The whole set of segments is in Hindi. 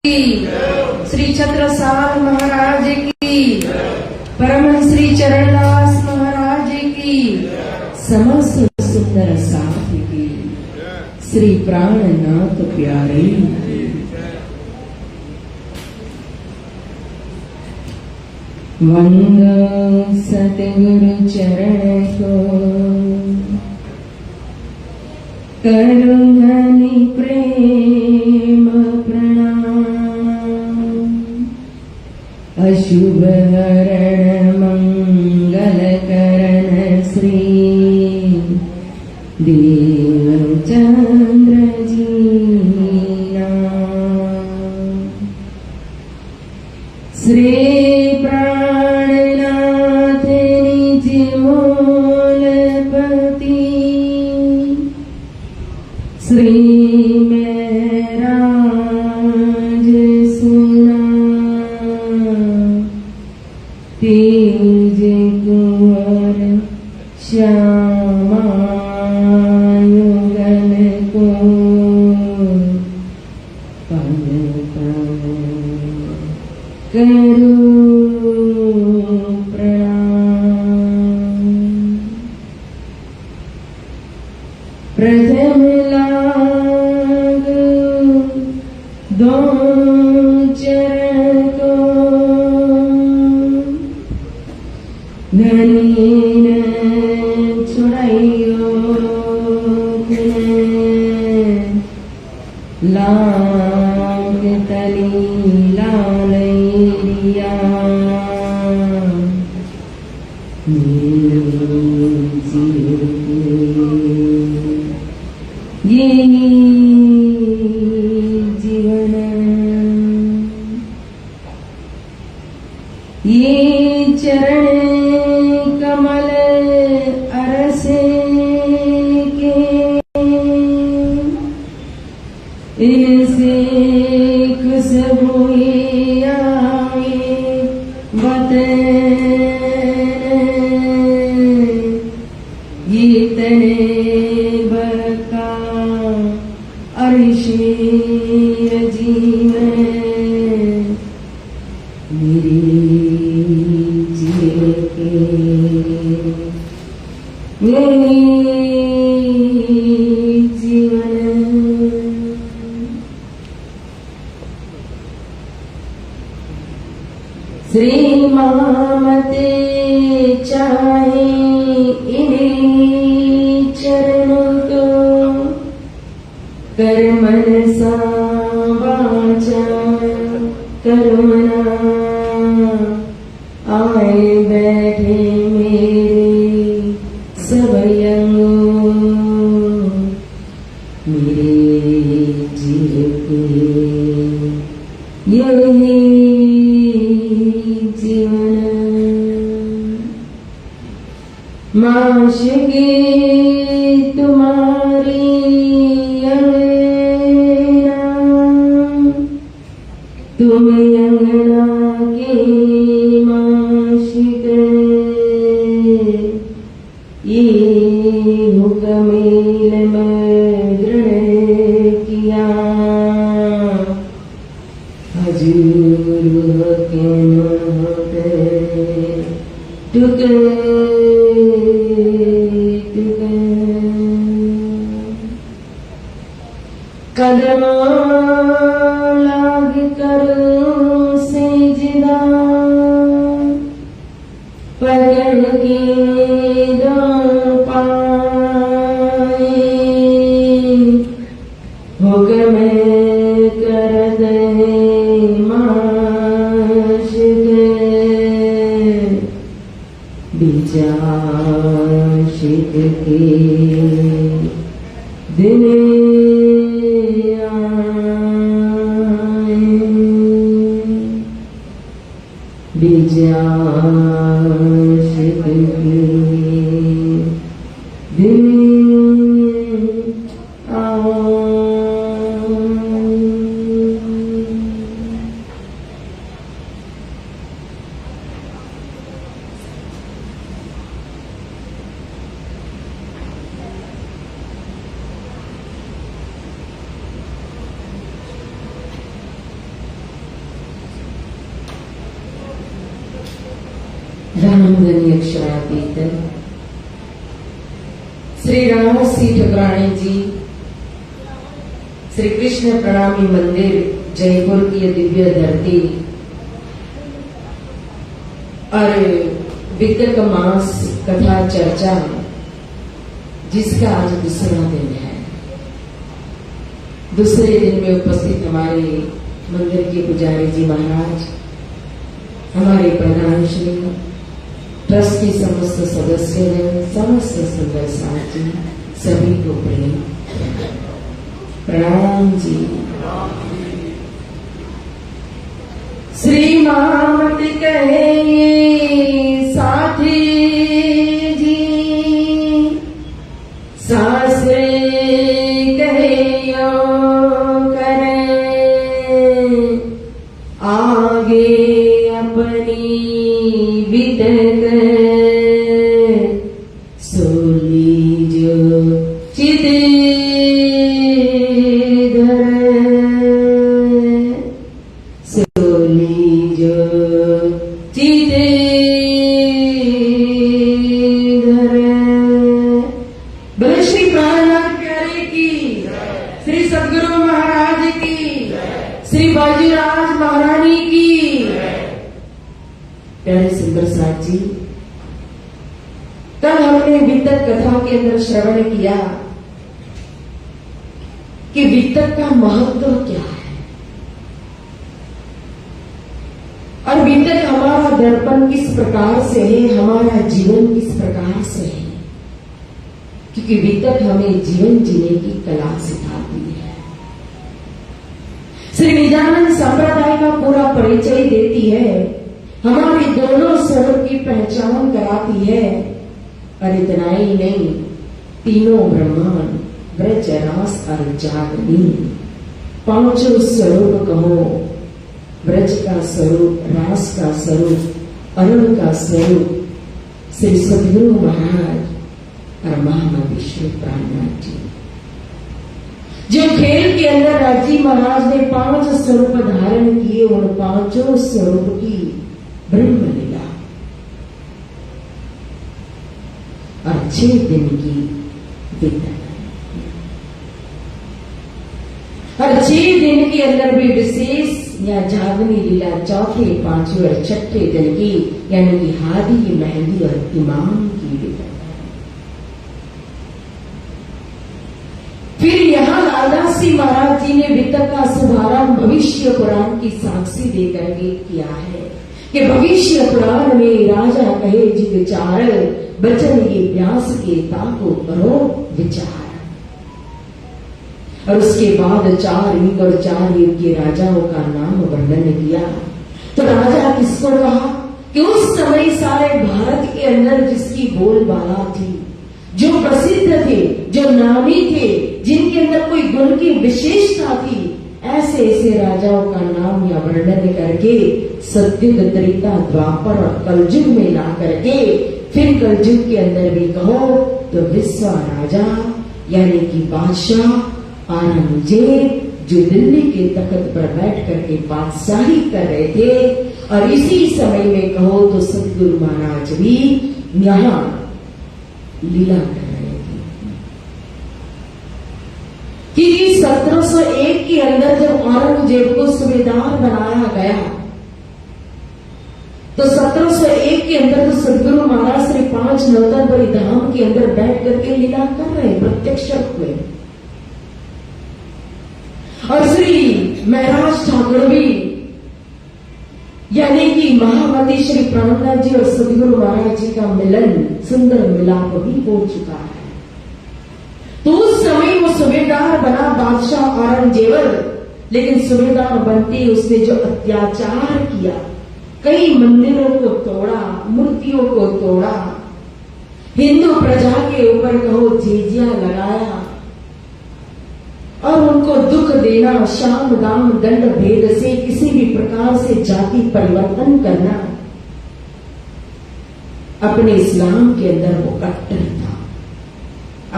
श्री छत्रसाल महाराज की, परमहंस श्री चरणदास महाराज की, समस्त सुंदर साथ की, श्री प्राणनाथ प्यारे की। वंदो सतगुरु चरण को, करूं धनी प्रेम प्रणाम। अशुभ हरण मंगल करण श्री देवचंद्र जी नाम। श्री प्राणनाथ निज मूलपति, श्री महराज सुना, तेज कुंवर श्यामा युगल को, पद पद करो प्रणाम। प्रथम दो चरण को, धनी न छुड़ाइयो लाग तली लालिया, ये जीवन, ये चरण कमल अरसे के, इनसे खुशबू आए वतन, ये तने बरका अर्शे जीवन, मेरे जीवन के मेरे जीवन। श्री मामते चाहे इन्हीं चरणों को, कर मन सा वाचा करुणा, आए बैठे मेरे सब अंगों, मेरे जीव के यही जीवन। माशिकी तुम्हारी अंगना, तुम अंगना के माशिक, ये हुक्मील में ग्रहण किया, हजूर के नाते टुके टुके, कदमों लाग कर सिजदा, पकड़ के दो पाए, हुक्म कर दे माशिक, बिचाशिक के दिन आए, बिचाशिक के दिन आए। धर्मधनी अक्षरातीत श्री रामसी ठकुरानी जी श्री कृष्ण प्रणामी मंदिर जयपुर की ये दिव्य धरती और वितक मास कथा चर्चा जिसका आज दूसरा दिन है। दूसरे दिन में उपस्थित हमारे मंदिर के पुजारी जी महाराज, हमारे प्रधान श्री, ट्रस्ट की समस्त सदस्य, समस्त सुंदर साथी, सभी को प्रणाम जी। श्री मामत कहे साथी जी, सासरे कहे यो करे, आगे अपनी विदक सोली जो चिदे जी। कल हमने वितक कथा के अंदर श्रवण किया कि वितक का महत्व क्या है और वितक हमारा दर्पण किस प्रकार से है, हमारा जीवन किस प्रकार से है, क्योंकि वितक हमें जीवन जीने की कला सिखाती है। श्री निजानंद संप्रदाय का पूरा परिचय देती है, हमारे दोनों स्वरूप की पहचान कराती है। और इतना ही नहीं, तीनों ब्रह्मांड, ब्रज, रास और जागनी, पांचों स्वरूप कहो, ब्रज का स्वरूप, रास का स्वरूप, अरुण का स्वरूप श्री सदगुरु महाराज और महामती श्री प्राणनाथ जी, जो खेल के अंदर राजी महाराज ने 5 स्वरूप धारण किए, उन 5 स्वरूप की ब्रह्म लीला और 6 दिन की विद्या और 6 दिन के अंदर भी विशेष या जागनी लीला 4थे, 5वें और 6ठे दिन की, यानी कि हादी, मेहंदी और इमाम की विद्या। फिर यहाँ लालदासी महाराज जी ने वितक का शुभारंभ भविष्य पुराण की साक्षी देकर के किया है कि भविष्य पुराण में राजा कहे जी विचार, बचन ये व्यास के ताको करो विचार। और उसके बाद 4 युग और 4 युग के राजाओं का नाम वर्णन किया। तो राजा किसको कहा कि उस समय सारे भारत के अंदर जिसकी बोलबाला थी, जो प्रसिद्ध थे, जो नामी थे, जिनके अंदर कोई गुण की विशेषता थी, ऐसे ऐसे राजाओं का नाम या वर्णन करके सत्युग, त्रेता, द्वापर और कलयुग में ला करके फिर कलयुग के अंदर भी कहो तो विश्व राजा यानी कि बादशाह औरंगजेब, जो दिल्ली के तख्त पर बैठ करके बादशाही कर रहे थे, और इसी समय में कहो तो सतगुरु महाराज भी यहाँ लीला कर रहे थे। कि 1701 के अंदर जब औरंगजेब को सूबेदार बनाया गया, तो 1701 के अंदर तो सदगुरु महाराज श्री 5 नवतंबरी धाम के अंदर बैठ करके लीला कर रहे, प्रत्यक्ष हुए। और श्री महराज ठाकुर भी यानी कि महामती श्री प्राणनाथ जी और सदगुरु महाराज जी का मिलन, सुंदर मिलाप भी हो चुका है। तो उस समय वो सूबेदार बना बादशाह औरंगजेब, लेकिन सूबेदार बनते उसने जो अत्याचार किया, कई मंदिरों को तोड़ा, मूर्तियों को तोड़ा, हिंदू प्रजा के ऊपर कहो झिझिया लगाया और उनको दुख देना, शाम दाम दंड भेद से किसी भी प्रकार से जाति परिवर्तन करना, अपने इस्लाम के अंदर वो कट्टर था,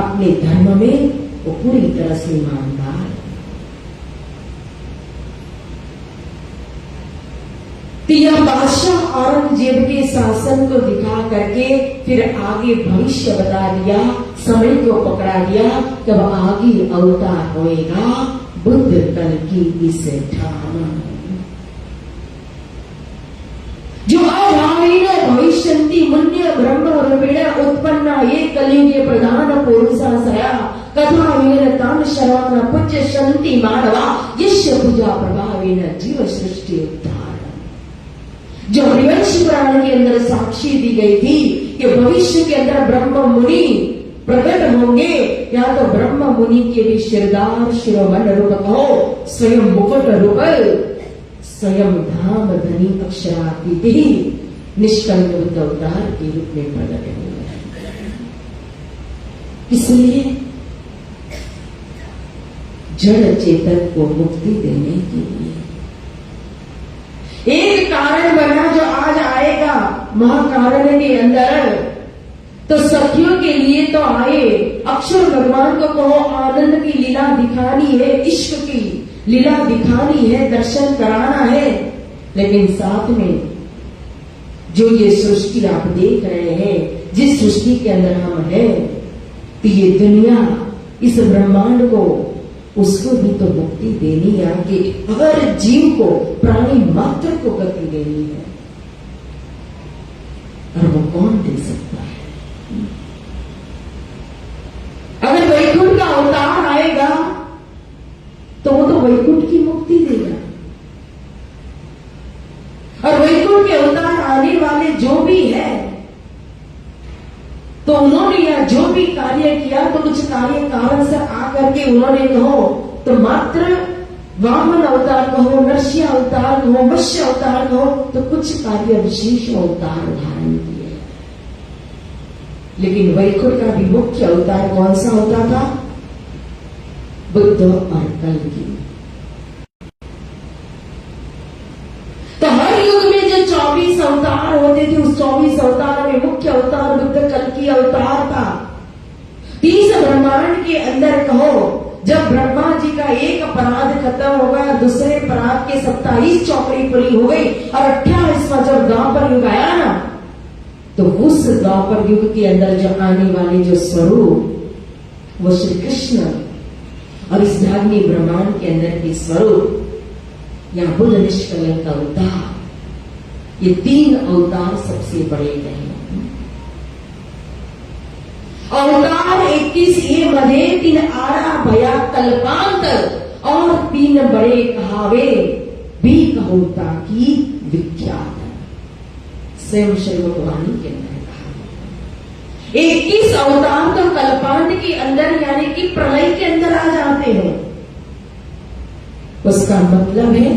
अपने धर्म में वो पूरी तरह से ईमानदार। तो यह बादशाह औरंगजेब के शासन को दिखा करके फिर आगे भविष्य बता दिया, समय को पकड़ा दिया, तब आगे अवतार होएगा बुद्ध कल की इस ठाम जो अभावीन भविष्यन्ति मुन्य ब्रह्म रूपेण उत्पन्ना ये कलियुगे प्रधान पुरुषाशया कथा वेन तान शरवण पूज्य शंति मानवा यस्य पूजा प्रभावेन जीव सृष्टि उद्धार। जो हरिवंश पुराण के अंदर साक्षी दी गई थी कि भविष्य के अंदर ब्रह्म मुनि प्रकट होंगे, या तो ब्रह्म मुनि के भी शिरदार शिरोमण रूप कहो, स्वयं मुकुट रूप, स्वयं धाम धनी अक्षराकृति निष्कल्प अवतार के रूप में प्रकट होंगे। इसलिए जड़ चेतन को मुक्ति देने के लिए एक कारण बना जो आज आएगा महाकारण के अंदर। तो सखियों के लिए तो आए, अक्षर भगवान को कहो आनंद की लीला दिखानी है, इश्क की लीला दिखानी है, दर्शन कराना है, लेकिन साथ में जो ये सृष्टि आप देख रहे हैं, जिस सृष्टि के अंदर हम हैं, तो ये दुनिया इस ब्रह्मांड को उसको भी तो मुक्ति देनी है कि हर जीव को, प्राणी मात्र को गति देनी है, और वो कौन दे सकता है? अगर वैकुंठ का अवतार आएगा तो वो तो वैकुंठ की मुक्ति देगा, और वैकुंठ के अवतार आने वाले जो भी है तो उन्होंने या जो भी कार्य किया तो कुछ कार्य कारण से आकर के उन्होंने कहो तो मात्र वामन अवतार कहो, नरसिंह अवतार कहो, मत्स्य अवतार कहो, तो कुछ कार्य विशेष अवतार धारण किए। लेकिन वैकुंठ का भी मुख्य अवतार कौन सा होता था? बुद्ध और कल की। तो हर युग में जो 24 अवतार होते थे, उस 24 अवतार में मुख्य अवतार बुद्ध कल की अवतार था। 30 ब्रह्मांड के अंदर कहो, जब ब्रह्मा जी का एक अपराध खत्म होगा, दूसरे अपराध के 27 चौकड़ी पूरी हो गई, और 28वां जब द्वापर युग आया ना, तो उस द्वापर युग के अंदर जो आने वाले जो स्वरूप वो श्री कृष्ण, और इस धार्मिक ब्रह्मांड के अंदर के स्वरूप या बुद्ध निष्कलंक अवतार, ये 3 अवतार सबसे बड़े हैं। अवतार 21 ये मधे 3 आरा भया कल्पांत, और 3 बड़े कहावे भी कहोता की विख्यात। स्वयं श्रीमद्वाणी के अंदर कहा 21 अवतार तो कल्पांत के अंदर यानी कि प्रलय के अंदर आ जाते हैं। उसका मतलब है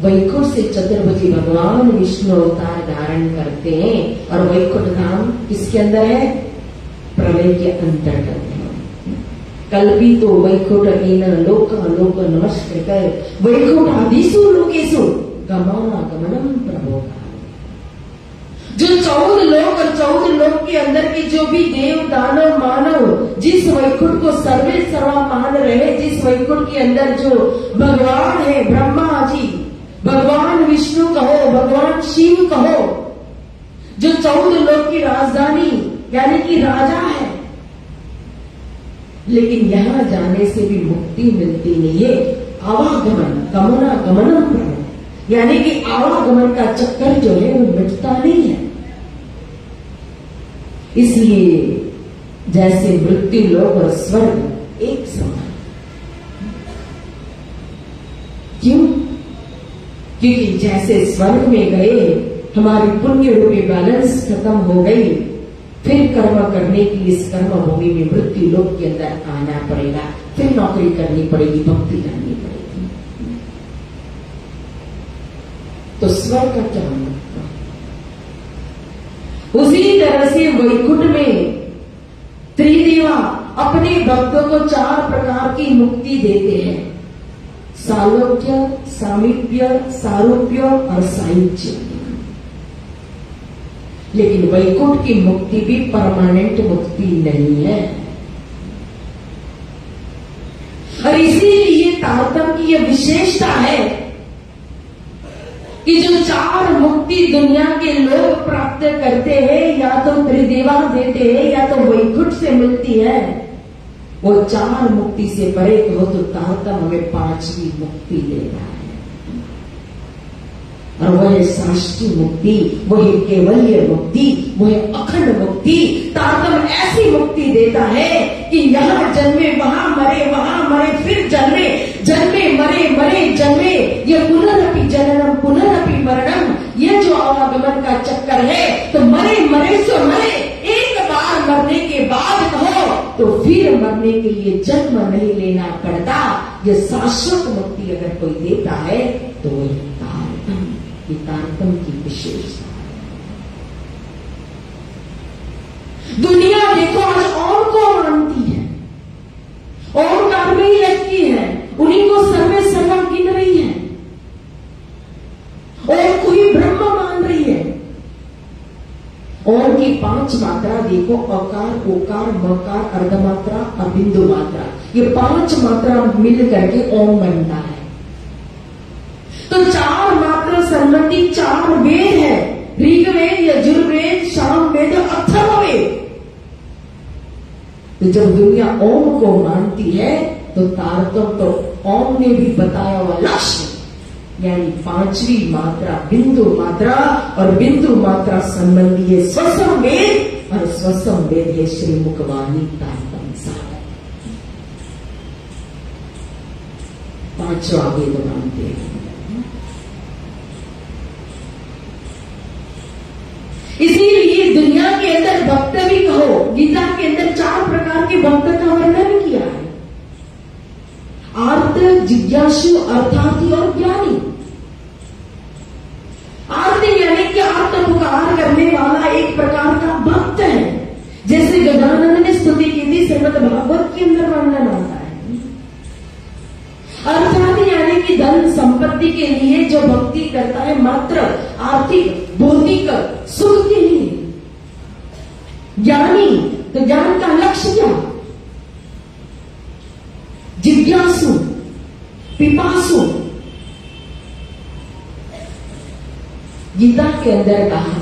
वैकुंठ से चतुर्भुजी भगवान विष्णु अवतार धारण करते हैं, और वैकुंठ धाम किसके अंदर है? प्रलय के अंतर्गत है। कल भी तो वैकुंठ एन लोक लोक नमस्कृत वैकुंठ आदिषु लोकेषु गमनागमनम प्रभो। जो 14 लोक और 14 लोक के अंदर के जो भी देव दानव मानव जिस वैकुंठ को सर्वे सर्वा मान रहे, जिस वैकुंठ के अंदर जो भगवान है, ब्रह्मा जी, भगवान विष्णु कहो, भगवान शिव कहो, जो 14 लोक की राजधानी यानी कि राजा है, लेकिन यहां जाने से भी मुक्ति मिलती नहीं है। आवागमन गमनागमनम प्रभो, यानी कि आवागमन का चक्कर जो है वो मिटता नहीं है। इसलिए जैसे मृत्यु लोक और स्वर्ग एक समान। क्यों? क्योंकि जैसे स्वर्ग में गए, हमारी पुण्य रूपी बैलेंस खत्म हो गई, फिर कर्म करने की इस कर्म भूमि में मृत्यु लोक के अंदर आना पड़ेगा, फिर नौकरी करनी पड़ेगी, भक्ति करनी पड़ेगी। तो स्वर्ग का क्या मतलब? उसी तरह से वैकुंठ में त्रिदेवा अपने भक्तों को 4 प्रकार की मुक्ति देते हैं। सालोक्य, सामीप्य, सारूप्य और सायुज्य। लेकिन वैकुंठ की मुक्ति भी परमानेंट मुक्ति नहीं है, और इसीलिए तारतम्य की यह विशेषता है कि जो 4 मुक्ति दुनिया के लोग प्राप्त करते हैं, या तो त्रिदेवा देते हैं या तो वैकुंठ से मिलती है, वो 4 मुक्ति से परे कहो तो तारतम हमें 5वीं मुक्ति दे रहा है। और वह साष्टी मुक्ति, वही केवल्य मुक्ति, वह अखंड मुक्ति, तारतम ऐसी मुक्ति देता है कि यहाँ जन्मे वहां मरे फिर जन्मे, जन्मे मरे जन्मे, ये पुनरपि जननम पुनरपि मरणम, ये जो आवागमन का चक्कर है, तो मरे सो मरे, एक बार मरने के बाद कहो तो फिर मरने के लिए जन्म नहीं लेना पड़ता। ये शाश्वत मुक्ति अगर कोई देता है तो वही तारतम, ये तारतम की विशेषता है। दुनिया देखो आज और को मानती है, ओंकार में ही लगती है, उन्हीं को सर्वे सर्वा गिन रही है, और कोई ब्रह्म मान रही है। और की 5 मात्रा देखो, अकार, ओकार, मकार, अर्धमात्रा और बिंदु मात्रा, ये 5 मात्रा मिल करके ओम बनता है। तो 4 मात्रा संबंधी 4 वेद है, ऋग्वेद, यजुर्वेद, सामवेद, अथर्ववेद। तो जब दुनिया ओम को मानती है तो तारतम तो ओम ने भी बताया हुआ लक्ष्य, यानी 5वीं मात्रा बिंदु मात्रा, और बिंदु मात्रा संबंधी है स्वसम वेद, और स्वसम वेद है श्री मुखवाणी तारतम साधन। 5वां वेद मानते हैं। इसीलिए दुनिया के अंदर भक्त भी कहो, गीता के अंदर 4 प्रकार के भक्त का वर्णन किया है, आर्त, जिज्ञासु, अर्थार्थी और ज्ञानी। आर्त यानी कि आर्त पुकार करने वाला एक प्रकार का भक्त है, जैसे गजानन ने स्तुति की थी, श्रीमद् भागवत के अंदर वर्णन आता है। अर्थार्थी यानी कि धन संपत्ति के लिए जो भक्ति करता है, मात्र आर्थिक भौतिक सुख के लिए। ज्ञानी, तो ज्ञान का लक्ष्य क्या? जिज्ञासु, पिपासु। गीता के अंदर कहा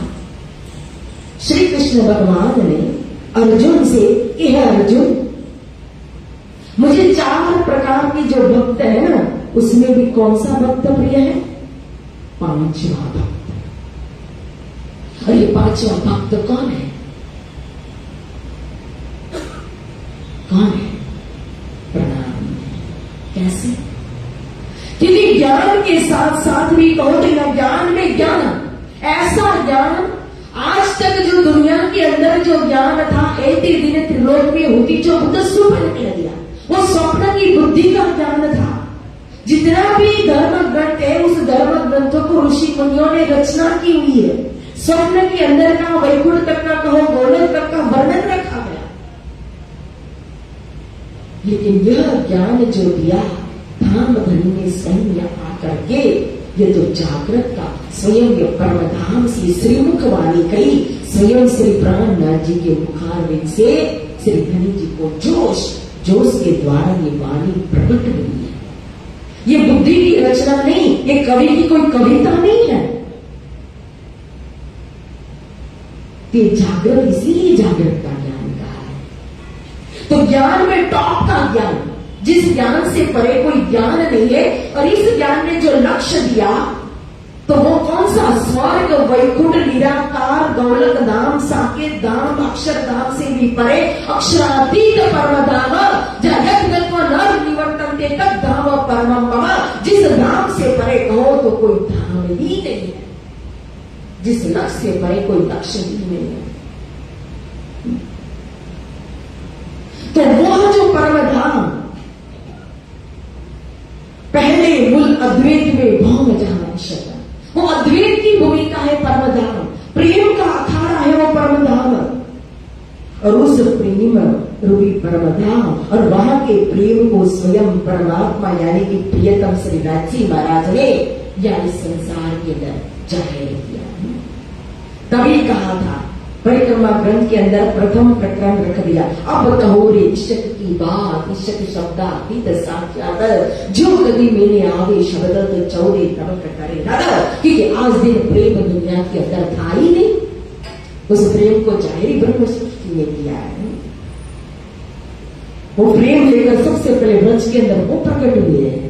श्री कृष्ण भगवान ने अर्जुन से कि हे अर्जुन, मुझे 4 प्रकार के जो भक्त है ना, उसमें भी कौन सा भक्त प्रिय है? 5वां भक्त। और ये 5वां भक्त कौन है? कौन है? प्रणाम। कैसे? क्योंकि ज्ञान के साथ साथ भी कहो तो ज्ञान में ज्ञान, ऐसा ज्ञान आज तक जो दुनिया के अंदर जो ज्ञान था, एति दिन त्रिलोक में होती जो बुद्ध स्वप्न कह दिया, वो स्वप्न की बुद्धि का ज्ञान था। जितना भी धर्म ग्रंथ है, उस धर्म ग्रंथों को ऋषि मुनियों ने रचना की हुई है। स्वप्न के अंदर का, वैकुंठ तक का कहो, गोलोक तक का वर्णन रखा गया। लेकिन यह ज्ञान जो दिया धाम धनी ने स्वयं यहाँ आकर के, ये तो जागृत का स्वयं ये परमधाम से श्रीमुख वाणी कही, स्वयं श्री प्राणनाथ जी के मुखारविंद से श्री धनी जी को जोश के द्वारा ये वाणी प्रकट हुई है। ये बुद्धि की रचना नहीं, ये कवि की कोई कविता नहीं है। ये जागृत इसलिए जागृत का ज्ञान कहा है। तो ज्ञान में टॉप का ज्ञान, जिस ज्ञान से परे कोई ज्ञान नहीं है, और इस ज्ञान ने जो लक्ष्य दिया तो वो कौन सा? स्वर्ग, वैकुंठ, निराकार, गौलक धाम, साकेत धाम, अक्षरधाम से भी परे अक्षरातीत परम धाम, जगत नर निवर्तन्ते तत् धाम परमम मम। जिस धाम से परे कहो तो कोई धाम ही नहीं है, जिस लक्ष्य से परे कोई लक्ष्य ही नहीं है। तो वह जो परम धाम, पहले मूल अद्वैत में भौम जहां शरण, वो अद्वैत की भूमिका है परम धाम, प्रेम का अखाड़ा है वो परम धाम, और उस प्रेम रूपी परम धाम और वहां के प्रेम को स्वयं परमात्मा यानी कि प्रियतम श्री राजी महाराज ने या इस संसार के अंदर जाहिर किया। तभी कहा था परिक्रमा ग्रंथ के अंदर प्रथम प्रकरण रख दिया। अब कहो रे इश्क की बात, इश्क शब्दातीत साक्षात, जो कभी मेरे आवे शब्द तो चौरे तब करे दादा, क्योंकि आज दिन प्रेम दुनिया के अंदर था ही नहीं। उस प्रेम को जाहिर ब्रह्म सृष्टि ने किया है। वो प्रेम लेकर सबसे पहले ब्रज के अंदर वो प्रकट हुए हैं।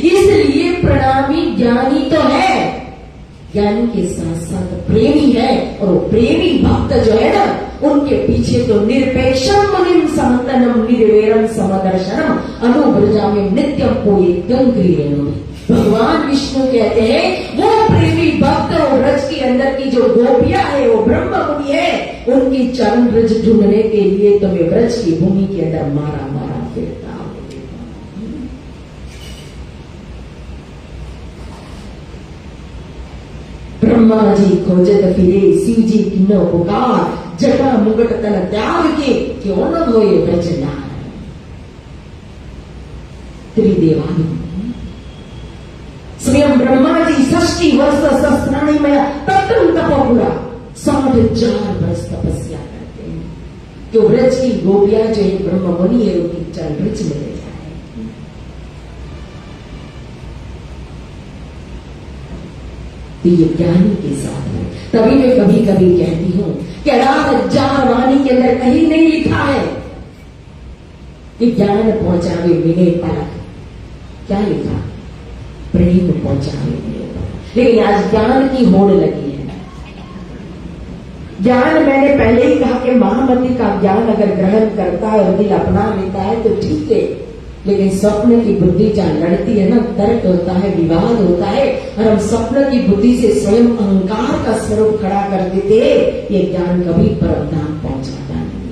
इसलिए प्रणामी ज्ञानी तो है, ज्ञानी के साथ साथ प्रेमी है, और वो प्रेमी भक्त जो है ना, उनके पीछे तो निरपेक्षम मुनिम समतनम निर्वेरम समदर्शनम अनुब्रजा में नित्यम पोयित्यम क्रियेणु। भगवान विष्णु कहते हैं वो प्रेमी भक्त और ब्रज के अंदर की जो गोपियां है वो ब्रह्म मुनि है, उनकी चरण ब्रज ढूंढने के लिए तो मैं ब्रज की भूमि के अंदर मारा मारा फिरता हूं। ब्रह्मा जी खोजत फिरे, शिव जी किन्नो पुकार, जटा मुगट तन त्याग के क्यों न होए ब्रजनार। त्रिदेवानी स्वयं ब्रह्मा जी 60 वर्ष सहस्राणी में तत्व तपोपुरा 60,000 वर्ष तपस्या करते हैं, तो ब्रज की गोपियां जो एक ब्रह्म मुनि है उनकी चरण ब्रज में ले जाए। तो ये ज्ञानी के साथ है। तभी मैं कभी कभी कहती हूं कि 18,000 वाणी के अंदर कहीं नहीं लिखा है कि ज्ञान पहुंचावे विनय परख। क्या लिखा? प्रेम पहुंचावे विनय परख। लेकिन आज ज्ञान की होड़ लगी है। ज्ञान मैंने पहले ही कहा कि महामति का ज्ञान अगर ग्रहण करता है और दिल अपना लेता है तो ठीक है, लेकिन स्वप्न की बुद्धि जहां लड़ती है ना, तर्क होता है, विवाद होता है, और हम स्वप्न की बुद्धि से स्वयं अहंकार का स्वरूप खड़ा कर देते, ये ज्ञान कभी परम धाम पहुंचाता नहीं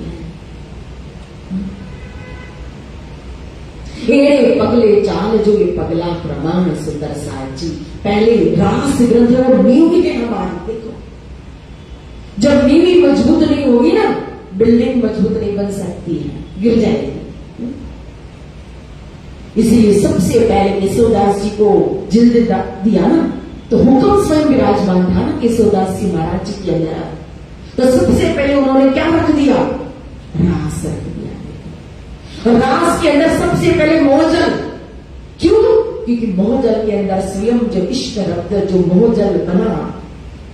है। एड़े पगले चाल जो ये पगला प्रमाण सुंदर साजी। पहले रास ग्रंथ और नींव है हमारी। देखो, जब नींव मजबूत नहीं होगी ना, बिल्डिंग मजबूत नहीं बन सकती है, गिर जाएगी। इसलिए सबसे पहले केशवदास जी को जिल्द दिया ना, तो हुक्म स्वयं विराजमान था ना केशवदास जी महाराज जी के अंदर। तो सबसे पहले उन्होंने क्या रख दिया? रास रख दिया। और रास के अंदर सबसे पहले मोहजल। क्यों? क्योंकि मोहजल के अंदर स्वयं जो इष्ट रब्द जो मोहजल बना,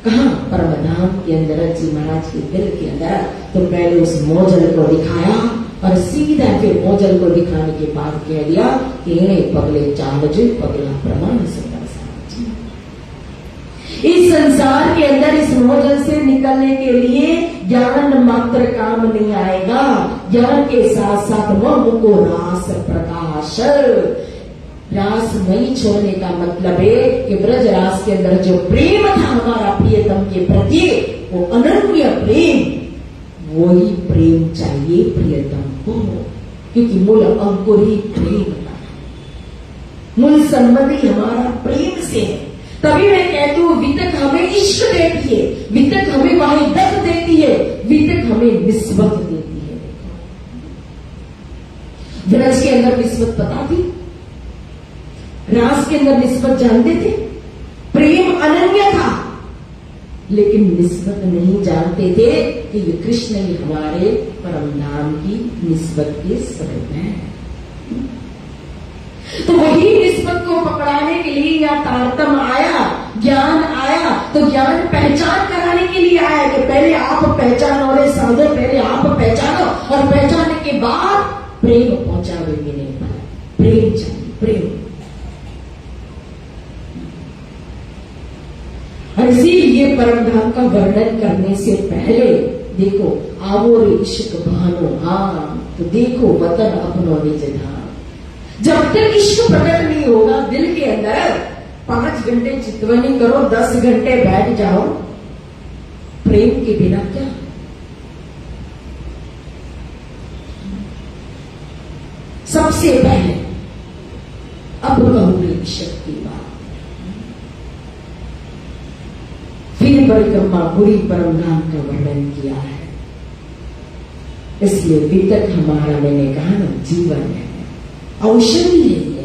कहां? परमधाम के अंदर जी महाराज के दिल के अंदर। तो पहले उस मोहजल को दिखाया और सीधा फिर मोजल को दिखाने के बाद कह दिया कि पगले चाल जो पगला प्रमाण सुंदर साजी। इस संसार के अंदर इस मोजल से निकलने के लिए ज्ञान मात्र काम नहीं आएगा, ज्ञान के साथ साथ मन को रास प्रकाश। रास नहीं छोड़ने का मतलब है कि ब्रज रास के अंदर जो प्रेम था हमारा प्रियतम के प्रति, वो अनन्य प्रेम, वही प्रेम चाहिए प्रियतम को, क्योंकि मूल अंकुर ही प्रेम का है। मूल संबंधी हमारा प्रेम से है। तभी मैं कहती हूँ वितक हमें इश्क देती है, वितक हमें वाहिदत देती है, वितक हमें निस्बत देती है। ब्रज के अंदर निस्बत पता थी, रास के अंदर निस्बत जानते थे, प्रेम अनन्य था, लेकिन निस्बत नहीं जानते थे कि ये कृष्ण ही हमारे परम धाम की निस्बत के स्वरूप है। तो वही निस्बत को पकड़ाने के लिए या तारतम आया, ज्ञान आया, तो ज्ञान पहचान कराने के लिए आया कि पहले आप पहचानो रे साधो, पहले आप पहचानो, और पहचानने के बाद प्रेम पहुंचावे मिले। प्रेम चाहिए, प्रेम। इसीलिए परम धाम का वर्णन करने से पहले देखो, आवो रे इश्क भानो हाँ, तो देखो वतन अपनो निज धाम। जब तक इश्क प्रकट नहीं होगा दिल के अंदर, 5 घंटे चितवनी करो, 10 घंटे बैठ जाओ, प्रेम के बिना क्या? सबसे पहले अब कहूंगी इश्क की बात, फिर परिक्रमा बुरी परम धाम का वर्णन किया है। इसलिए वितक हमारा, मैंने कहा ना, जीवन है, औषधि है।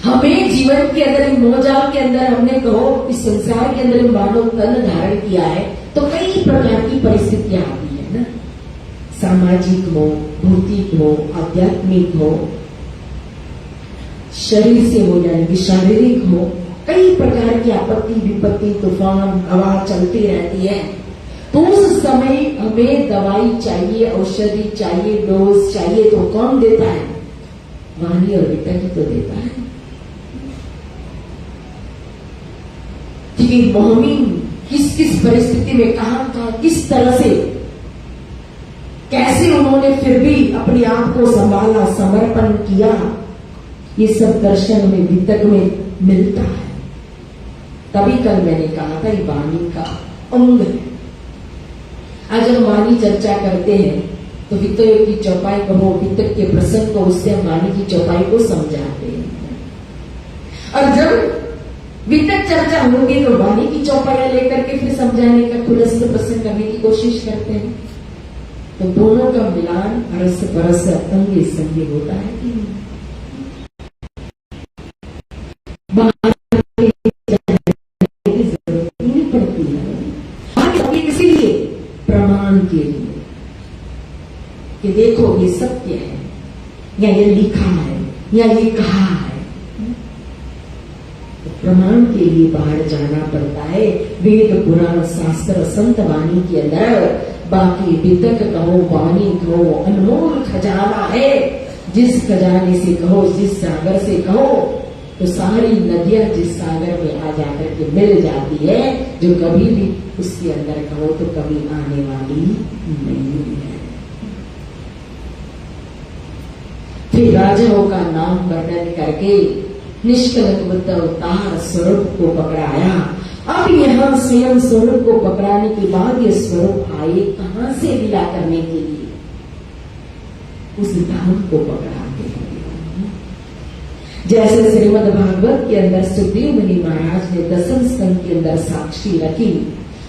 हमें जीवन के अंदर, मोहजाल के अंदर हमने कहो इस संसार के अंदर मानव तन धारण किया है, तो कई प्रकार की परिस्थितियां आती है ना, सामाजिक हो, भौतिक हो, आध्यात्मिक हो, शरीर से हो यानी कि शारीरिक हो, कई प्रकार की आपत्ति विपत्ति तूफान हवा चलती रहती है। तो उस समय हमें दवाई चाहिए, औषधि चाहिए, डोज चाहिए, तो कौन देता है? वाणी और वितक ही तो देता है। कि मोहमीन किस किस परिस्थिति में कहा किस तरह से कैसे उन्होंने फिर भी अपने आप को संभाला, समर्पण किया, ये सब दर्शन में वितक में मिलता है। तभी कल मैंने कहा था ये वाणी का अंग है। आज हम वाणी चर्चा करते हैं तो वितक की चौपाई कहो, वितक के प्रसंग को उससे हम वाणी की चौपाई को समझाते हैं। और जब वितक चर्चा होगी तो वाणी की चौपाई लेकर के फिर समझाने का खुलस प्रसंग करने की कोशिश करते हैं। तो दोनों का मिलान अरस परस अंगे संगे होता है कि इसीलिए प्रमाण के लिए कि देखो ये सत्य है, या ये लिखा है, या ये कहा है, तो प्रमाण के लिए बाहर जाना पड़ता है। वेद पुराण शास्त्र संत वाणी के अंदर, बाकी वितक कहो, वाणी कहो, अनमोल खजाना है। जिस खजाने से कहो, जिस सागर से कहो, तो सारी नदियां जिस सागर में आ जाकर के मिल जाती है, जो कभी भी उसके अंदर कहो तो कभी आने वाली नहीं है। फिर राजाओं का नाम वर्णन करके निष्कलंक बुद्ध अवतार स्वरूप को पकड़ाया। अब यहां स्वयं स्वरूप को पकड़ाने के बाद ये स्वरूप आए कहां से लीला करने के लिए? उस धाम को पकड़ाते हैं। जैसे श्रीमद् भागवत के अंदर सुखदेव मुनि महाराज ने दसम स्कंद के अंदर साक्षी रखी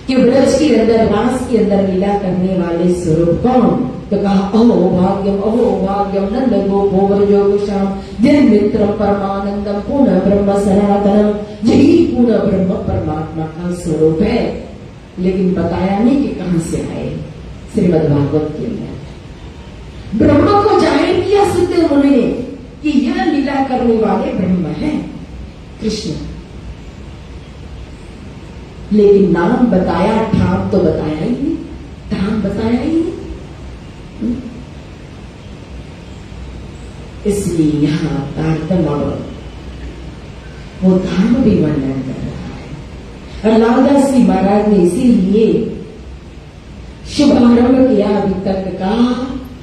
कि ब्रज के अंदर, रास के अंदर लीला करने वाले स्वरूप कौन? तो कहा अहो भाग्यम नंद गोपो व्रजो गोशाम जन मित्र परमानंदम पूर्ण ब्रह्म सनातनम। यही पूर्ण ब्रह्म परमात्मा का स्वरूप है, लेकिन बताया नहीं कि कहां से आए। श्रीमद् भागवत के अंदर ब्रह्म को जाहिर किया सुखदेव मुनि ने कि यह लीला करने वाले ब्रह्म है कृष्ण, लेकिन नाम बताया, ठाम तो बताया ही नहीं, धाम बताया ही नहीं। इसलिए यहां तारतम्य वो धाम भी वर्णन कर रहा है। और लालदास जी महाराज ने इसीलिए शुभारंभ किया अभी तक का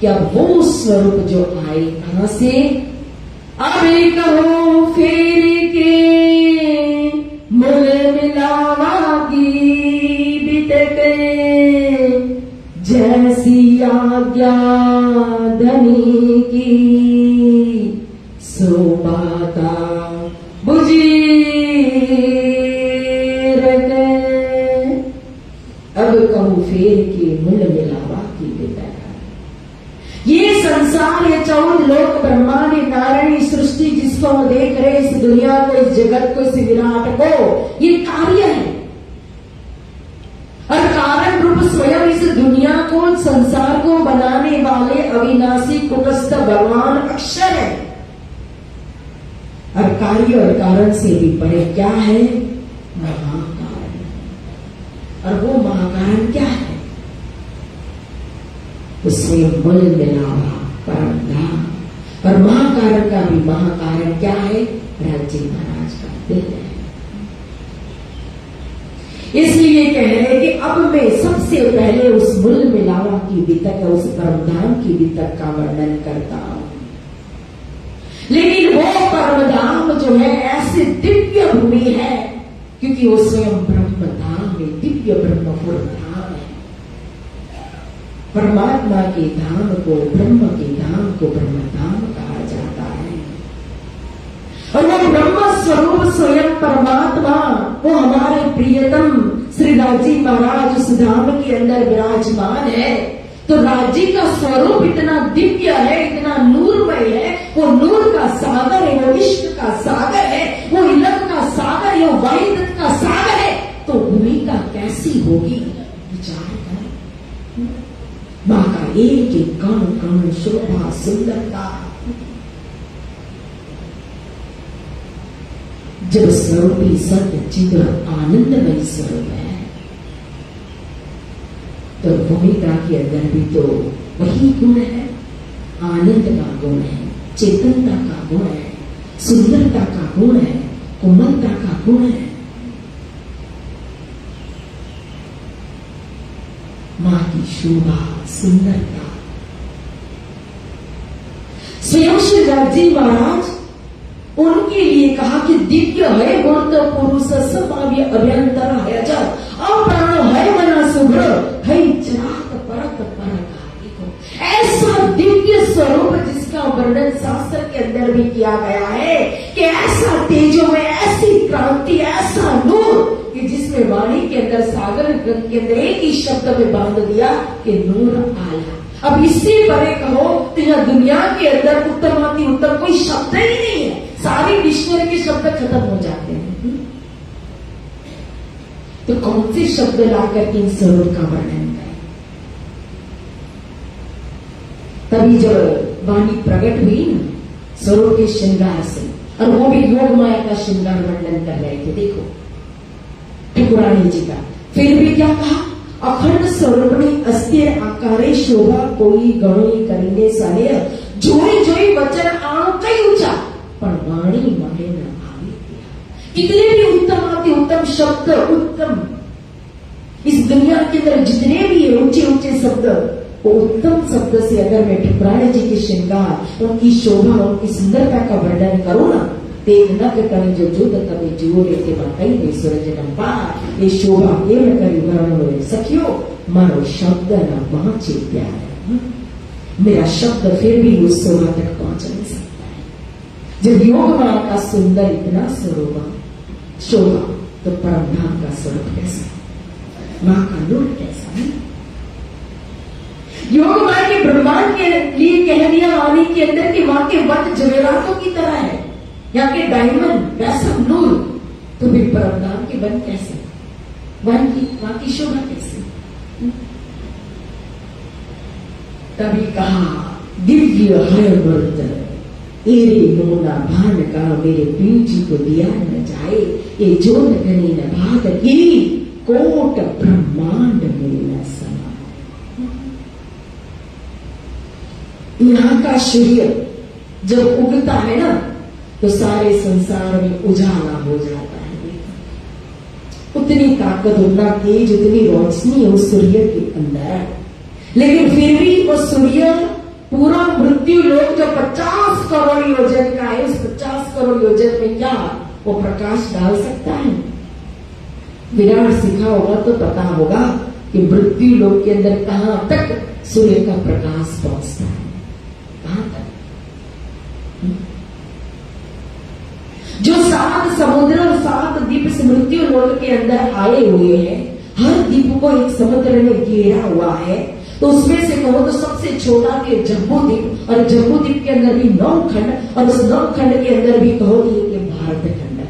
कि अब वो स्वरूप जो आए कहां से? अबे कहो फेर के मूल मिलावा की बितक, जैसी आज्ञा धनी की सो बाता बुझी रखे। अब कहूं फेर के मूल मिलावा की बितक। ये संसार, ये 14 लोक ब्रह्मांड, नारायणी सृष्टि जिसको हम देख रहे, इस दुनिया को, इस जगत को, इस विराट को, ये कार्य है। और कारण रूप स्वयं इस दुनिया को, संसार को बनाने वाले अविनाशी कुटस्थ भगवान अक्षर है। और कार्य और कारण से भी बड़े क्या है? महाकारण। और वो महाकारण क्या है? उसमें मूल मिलावा परम धाम। और महाकारण का भी महाकारण क्या है? राज्य महाराज का दिल है। इसलिए कह रहे कि अब मैं सबसे पहले उस मूल मिलावा की वितक, उस परमधाम की वितक का वर्णन करता हूं। लेकिन वो परमधाम जो है ऐसे दिव्य भूमि है, क्योंकि वो स्वयं ब्रह्म धाम है, दिव्य ब्रह्मपुर धाम है। परमात्मा के धाम को, ब्रह्म के धाम को ब्रह्म धाम कहा जाता है। और वो ब्रह्म स्वरूप स्वयं परमात्मा, वो हमारे प्रियतम श्री राजी महाराज उस धाम के अंदर विराजमान है। तो राजी का स्वरूप इतना दिव्य है, इतना नूरमय है, वो नूर का सागर है, वो इश्क का सागर कैसी होगी विचार कर। मां का एक एक कण कण शोभा सुंदरता, जब स्वरूपी सत्य चिद आनंदमय स्वरूप है तो भूमिका के अंदर भी तो वही गुण है, आनंद का गुण है, चेतनता का गुण है, सुंदरता का गुण है, कोमलता का गुण है। मां की शोभा सुंदरता। स्वयं श्री राजी महाराज उनके लिए कहा कि दिव्य है गुण तो पुरुष समाव्य अभ्यंतर है जब अप्राण है मना शुभ्र है चिराग परक परक। ऐसा दिव्य स्वरूप जिसका वर्णन शास्त्र के अंदर भी किया गया है कि ऐसा तेजो में ऐसी क्रांति, ऐसा नूर कि जिसमें वाणी के अंदर सागर ग्रंथ के अंदर एक ही शब्द में बांध दिया कि नूर आला। अब इससे परे कहो तो यह दुनिया के अंदर उत्तमाति उत्तम कोई शब्द ही नहीं है, सारे डिक्शनरी के शब्द खत्म हो जाते हैं। तो कौन से शब्द लाकर इन स्वरूप का वर्णन करें? तभी जब वाणी प्रकट हुई ना स्वरूप के श्रृंगार से, और वो भी योग माया का श्रृंगार वर्णन कर रहे थे। देखो ठकुरानी जी का फिर भी क्या कहा, अखंड स्वरूपणी अस्थिर आकारे शोभा कोई गणोई करीने सारे जोई जोई वचन आणो कई ऊंचा पर वाणी महे न भावी। कितने भी उत्तम आदि उत्तम शब्द, उत्तम इस दुनिया के अंदर जितने भी ऊंचे ऊंचे शब्द, वो उत्तम शब्द से अगर मैं ठकुरानी जी के श्रृंगार, उनकी शोभा, उनकी सुंदरता का वर्णन करूं ना, तेग नक करी जो जुद तभी जुओ लेते बाकई में सूरज नंपा ये शोभा केवल करी वर्ण सखियो मारो शब्द न पहुंचे प्यार। मेरा शब्द फिर भी उस शोभा तक पहुंच नहीं सकता है। जब योग माया का सुंदर इतना शोभा तो परम धाम का स्वरूप कैसा, मां का नूर कैसा है। योग माया के ब्रह्मांड के लिए कह दिया वाणी के अंदर की मां के वट जवेरातों की तरह है, यहाँ के डायमंड वैसा नूर, तो भी परमधाम के वन कैसे, वन की वहां की शोभा कैसे। तभी कहा दिव्य है मूर्त एरे मोना भान का मेरे पीर जी को दिया न जाए, ये जो न गणी न भाग गिरी कोट ब्रह्मांड में न समा। यहाँ का सूर्य जब उगता है ना तो सारे संसार में उजाला हो जाता है। उतनी ताकत, उतना तेज, उतनी रोशनी है उस सूर्य के अंदर, लेकिन फिर भी वो सूर्य पूरा मृत्यु लोक जो 50 करोड़ योजन का है, उस 50 करोड़ योजन में क्या वो प्रकाश डाल सकता है? विराट सीखा होगा तो पता होगा कि मृत्यु लोक के अंदर कहां तक सूर्य का प्रकाश पहुंचता है, कहां तक। जो 7 समुद्र और 7 द्वीप इस मृत्यु लोक के अंदर आए हुए हैं, हर द्वीप को एक समुद्र में घेरा हुआ है, तो उसमें से कहो तो सबसे छोटा के जम्बू द्वीप, और जम्बू द्वीप के अंदर भी 9 खंड, और उस 9 खंड के अंदर भी कहो तो ये भारत खंड है।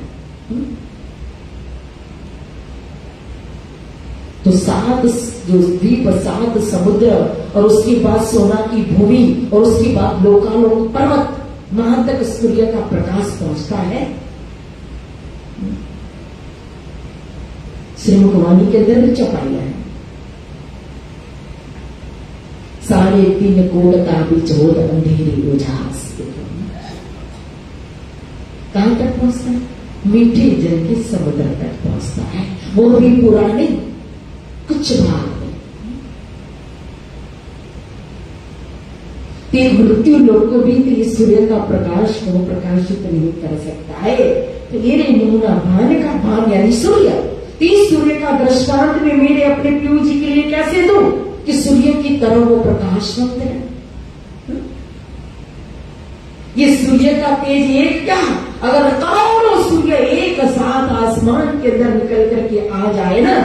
तो 7 जो द्वीप, 7 समुद्र, और उसके बाद सोना की भूमि, और उसके बाद लोकालोक पर्वत, वहां तक सूर्य का प्रकाश पहुंचता है। श्रीमुखवाणी के अंदर भी चौपाइयां है, 3.5 कोट ताबीज होत अंधेरी उजास। कहां तक पहुंचता है? मीठे जल के समुद्र तक पहुंचता है, वो भी पुराने कुछ भाग में। मृत्यु लोक को भी तो ये सूर्य का प्रकाश को प्रकाशित नहीं कर सकता है। तो ये नमूना भान का भान यानी सूर्य, इस सूर्य का दृष्टांत में मेरे अपने प्यू जी के लिए कैसे दूं कि सूर्य की तरह वो प्रकाशवंत है। ये सूर्य का तेज एक क्या, अगर करोड़ों सूर्य एक साथ आसमान के अंदर निकल करके आ जाए ना,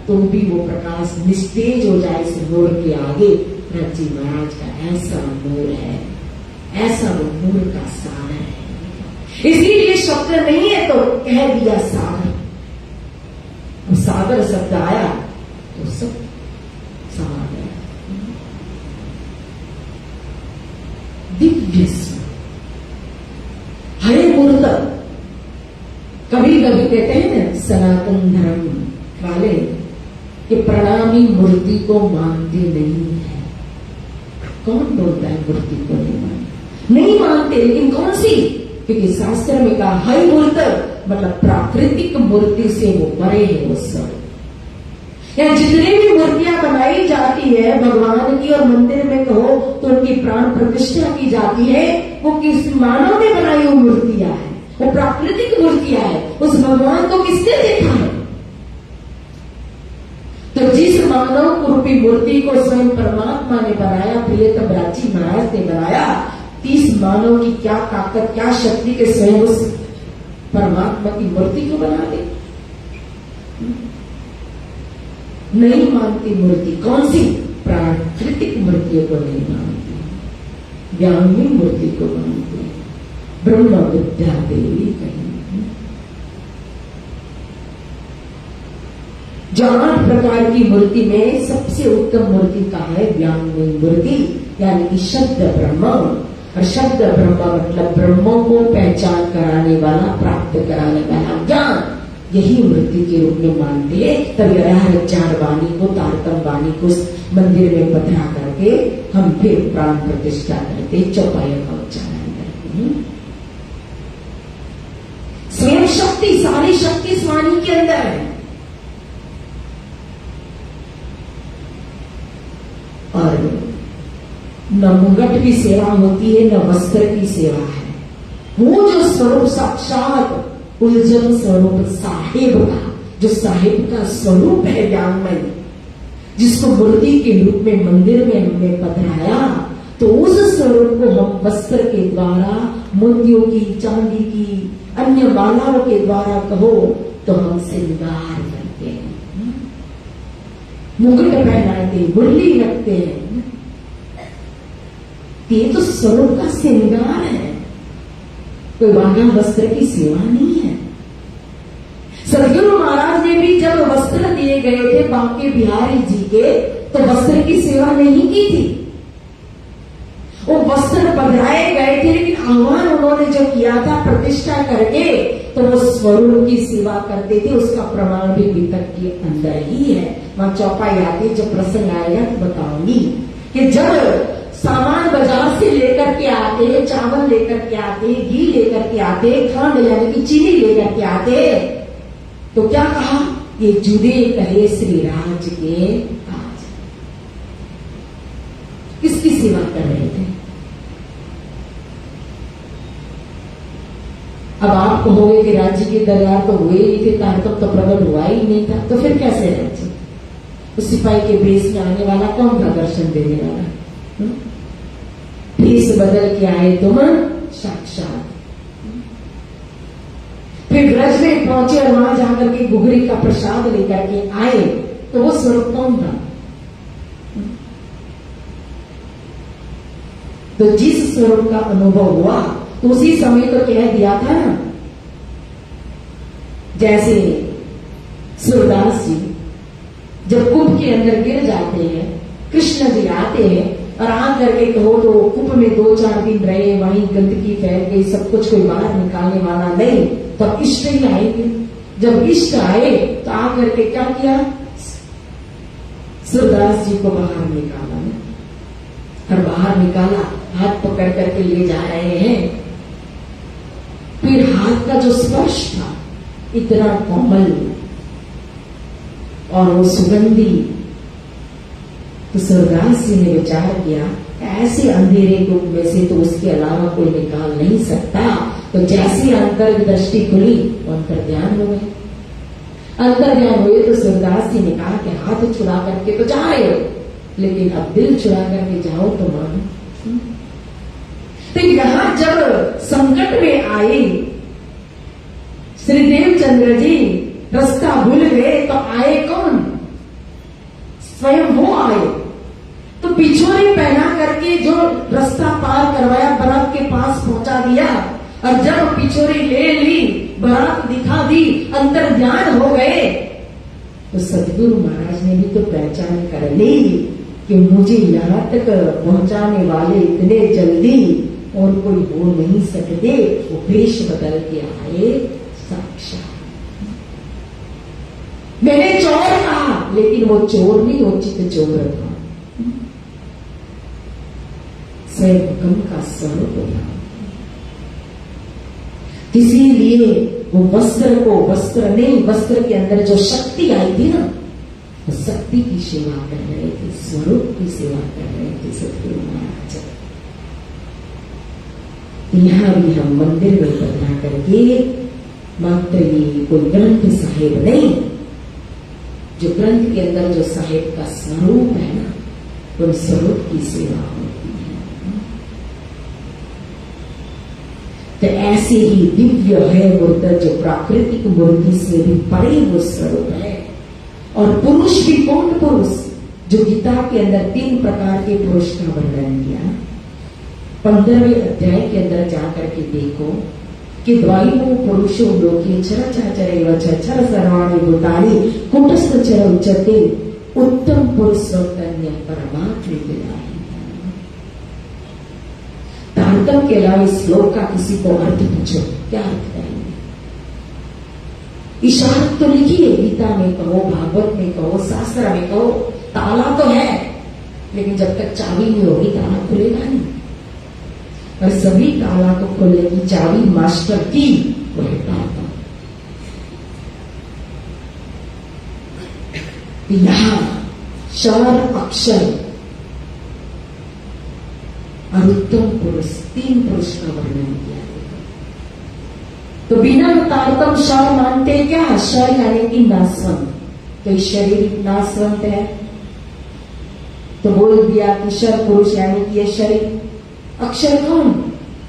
तो भी वो प्रकाश निस्तेज हो जाए इस नूर के आगे। जी महाराज का ऐसा नूर है, ऐसा वो नूर का सागर है। इसीलिए शब्द नहीं है तो कह दिया सागर। सागर शब्द आया तो सब समा गया। दिव्य हरे मूर्त। कभी कभी कहते हैं ना सनातन धर्म वाले कि प्रणामी मूर्ति को मानते नहीं है। कौन बोलता है मूर्ति को नहीं मानते, लेकिन कौन सी? क्योंकि शास्त्र में कहा हरि मूर्त मतलब प्राकृतिक मूर्ति से वो परे है। वो सब या जितने भी मूर्तियां बनाई जाती है भगवान की और मंदिर में कहो तो उनकी प्राण प्रतिष्ठा की जाती है, वो किस मानव ने बनाई हुई मूर्तियां है, वो प्राकृतिक मूर्तियां है। उस भगवान को किसने देखा है? तो जिस मानव रूपी मूर्ति को स्वयं परमात्मा ने बनाया, प्रियतम राजी महाराज ने बनाया, तीस मानव की क्या ताकत, क्या शक्ति के स्वयं उस परमात्मा की मूर्ति को बना दे। नहीं मानती मूर्ति। कौन सी? प्राकृतिक मूर्तियों को नहीं मानती, ज्ञानी मूर्ति को मानती। ब्रह्म विद्या देवी कहीं जो 8 प्रकार की मूर्ति में सबसे उत्तम मूर्ति कहा है ज्ञानमयी मूर्ति, यानी कि शब्द ब्रह्म। और शब्द ब्रह्म मतलब ब्रह्मों को पहचान कराने वाला, प्राप्त कराने वाला ज्ञान, यही मूर्ति के रूप में मानते हैं। तब 11,000 वाणी को, तारतम वाणी को मंदिर में पधरा करके हम फिर प्राण प्रतिष्ठा करते, चौपाइयों का उच्चारण करते हैं। स्वयं शक्ति, सारी शक्ति इस वाणी के अंदर है। और न मुंगट की सेवा होती है, न वस्त्र की सेवा है। वो जो स्वरूप साक्षात उलझन स्वरूप साहिब का, जो साहिब का स्वरूप है ज्ञानमय, जिसको मूर्ति के रूप में मंदिर में हमने पधराया, तो उस स्वरूप को हम वस्त्र के द्वारा, मोतियों की, चांदी की, अन्य मालाओं के द्वारा कहो तो हम श्रृंगार करते हैं, मुकुट पहनाते, मुरली रखते हैं। ये तो स्वरूप का श्रृंगार है, कोई वागा वस्त्र की सेवा नहीं है। सदगुरु महाराज ने भी जब वस्त्र दिए गए थे बांके बिहारी जी के, तो वस्त्र की सेवा नहीं की थी। वो वस्त्र पधराए गए थे, लेकिन आह्वान उन्होंने जो किया था प्रतिष्ठा करके, तो वो स्वरूप की सेवा करते थे। उसका प्रमाण भी वितक के अंदर ही है। वहां चौपाई आती, जब प्रसंग आएगा तो बताऊंगी कि जब सामान बाजार से लेकर के आते, चावल लेकर के आते, घी लेकर के आते, खांड यानी कि चीनी लेकर के आते, तो क्या कहा? ये जुदे कहे श्री राज के आज। किसकी सेवा कर रहे थे? अब आप कहोगे कि राज्य के दरबार तो हुए ही थे, तारतम तो प्रबल हुआ ही नहीं था, तो फिर कैसे राज्य? उस सिपाही के भेष में आने वाला कौन था दर्शन देने वाला? भेष बदल के आए तुम साक्षात। फिर ब्रज में पहुंचे और वहां जाकर के घुघरी का प्रसाद लेकर के आए, तो वो स्वरूप कौन था? तो जिस स्वरूप का अनुभव हुआ तो उसी समय तो कह दिया था ना, जैसे सूरदास जी जब कुंभ के अंदर गिर जाते हैं, कृष्ण जी आते हैं और आकर के कहो तो कुंभ में 2-4 दिन रहे, वहीं गंदगी फैल गई, सब कुछ कोई बाहर निकालने वाला नहीं, तो इष्ट ही आएंगे। जब इष्ट आए तो आकर के क्या किया? सूरदास जी को बाहर निकाला और बाहर निकाला, हाथ पकड़ करके ले जा रहे हैं। फिर हाथ का जो स्पर्श था इतना कोमल और वो सुगंधी, तो सूरदास जी ने विचार किया ऐसे अंधेरे गुप में से तो उसके अलावा कोई निकाल नहीं सकता। तो जैसी अंतर दृष्टि खुली वो अंतर्ध्यान हो गए। अंतर्ध्यान हुए तो सूरदास जी ने कहा कि हाथ छुड़ा करके तो जा रहे हो, लेकिन अब दिल छुड़ा करके जाओ तो मानो। तो यहां जब संकट में आए श्री देवचंद्र जी, रास्ता भूल गए, तो आए कौन? स्वयं वो आए। तो पिछोरी पहना करके जो रास्ता पार करवाया, बरात के पास पहुंचा दिया, और जब पिछोरी ले ली, बरात दिखा दी, अंतर्ध्यान हो गए, तो सदगुरु महाराज ने भी तो पहचान कर ली कि मुझे यहाँ तक पहुंचाने वाले इतने जल्दी और कोई हो नहीं सकते। वो वेश बदल के आए साक्षात। मैंने चोर कहा, लेकिन वो चोर नहीं, वो चित चोर था, स्वयं हुक्म का स्वरूप था। इसीलिए वो वस्त्र को वस्त्र नहीं, वस्त्र के अंदर जो शक्ति आई थी ना, वो शक्ति की सेवा कर रहे थे, स्वरूप की सेवा कर रहे थे सतगुरु महाराज। यहां भी हम मंदिर में बदला करके मात्र ये कोई ग्रंथ साहिब नहीं, जो ग्रंथ के अंदर जो साहिब का स्वरूप है ना, उन स्वरूप की सेवा होती है। तो ऐसे ही दिव्य है मूर्त, जो प्राकृतिक मूर्ति से भी परे वो स्वरूप है। और पुरुष भी कौन पुरुष, जो गीता के अंदर 3 प्रकार के पुरुष का वर्णन किया। 15वें अध्याय के अंदर जाकर के देखो कि द्वैमो पुरुषो लोके चरचाचरैव चर सर्वाणि भूतानि कूटस्थ चर उच्यते उत्तम पुरुषोत्तम परमात्मा। तारतम्य के अलावा इस श्लोक का किसी को अर्थ पूछो, क्या अर्थ करेंगे? इशारत तो लिखिए, गीता में कहो, भागवत में कहो, शास्त्र में कहो, ताला तो है, लेकिन जब तक चाबी नहीं होगी ताला खुलेगा नहीं। और सभी ताला को खोलने की चाबी मास्टर की वह ताला। यहां चार अक्षर और उत्तम पुरुष, 3 पुरुष का वर्णन किया। तो बिना तारतम शर मानते क्या? शर यानी कि नाशवंत। तो इस शरीर नाशवंत है, तो बोल दिया कि शर पुरुष यानी कि ये शरीर। अक्षर कौन?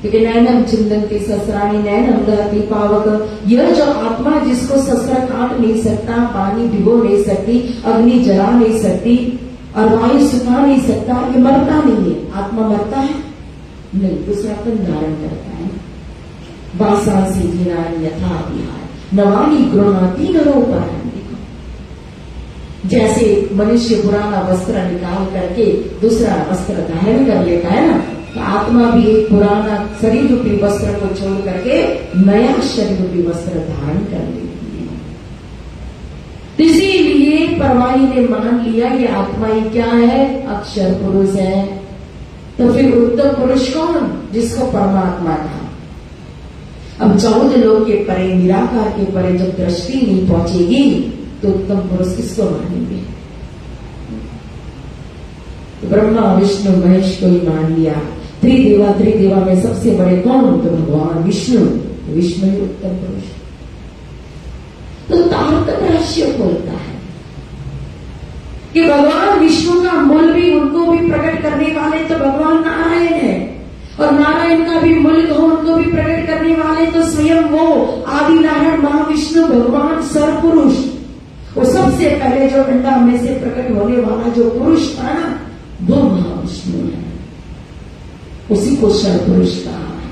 क्योंकि नैनम चिंदन्ति शस्त्राणि नैनम दहति पावक। यह जो आत्मा जिसको शस्त्र काट नहीं सकता, पानी भिगो नहीं सकती, अग्नि जला नहीं सकती और वायु सुखा नहीं सकता, ये मरता नहीं है। आत्मा मरता है नहीं, दूसरा तन धारण करता है। वासांसी जीनानि यथा विहाय नवानि गृह्णाति नरोपराणि। जैसे मनुष्य पुराना वस्त्र निकाल करके दूसरा वस्त्र धारण कर लेता है ना, तो आत्मा भी एक पुराना शरीर रूपी वस्त्र को छोड़ करके नया शरीर रूपी वस्त्र धारण कर लेती है। इसीलिए परवाही ने मान लिया ये आत्मा ही क्या है? अक्षर पुरुष है। तो फिर उत्तम पुरुष कौन? जिसको परमात्मा कहा। अब 14 लोग के परे, निराकार के परे जब दृष्टि नहीं पहुंचेगी तो उत्तम पुरुष किसको मानेंगे? तो ब्रह्मा विष्णु महेश को ही मान लिया। त्रिदेवा में सबसे बड़े कौन? तो भगवान विष्णु। विष्णु ही उत्तम पुरुष। तो तारतम्य रहस्य बोलता है कि भगवान विष्णु का मूल भी, उनको भी प्रकट करने वाले तो भगवान नारायण है, और नारायण का भी मूल हो उनको भी प्रकट करने वाले तो स्वयं वो आदि नारायण महाविष्णु भगवान सर्वपुरुष। वो सबसे पहले जो अंडा में से प्रकट होने वाला जो पुरुष था ना, वो महाविष्णु है। उसी को सर्वपुरुष कहा है।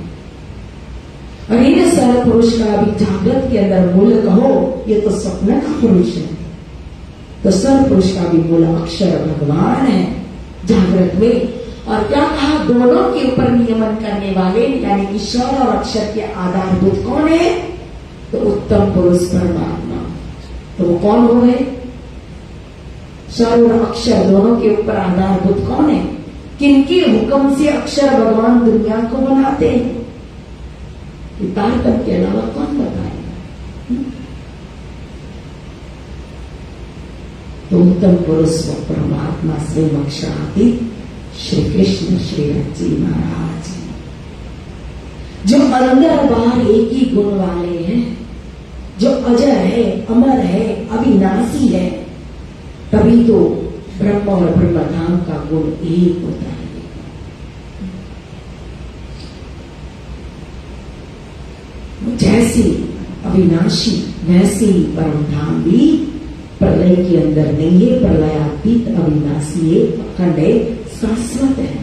और इन सर्वपुरुष का अभी जागृत के अंदर मूल कहो, ये तो स्वप्न का पुरुष है। तो सर्वपुरुष का भी मूल अक्षर भगवान है जागृत में। और क्या कहा? दोनों के ऊपर नियमन करने वाले यानी कि स्वर और अक्षर के आधारभूत कौन है? तो उत्तम पुरुष परमात्मा। तो वो कौन हो गए? स्वर और अक्षर दोनों के ऊपर आधारभूत कौन है? किनके हुक्म से अक्षर भगवान दुनिया को बनाते हैं? तारतम्य के अलावा कौन बताएगा? तो उत्तम पुरुष व परमात्मा से अक्षरातीत श्री कृष्ण श्री जी महाराज, जो अंदर बाहर एक ही गुण वाले हैं, जो अजय है, अमर है, अविनाशी है। तभी तो ब्रह्म और ब्रह्म धाम का गुण एक होता है। जैसे अविनाशी वैसे ही परम धाम भी प्रलय के अंदर नहीं है। प्रलयातीत अविनाशी है, अखंड है, शाश्वत है।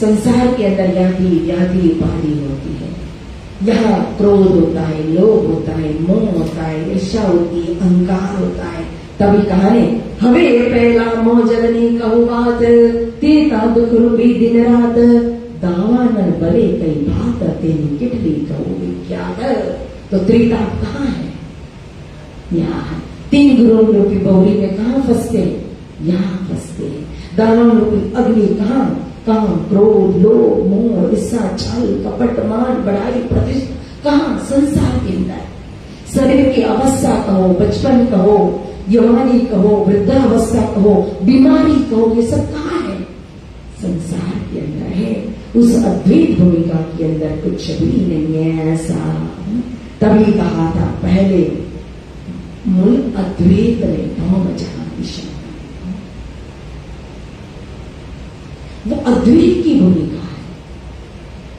संसार के अंदर व्याधि उपाधि होती है, यहाँ क्रोध होता है, लोभ होता है, मोह होता है, ईर्ष्या होती है, अहंकार होता है। तभी कहा ने हवे पहला मोह जगनी कहू बात, तेता दुख रूपी दिन रात, दावा न बले कई बात तेनी किटली कहू विख्यात। तो त्रिताप कहाँ है? यहाँ 3 गुरुओं रूपी बौरी में कहाँ फंसते? यहाँ फंसते। दानव रूपी अग्नि कहाँ? काम, क्रोध, लोभ, मोह, ईर्ष्या, छल, कपट, मान, बड़ाई, प्रतिष्ठा, कहाँ? संसार के अंदर। शरीर की अवस्था कहो, बचपन कहो, यौवनी कहो, वृद्धावस्था कहो, बीमारी कहो, ये सब कहाँ है? संसार के अंदर है। उस अद्वैत भूमिका के अंदर कुछ भी नहीं है ऐसा। तभी कहा था पहले मूल अद्वैत में भौम जहां विषय, वो अद्वैत की भूमिका है।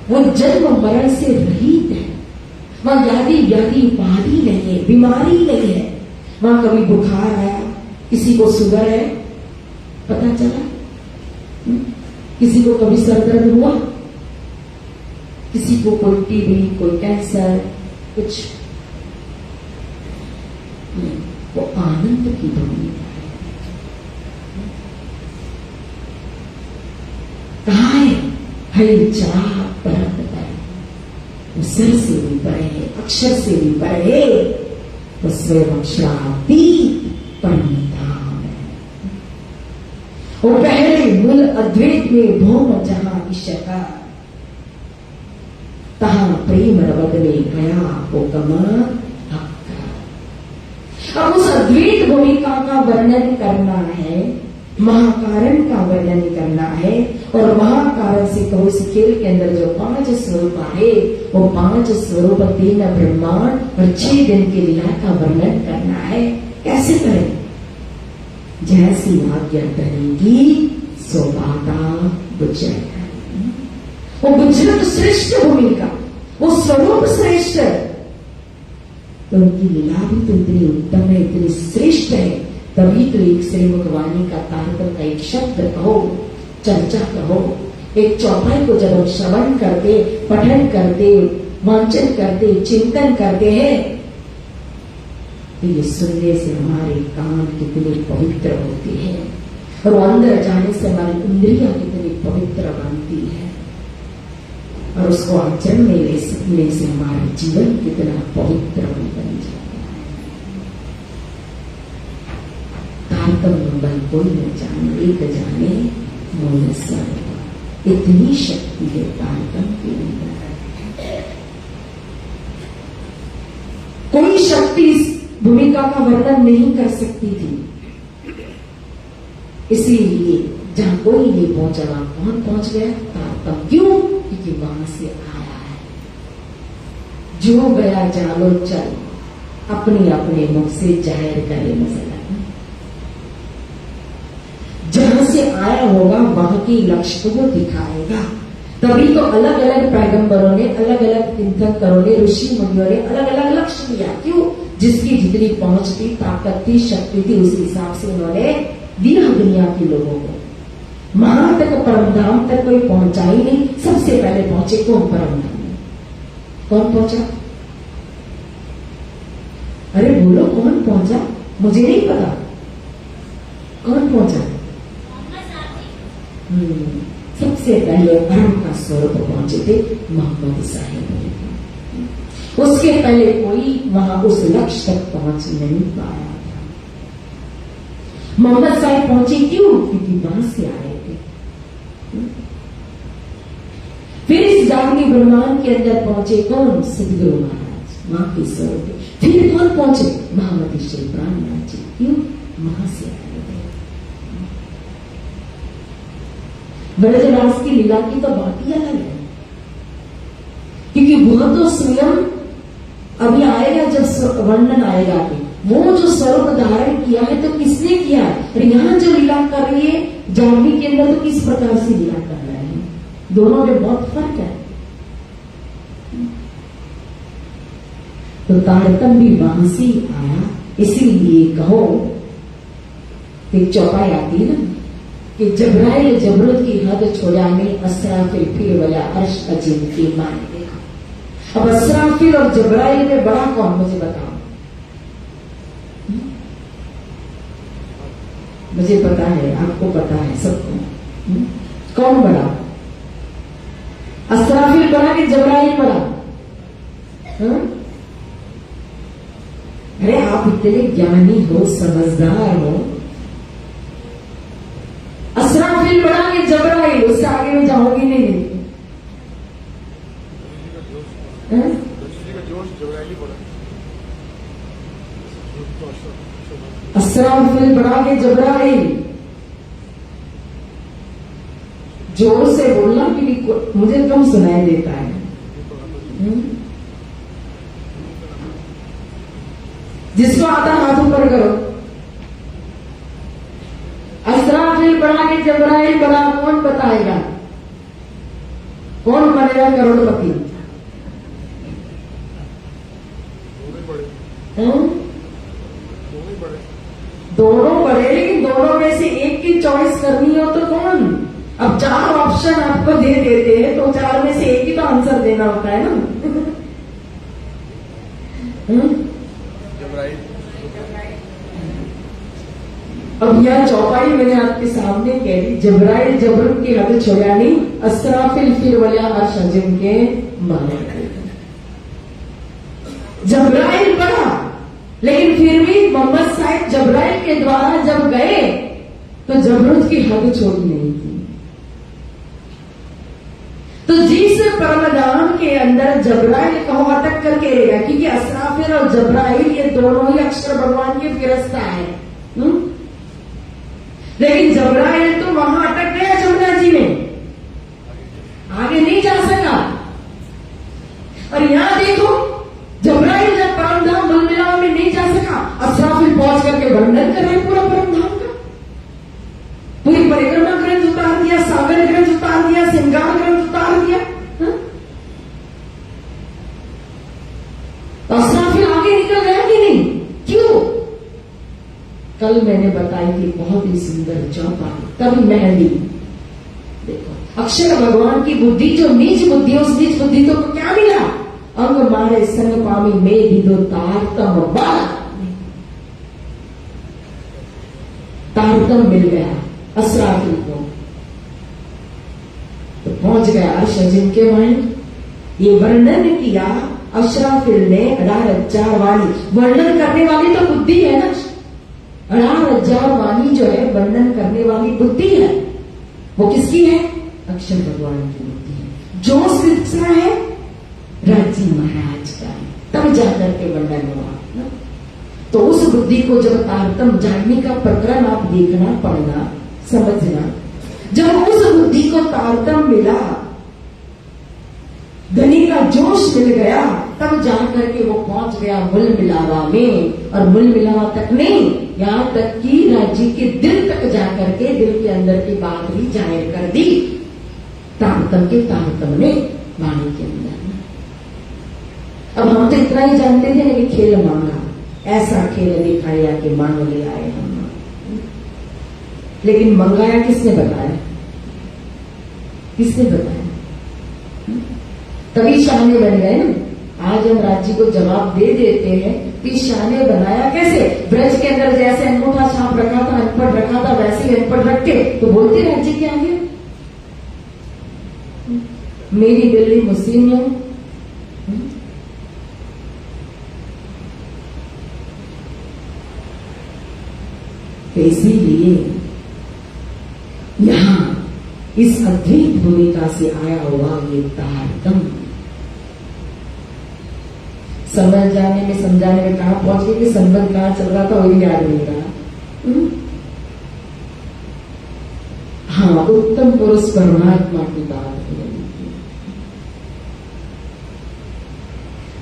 वो जन्म मरण से रहित है। वहां व्याधि व्याधि उपाधि नहीं है, बीमारी नहीं है। वहां कभी बुखार आया, किसी को शुगर है, पता चला? किसी को कभी सर दर्द हुआ, किसी को कोई टीबी, कोई कैंसर, कुछ नहीं। वो आनंद की भूमिका है। कहा है चाह परत पर, वो सिर से भी परे है, अक्षर से भी परे है, वो स्वयं अक्षरातीत परम धाम है। वो पहले मूल अद्वैत में भौम जहां विषय का, तहां प्रेम रवद में गया वो कमा हक्का। अब उस अद्वैत भूमिका का वर्णन करना है, महाकारण का वर्णन करना है। और महाकारण से कहो इस खेल के अंदर जो 5 स्वरूप है, वो 5 स्वरूप 3 ब्रह्मांड और 6 दिन की लीला का वर्णन करना है। कैसे करें? जैसी आज्ञा करेंगी सो बाता गुजर। वो गुजरत श्रेष्ठ भूमिका, वो स्वरूप श्रेष्ठ, तो उनकी लीला भी तो इतनी उत्तम है, इतनी श्रेष्ठ है। तभी तो एक श्रीमुख वाणी का तारतम्य का एक शब्द कहो, चर्चा कहो, एक चौपाई को जब हम श्रवण करते, पठन करते, वांचन करते, चिंतन करते हैं, तो ये सुनने से हमारे कान कितने पवित्र होते हैं और अंदर जाने से हमारी इंद्रियां कितनी पवित्र बनती है और उसको आचरण में ले से हमारा जीवन कितना पवित्र बन जाता है। तारतम्य बल कोई न जाने, एक जाने मूल सर्व। इतनी शक्ति है तारतम्य के अंदर। कोई शक्ति इस भूमिका का वर्णन नहीं कर सकती थी। इसीलिए जहां कोई नहीं पहुंचा वहां कौन पहुंच गया? तारतम्य। क्यों? क्योंकि वहां से आया है। जो गया जालो चल, अपने अपने मुख से जाहिर करे मसला। जहां से आया होगा वहां की लक्ष्य को दिखाएगा। तभी तो अलग अलग पैगंबरों ने, अलग अलग चिंतनकरों ने, ऋषि मुनियों ने अलग अलग लक्ष्य दिया। क्यों? जिसकी जितनी पहुंच थी, ताकत थी, शक्ति थी, उस हिसाब से उन्होंने दिया दुनिया के लोगों को। वहां तक परमधाम तक कोई पहुंचा ही नहीं। सबसे पहले पहुंचे कौन? परमधाम में। कौन पहुंचा? अरे बोलो, कौन पहुंचा? मुझे नहीं पता कौन पहुंचा। सबसे पहले परम का स्वरूप पहुंचे थे मोहम्मद साहिब। उसके पहले कोई वहां उस लक्ष्य तक पहुंच नहीं पाया था। मोहम्मद साहिब पहुंचे क्यों? क्योंकि वहां से आए थे। फिर इस जागनी ब्रह्मांड के अंदर पहुंचे कौन? सदगुरु महाराज, वहां के स्वरूप। फिर कौन पहुंचे? महामती श्री प्राणनाथ जी। क्यों? वहां से आए थे। ब्रजराज की लीला की तो बात ही अलग है, क्योंकि वह तो स्वयं अभी आएगा जब वर्णन आएगा कि वो जो स्वरूप धारण किया है तो किसने किया है। और यहां जो लीला कर रही है जाह्नवी के अंदर, तो किस प्रकार से लीला कर रहे हैं। दोनों में बहुत फर्क है। तो तारतम्य भी वहां से आया। इसीलिए कहो कि चौपाई आती है ना कि जबराइल जबरूद की हद छोड़ाने असरा फिर वया अर्श अजीम की मान। अब असराफिल और जबराइल में बड़ा कौन, मुझे बताओ। मुझे पता है, आपको पता है, सबको। कौन बड़ा? असराफिल बड़ा कि जबराइल बड़ा? अरे आप इतने ज्ञानी हो, समझदार हो। असराफिल बड़ा कि जबराइल? उससे आगे में जाओगी नहीं। असराफिल बड़ा कि जबराइल? जोर से बोलना क्योंकि मुझे कम सुनाई देता है। जिसको आता हाथ ऊपर करो। असराफिल बड़ा कि जबराइल बड़ा? कौन बताएगा? कौन बनेगा करोड़पति? दोनों बड़े, लेकिन दोनों में से एक की चॉइस करनी हो तो कौन? अब 4 ऑप्शन आपको दे देते हैं तो 4 में से एक ही तो आंसर देना होता है ना। अब यह चौपाई मैंने आपके सामने कह दी। जबराइल जबरन की हद छोड़ानी, असराफिल फिर वल्या अशजिम के माने। जबराइल बड़ा, लेकिन फिर भी मोहम्मद साहब जबराइल के द्वारा जब गए तो जबरूत की हद छोड़ी नहीं थी। तो जिस परमधाम के अंदर जबराइल कहो अटक करके रहेगा, क्योंकि असराफिल और जबराइल ये दोनों ही अक्षर भगवान के फिरस्ता है। लेकिन जबराइल तो वहां अटक गया जमुना जी में, आगे नहीं जा सका। और यहां देखो, जबराइल जब परमधाम मुलमिला में नहीं जा सका, असराफिल पहुंच करके वर्णन कर रहे पूरा परमधाम का। पूरी परिक्रमा ग्रंथ उतार दिया, सागर ग्रंथ उतार दिया, श्रृंगार ग्रंथ उतार दिया। तो असराफिल आगे निकल गया कि नहीं? क्यों? कल मैंने बताई थी बहुत ही सुंदर चौपाई, तभी मेहंदी। देखो, अक्षर भगवान की बुद्धि जो नीच बुद्धि, उस नीच बुद्धि तो क्या मिला? अंग मारे संग पामी में दीदो तारतम बाल। तारतम मिल गया असराफिल को, तो पहुंच गया अर्शजिम के माइंड। ये वर्णन किया असराफिल ने 18,000 वाली। वर्णन करने वाली तो बुद्धि है ना, 18,000 वाली जो है वर्णन करने वाली बुद्धि है, वो किसकी है? अक्षर भगवान की बुद्धि है। जो शिक्षा है राजी महाराज का, तब जाकर के वर्णन हुआ। तो उस बुद्धि को जब तारतम जानने का प्रकरण आप देखना, पढ़ना, समझना, जब उस बुद्धि को तारतम मिला, धनी का जोश मिल गया, तब जाकर के वो पहुंच गया मूल मिलावा में। और मूल मिलावा तक नहीं, यहां तक कि राज्य के दिल तक जाकर के दिल के अंदर की बात भी जाहिर कर दी तारतम के तारतम ने वाणी के अंदर। अब हम तो इतना ही जानते थे ना कि खेल मांगा, ऐसा खेल दिखाया कि मांग ले आए हम। लेकिन मंगाया किसने बताया? किसने बताया? तभी शाने बन गए ना। आज हम राज्य को जवाब दे देते हैं कि शाने बनाया कैसे? ब्रज के अंदर जैसे अंगूठा छाप रखा था, अनपढ़ रखा था, वैसे ही अनपढ़ रख के तो बोलते राज्य के आगे मेरी दिल्ली मुस्लिम है। तो इसीलिए यहां इस अद्वैत भूमिका से आया हुआ ये तारतम समझ जाने में, समझाने में कहां पहुंच गए कि संबंध कहां चल रहा था वही याद नहीं रहा। हाँ, उत्तम पुरुष परमात्मा की बात है।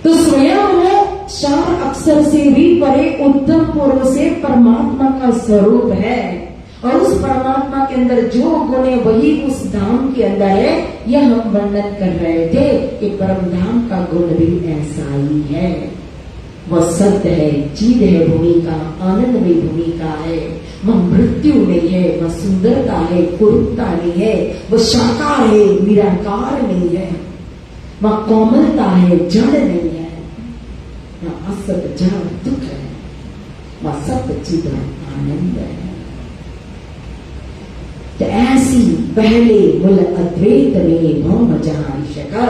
तो स्वयं वो 4 अक्षर से भी परे उत्तम पुरुष से परमात्मा का स्वरूप है। और उस परमात्मा के अंदर जो गुण है वही उस धाम के अंदर है। यह हम वर्णन कर रहे थे कि परम धाम का गुण भी ऐसा ही है। वह सत्य है, चीज है, भूमिका आनंद में भूमिका है। वह मृत्यु नहीं है, वह सुंदरता है, कुरूपता नहीं है, वह साकार है, निराकार नहीं है। वहां कोमलता है, जड़ नहीं है। वहां असत जड़ दुख है, वहां सत्य चिद आनंद है। तो ऐसी पहले मूल अद्वैत में भौम जहां ईशकर,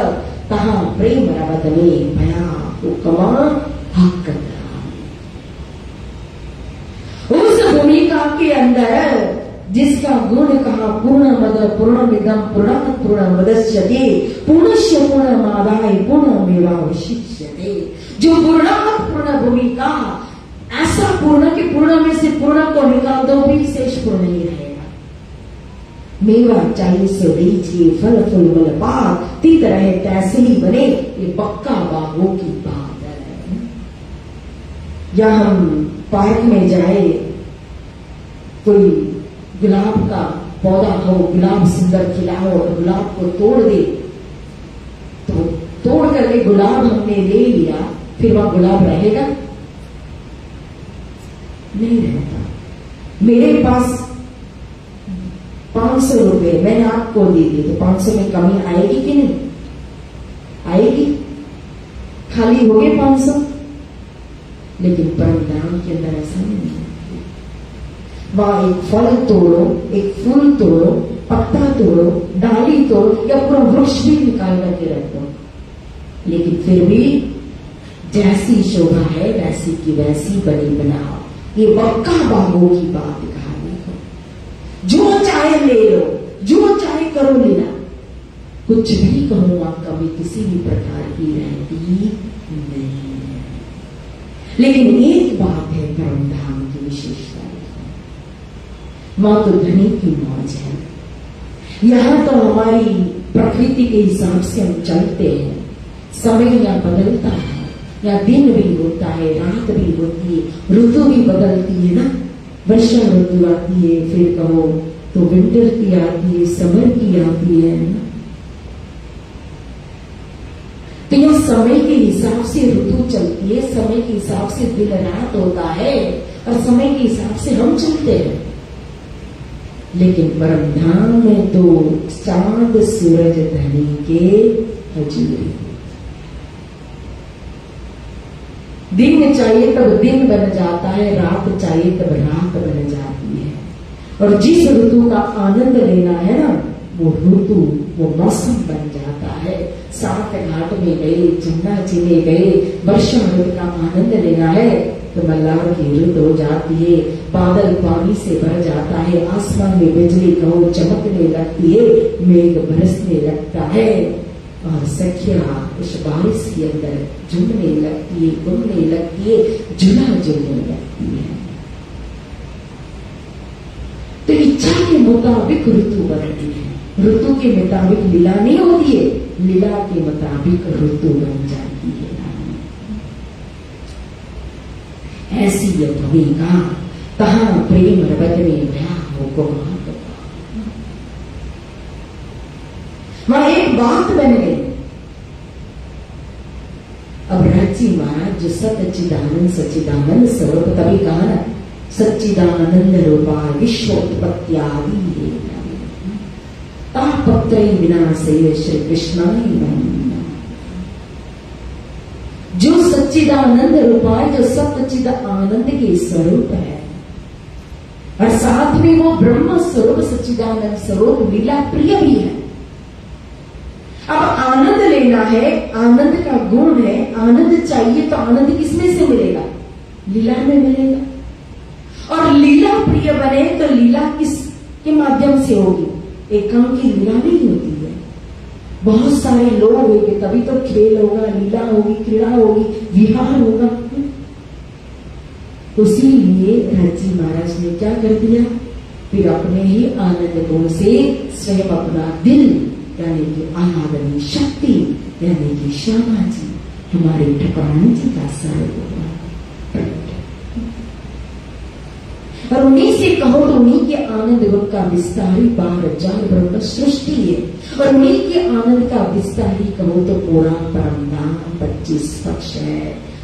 तहां प्रेम रवत में भया हुक्मा हक। उस भूमिका के अंदर जिसका गुण कहा पूर्ण मद पूर्णमिदं पूर्णात् पूर्णमुदच्यते पूर्णस्य पूर्णमादाय पूर्णमेवावशिष्यते। जो पूर्णात् पूर्ण भूमिका, ऐसा पूर्ण कि पूर्ण में से पूर्ण को निकाल दो भी शेष पूर्ण नहीं रहेगा। मेवा चाहिए सो लीजिए, फल फूल बल पात, तीत रहे तैसे ही बने, ये पक्का बागों की बात है। या हम पार्क में जाए, कोई गुलाब का पौधा हो, गुलाब सुंदर खिला हो और गुलाब को तोड़ दे, तो तोड़ करके गुलाब हमने ले लिया, फिर वह गुलाब रहेगा? नहीं रहता। मेरे पास 500 रुपए मैंने आपको दे दिए, तो 500 में कमी आएगी कि नहीं आएगी? खाली हो गए 500। लेकिन परम धाम के अंदर ऐसा नहीं है। वहां एक फल तोड़ो, एक फूल तोड़ो, पत्ता तोड़ो, डाली तोड़ो या पूरा वृक्ष भी निकाल करके रख दो, लेकिन फिर भी जैसी शोभा है वैसी की वैसी बनी बनाओ। ये पक्का बागों की बात कहानी को, जो चाहे ले लो, जो चाहे करो लेना, कुछ भी करो आप कभी किसी भी प्रकार की रहती नहीं है। लेकिन एक बात है परम धाम की विशेषता, वहां तो धनी की मौज है। यहां तो हमारी प्रकृति के हिसाब से हम चलते हैं। समय या बदलता है, या दिन भी होता है, रात भी होती है, ऋतु भी बदलती है ना। वर्षा ऋतु आती है, फिर कहो तो विंटर की आती है, समर की आती है ना। तो यह समय के हिसाब से ऋतु चलती है, समय के हिसाब से दिन रात होता है, और समय के हिसाब से हम चलते हैं। लेकिन परम धाम में तो चांद सूरज धनी के हजूरी, दिन चाहिए तब दिन बन जाता है, रात चाहिए तब रात बन जाती है। और जिस ऋतु का आनंद लेना है ना, वो ऋतु, वो मौसम बन जाता है। सात घाट में गए, जमुना जी में गए, वर्षा ऋतु का आनंद लेना है तो मल्लार की ऋतु हो जाती है, बादल पानी से भर जाता है, आसमान में बिजली कहो चमकने लगती है, मेघ बरसने लगता है, और सखिया उस बारिश के अंदर झूमने लगती है, घूमने लगती है, झूला झूलने लगती है। तो इच्छा के मुताबिक ऋतु बनती है, ऋतु के मुताबिक लीला नहीं होती है, लीला के मुताबिक ऋतु बन जाती है। ऐसी यह भूमिका, तहां प्रेम रवत में भया हो वहां एक बात बन गई। अब राजी महाराज जो सच्चिदानंद सच्चिदानंद स्वरूप, तभी कहा ना सच्चिदानंद रूपा विश्वोत्पत्त्यादि तापत्र विनाशे श्री कृष्णाय। जो सच्चिदानंद रूपा है, जो सच्चिद आनंद के स्वरूप है, और साथ में वो ब्रह्म स्वरूप सच्चिदानंद स्वरूप लीला प्रिय भी है। अब आनंद लेना है, आनंद का गुण है, आनंद चाहिए तो आनंद किसमें से मिलेगा? लीला में मिलेगा। और लीला प्रिय बने तो लीला किसके माध्यम से होगी? एकम की लीला नहीं होती है, बहुत सारे लोग होंगे तभी तो खेल होगा, लीला होगी, क्रीड़ा होगी, विहार होगा। इसीलिए राजी महाराज ने क्या कर दिया, फिर अपने ही आनंद गुण से स्वयं अपना दिल यानी कि आराधनी शक्ति यानी कि श्यामा जी हमारे ठकुरानी जी का स्वरूप, और उन्हीं से कहो तो उन्हीं के आनंद गुण का विस्तारी बाहर जान ब्रह्म सृष्टि है, और उन्हीं के आनंद का विस्तारी कहो तो पूरा परम धाम 25 पक्ष है।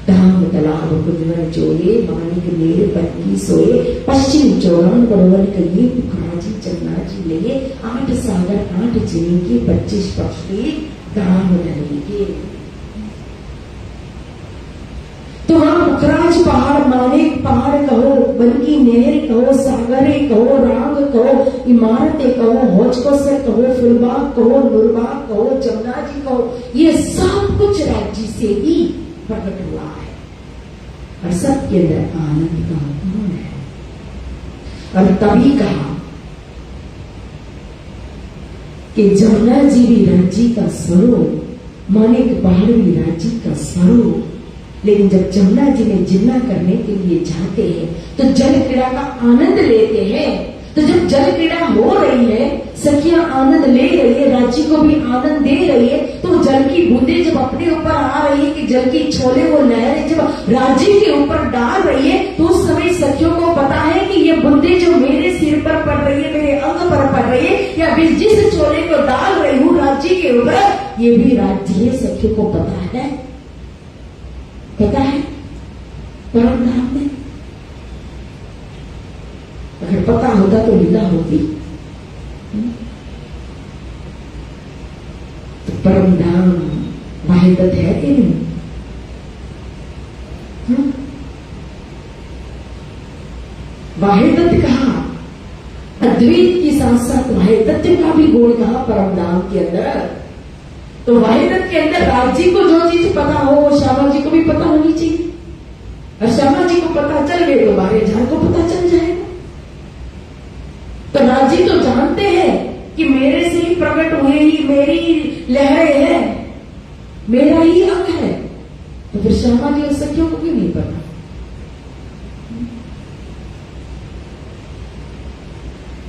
धाम तालाब कुदवर जोड़े, मानिक मेरे पत्नी सोए, पश्चिम चौरान बड़वन कहिए, पुखराजी चन्ना जी ले, 8 सागर 8 जिले के 25 पक्ष की दाम डलेंगे। तो वहां मुखराज पहाड़, मानिक पहाड़ कहो, बनकी नहर कहो, सागरे कहो, रांग कहो, इमारतें कहो, हौजकोसर कहो, फुलबाग कहो, नूरबाग कहो, जमुना जी कहो, ये सब कुछ राज्य से ही प्रकट हुआ है और सबके अंदर आनंद का गुण है। और तभी कहा कि जमुना जी भी राज्य का स्वरूप, मानिक पहाड़ भी राज्य का स्वरूप। लेकिन जब जमुना जी में जिन्ना करने के लिए जाते हैं तो जल क्रीड़ा का आनंद लेते हैं। तो जब जल क्रीड़ा हो रही है, सखियां आनंद ले रही है, राज्य को भी आनंद दे रही है, तो जल की बूंदे जब अपने ऊपर आ रही है कि जल की छोले वो लहरें जब राज्य के ऊपर डाल रही है, तो उस समय सखियों को पता है कि ये बूंदे जो मेरे सिर पर पड़ रही है, मेरे अंग पर पड़ रही है, या जिस छोले को डाल रही हूँ राज्य के ऊपर, ये भी राज्य है। सखियों को पता है, पता है परम धाम में। अगर पता होता तो लीला होती। तो परम धाम वाहिदत है कि नहीं? वाहिदत कहा, अद्वैत के साथ साथ वाहिदत का भी गुण कहा परम धाम के अंदर। तो वाहिदत के अंदर राज्य को जो चीज पता हो वो श्यामा जी को भी पता होनी चाहिए, और श्यामा जी को पता चल गए तो 12,000 को पता चल जाएगा। तो राज्य तो जानते हैं कि मेरे से ही प्रकट हुए ही मेरी लहरें हैं, मेरा ही अंग है, तो फिर श्यामा जी और सखियों को क्यों नहीं पता?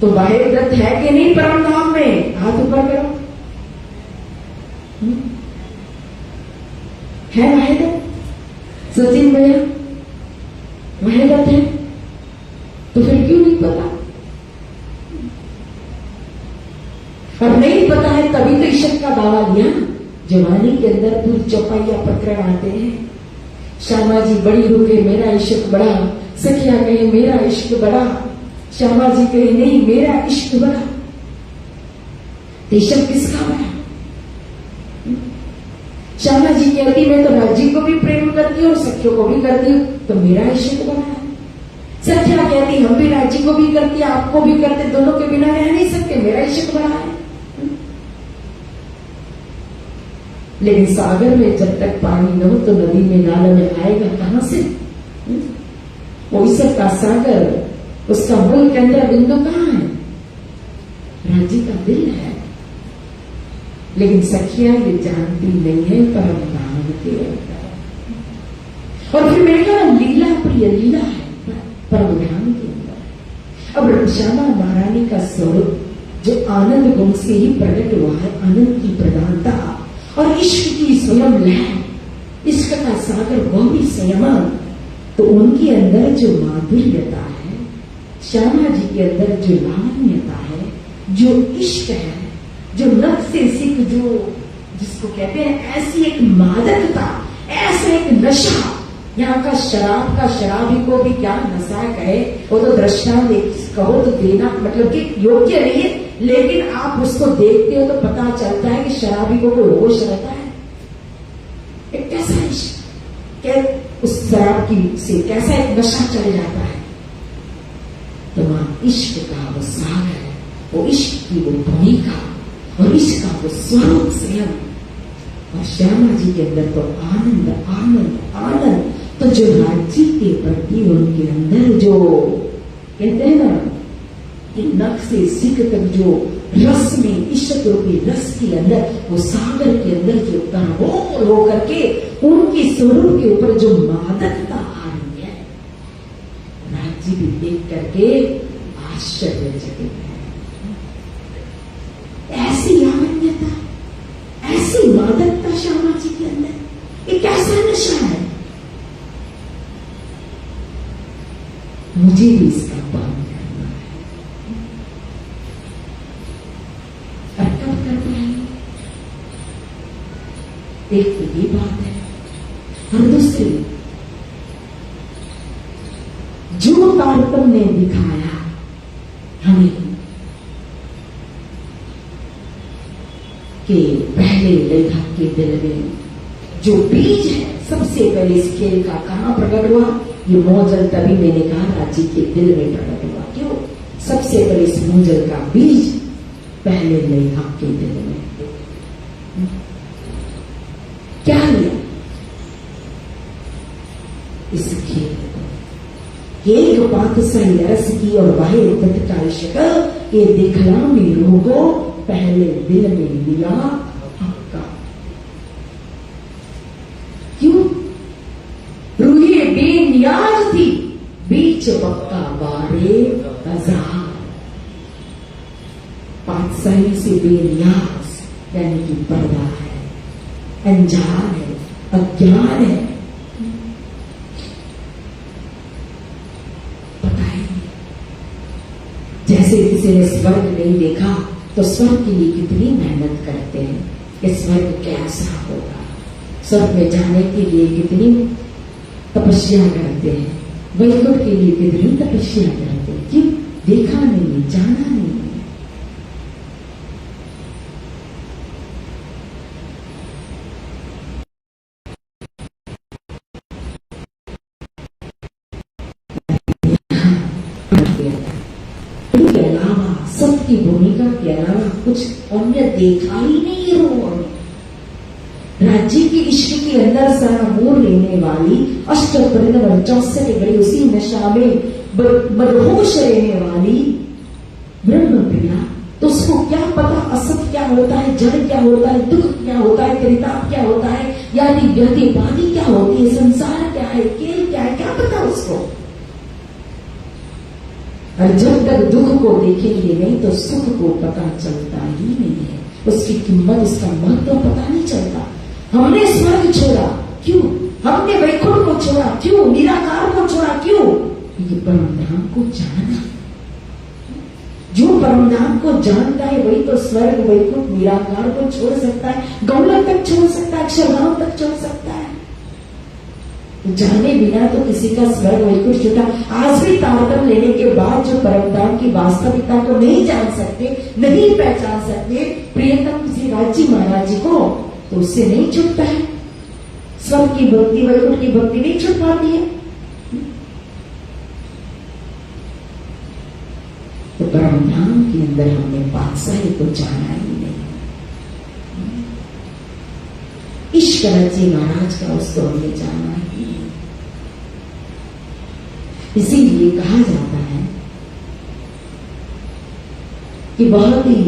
तो वाहिदत है कि नहीं परम धाम में? हाथ ऊपर करो। है वाहिदत? सचिन भैया वाहिदत है, तो फिर क्यों नहीं पता? और नहीं पता है तभी तो ईश्वर का दावा दिया। जवानी के अंदर पूरी चौपाइया प्रकरण आते हैं। श्यामा जी बड़ी हो गई, मेरा इश्क बड़ा, सखिया कहे मेरा इश्क बड़ा, श्यामा जी कहे नहीं मेरा इश्क बड़ा। इश्क किसका बड़ा? श्यामा जी कहती मैं तो राज्य को भी प्रेम करती हूँ और सखियों को भी करती हूँ, तो मेरा इश्क बड़ा है। सखिया कहती हम भी राज्य को भी करती, आपको भी करते, दोनों के बिना रह नहीं सकते, मेरा इश्क बड़ा है। लेकिन सागर में जब तक पानी न हो तो नदी में नाला में आएगा कहां से? वो ईश्वर का सागर, उसका मूल केंद्र बिंदु कहां है? राज्य का दिल है। लेकिन सखियां ये जानती नहीं है परम धाम के अंदर। और फिर मेरे ख्याल लीला प्रिय लीला है परम धाम के अंदर। अब श्यामा महारानी का स्वरूप जो आनंद गुण से ही प्रकट हुआ है, आनंद की प्रधानता और इश्क की स्वयं लहर, इश्क का सागर वो भी संयमन, तो उनके अंदर जो माधुर्यता है, श्यामा जी के अंदर जो लावण्यता है, जो इश्क है, जो नख से सिख, जो जिसको कहते हैं ऐसी एक मादकता, ऐसा एक नशा। यहाँ का शराबी को भी क्या नशा कहे, वो तो दृष्टांत कहो तो देना मतलब कि योग्य नहीं है, लेकिन आप उसको देखते हो तो पता चलता है कि शराबी को कोई होश रहता है। एक कैसा इश्क, उस शराब की से कैसा एक नशा चल जाता है। तो वहां इश्क का वो सागर, वो इश्क की वो भूमिका और इसका वो स्वरूप स्वयं। और श्यामा जी के अंदर तो आनंद आनंद आनंद। तो जो राज्य के प्रति उनके अंदर जो कहते हैं ना कि नख से सिख तक जो रस में, इश्क रूपी रस के अंदर, वो सागर के अंदर जो तनोर होकर के उनके स्वरूप के ऊपर जो मादकता आ रही है, राज्य भी देख करके आश्चर्यचकित है। ऐसी लावण्यता, ऐसी मादकता श्यामा जी के अंदर, एक ऐसा नशा है। मुझे भी इसका पालन करना है। और कब कर पाएंगे? एक तो ये बात है, और दूसरी जो तारतम्य ने दिखाया हमें, कि पहले लेखक के दिल में जो बीज है, सबसे पहले इस खेल का कहां प्रकट हुआ? ये मोजल, तभी मैंने कहा राज्य के दिल में प्रकट हुआ। क्यों? सबसे पहले इस मोजल का बीज पहले लेखक के दिल में। क्या लिया इस खेल को? एक बात सही रस की और वाहे तत्काल शकल, ये दिखला में रोगो पहले दिल में लिया आपका। क्यों? रूहे बेनियाज थी, बीच पक्का बारे हजार। पातशाही से बेनियाज यानी कि पर्दा है, अनजान है, अज्ञान है, पता ही नहीं। जैसे किसी ने स्वर्ग नहीं देखा तो स्वर्ग के लिए कितनी मेहनत करते हैं कि स्वर्ग कैसा होगा, स्वर्ग में जाने के लिए कितनी तपस्या करते हैं, वैकुंठ के लिए कितनी तपस्या करते हैं। क्यों? देखा नहीं, जाना नहीं। के अलावा, सबकी भूमिका के अलावा कुछ अन्य देखा ही नहीं है उन्होंने। राज्य के इश्क के अंदर सारा मोर लेने वाली, अष्टपरिणव 64 घड़ी उसी नशा में मदहोश रहने वाली ब्रह्म प्रिया, तो उसको क्या पता असत क्या होता है, जड़ क्या होता है, दुख क्या होता है, त्रिताप क्या होता है, यानी व्यतिपादी क्या होती है, संसार क्या है, खेल क्या है, क्या पता उसको। और जब तक दुख को देखेंगे नहीं तो सुख को पता चलता ही नहीं है, उसकी कीमत, उसका महत्व पता नहीं चलता। हमने स्वर्ग छोड़ा क्यों? हमने वैकुंठ को छोड़ा क्यों? निराकार को छोड़ा क्यों? क्योंकि परमधाम को जाना। जो परमधाम को जानता है वही तो स्वर्ग, वैकुंठ, निराकार को छोड़ सकता है, गौलक तक छोड़ सकता है, अक्षरधाम तक छोड़ सकता है। जाने बिना तो किसी का स्वर्ग वैकुंठ छूटा। आज भी तारतम्य लेने के बाद जो परमधाम की वास्तविकता को नहीं जान सकते, नहीं पहचान सकते प्रियतम श्री राज्य महाराज जी को, तो उससे नहीं छूटता है स्वर्ग की भक्ति, वैकुंठ की भक्ति नहीं छूट पाती है। तो परमधाम के अंदर हमने पातशाही को जाना ही नहीं। इश्क राज्य महाराज का उसको हमने जाना ही नहीं। इसीलिए कहा जाता है कि बहुत ही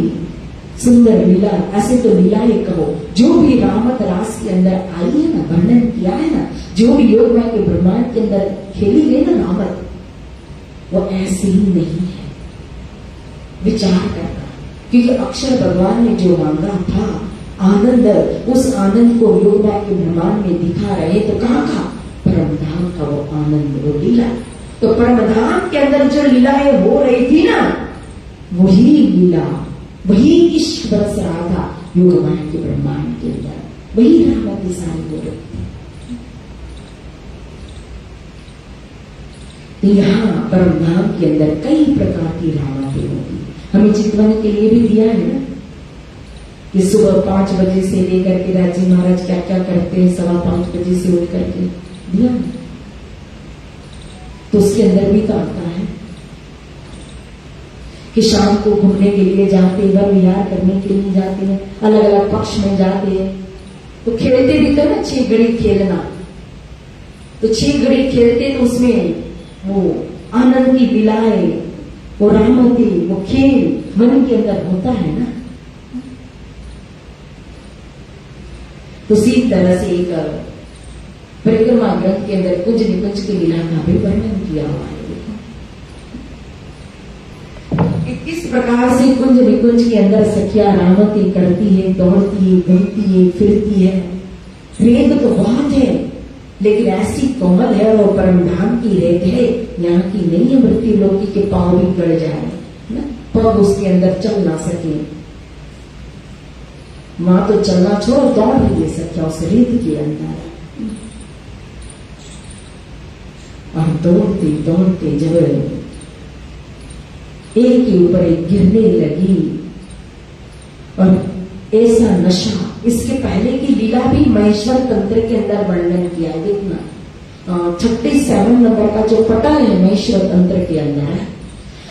सुंदर लीला, ऐसे तो लीलाएं कहो, जो भी रामत रास के अंदर आई है ना, वर्णन किया है ना, जो भी योगमाया के ब्रह्मांड के अंदर खेली गई ना रामत, वो ऐसी ही नहीं है। विचार करना, क्योंकि अक्षर भगवान ने जो मांगा था आनंद, उस आनंद को योगमाया के ब्रह्मांड में दिखा रहे, तो कहां का? परमधाम का वो आनंद, वो लीला। तो परमधाम के अंदर जो लीलाएं हो रही थी ना, वही लीला, वही इश्क बरस रहा था योगमाया के ब्रह्मांड के अंदर, वही रामती सारी हो रही थी। तो यहाँ परमधाम के अंदर कई प्रकार की रामतें होती। हमें चितवन के लिए भी दिया है ना कि सुबह 5 बजे से लेकर के राजी महाराज क्या क्या करते हैं, 5:15 बजे से उठ करके दिया है। तो उसके अंदर भी तो आता है कि शाम को घूमने के लिए जाते हैं, वन विहार करने के लिए जाते हैं, अलग अलग पक्ष में जाते हैं, तो खेलते भी तो ना 6 घड़ी खेलना, तो 6 घड़ी खेलते तो उसमें वो आनंद की लीलाएं, वो रामती, वो खेल मन के अंदर होता है ना। तो इसी तरह से एक परिक्रमा ग्रंथ के अंदर कुंज निकुंज की लीला का भी वर्णन किया हुआ है। किस प्रकार से कुंज निकुंज के अंदर सखिया रामती करती है, दौड़ती है, घूमती है, फिरती है। रेत तो बहुत है, लेकिन ऐसी कोमल है और परमधाम की रेत है, यहाँ की नहीं है मृत्यु लोकी के पांव भी गड़ जाए ना, पग उसके अंदर चल ना सके। मां तो चलना छोड़ दौड़ भी ले सकता उस रेत के अंदर। और दौड़ते दौड़ते जब एक के ऊपर एक गिरने लगी और ऐसा नशा, इसके पहले की लीला भी महेश्वर तंत्र के अंदर वर्णन किया है। देखना 37 नंबर का जो पटल है महेश्वर तंत्र के अंदर,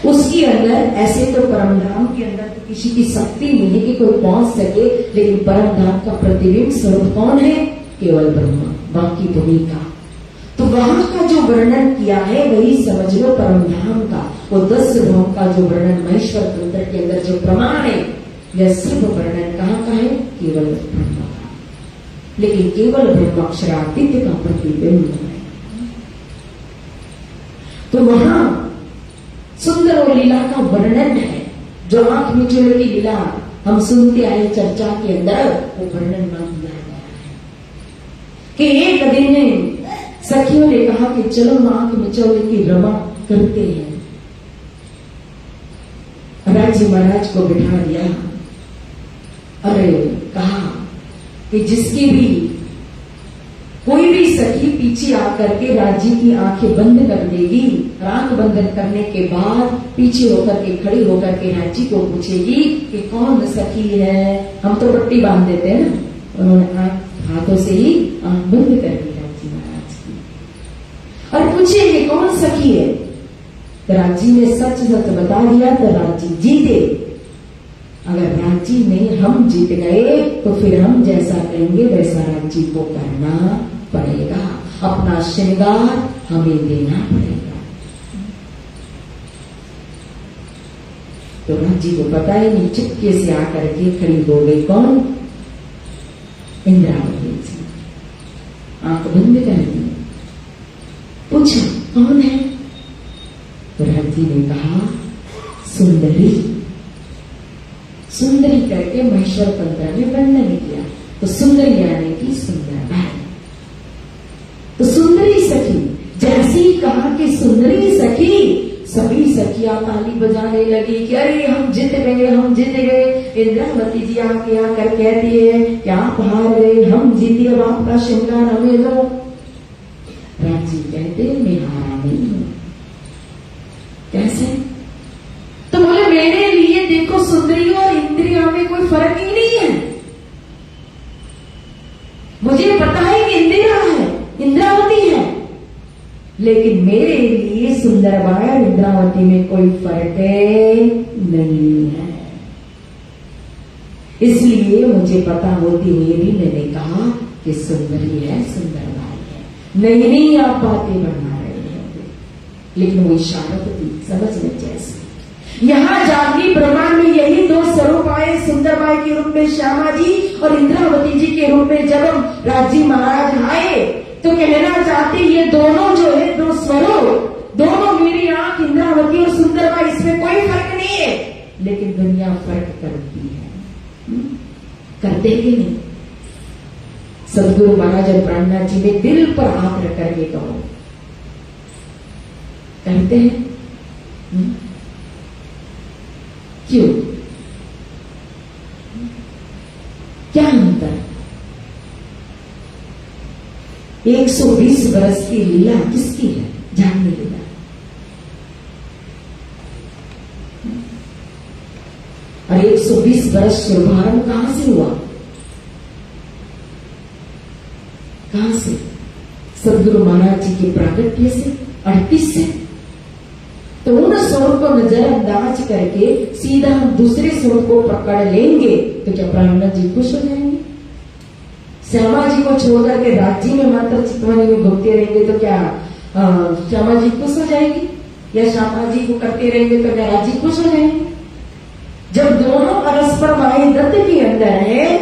उसके अंदर ऐसे तो परमधाम के अंदर तो किसी की शक्ति नहीं है कि कोई पहुंच सके, लेकिन परमधाम का प्रतिबिंब स्वरूप कौन है? केवल ब्रह्मा, बाकी भूमिका। तो वहां का जो वर्णन किया है वही समझ लो परमधाम का, वो 10 धाम का जो वर्णन महेश्वर तंत्र के अंदर जो प्रमाण है, यह सिर्फ वर्णन कहाँ का है? केवल ब्रह्मा का। लेकिन केवल ब्रह्माक्षरादित्य का प्रतिबिंब है। तो वहां सुंदर और लीला का वर्णन है, जो आंख मिचोले की लीला हम सुनते आए चर्चा के अंदर, वो वर्णन न किया गया है कि एक दिन सखियों ने कहा कि चलो आंख मिचोले की रमा करते हैं। राज जी महाराज को बिठा दिया और कहा कि जिसकी भी कोई भी सखी पीछे आकर के राजी की आंखें बंद कर देगी, आंख बंद करने के बाद पीछे होकर के खड़ी होकर के राजी को पूछेगी कि कौन सखी है। हम तो पट्टी बांध देते हैं ना, उन्होंने हाथों से ही आंख बंद कर दी राजी महाराज की, और पूछेंगे कौन सखी है। तो राजी ने सच सच बता दिया तो राजी जीते। अगर राजी में हम जीत गए तो फिर हम जैसा कहेंगे वैसा राजी को करना पड़ेगा, अपना श्रृंगार हमें देना पड़ेगा। तो राजी को पता ही नहीं, चुपके से आकर के खड़ी हो गई कौन? इंद्रावती जी। आंख बंद कर दी, पूछा कौन है? तो राजी ने कहा सुंदरी। सुंदरी करके महेश्वर तंत्र ने वर्णन किया। तो सुंदरी यानी कि सुंदर है। तो सुंदरी सखी, जैसे ही कहा कि सुंदरी सखी, सभी सखियां ताली बजाने लगी कि अरे हम जीत गए, हम जीत गए। इंद्रावती जी आके आकर कहती है कि आप हार गए, हम जीते, अब आपका श्रृंगार हमें दो। राजी कहते मैं हारा नहीं हूं। कैसे? तो बोले मेरे लिए देखो सुंदरी और इंद्रिया में कोई फर्क ही नहीं है। मुझे पता है कि इंदिरा है, इंद्रावती है, लेकिन मेरे लिए सुंदरबाई और इंद्रावती में कोई फर्क नहीं है। इसलिए मुझे पता होती हुई भी मैंने कहा कि सुंदरी है, सुंदरबाई है। नहीं आप बातें बना रहे हैं, लेकिन वो इशारा तो समझ में जैसे यहां जागृत ब्रह्मांड में यही दो स्वरूप आए, सुंदरबाई के रूप में श्यामा जी और इंद्रावती जी के रूप में जब हम राजी महाराज आए, तो कहना चाहते ये दोनों जो है दो स्वरूप, दोनों मेरी आंख इंद्रावती और सुंदरबाई, इसमें कोई फर्क नहीं है। लेकिन दुनिया फर्क करती है, करते कि नहीं? सदगुरु महाराज और प्राणनाथ जी ने दिल पर हाथ रख करके कहो, करते हैं? क्यों? क्या अंतर? 120 वर्ष की लीला किसकी है? जानने लीला। और 120 वर्ष शुभारंभ कहां से हुआ? कहां से? सदगुरु महाराज जी के प्रागट्य से, 38 से। तो उन स्वरूप को नजरअंदाज करके सीधा हम दूसरे स्वरूप को पकड़ लेंगे तो क्या प्राणनाथ जी खुश हो जाएंगे? श्यामा जी को छोड़कर के राज्य में मात्र चितवानी में घूमते रहेंगे तो क्या श्यामा जी खुश हो जाएगी? या श्यामा जी को करते रहेंगे तो क्या राज्य खुश हो जाएंगे? जब दोनों परस्पर माई दत्त के अंदर है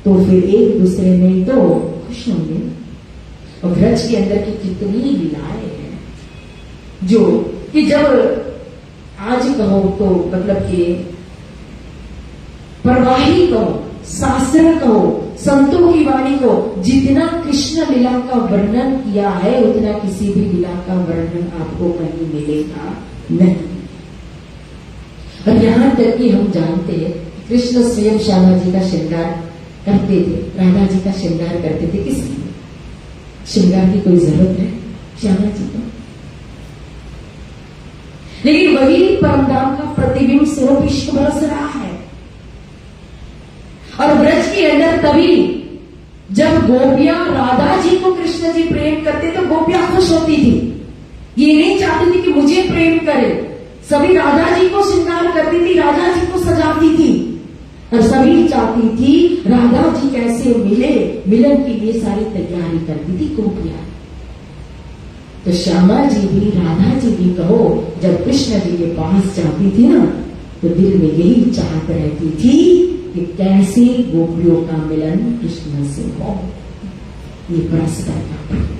तो फिर एक दूसरे में तो खुश होंगे। और ब्रज के अंदर की कितनी लीलाएं हैं जो कि जब आज कहो तो मतलब कि प्रवाही कहो, शास्त्र कहो, संतों की वाणी को, जितना कृष्ण लीला का वर्णन किया है उतना किसी भी लीला का वर्णन आपको कहीं मिलेगा नहीं। और यहां तक कि हम जानते हैं कृष्ण स्वयं श्यामा जी का श्रृंगार करते थे, राधा जी का श्रृंगार करते थे। किस श्रृंगार की कोई जरूरत है श्यामा जी को? लेकिन वही परमधाम का प्रतिबिंब स्वरूप इश्क बरस रहा है। तभी जब गोपियां राधा जी को कृष्ण जी प्रेम करते तो गोपियां खुश होती थी। ये नहीं चाहती थी कि मुझे प्रेम करे। सभी राधा जी को श्रृंगार करती थी, राधा जी को सजाती थी, और सभी चाहती थी राधा जी कैसे मिले, मिलन के लिए सारी तैयारी करती थी गोपियां। तो श्यामा जी भी, राधा जी भी कहो, जब कृष्ण जी के पास जाती थी ना, तो दिल में यही चाहत रहती थी कि कैसे गोपियों का मिलन कृष्ण से हो। ये परस्पर का प्रेम।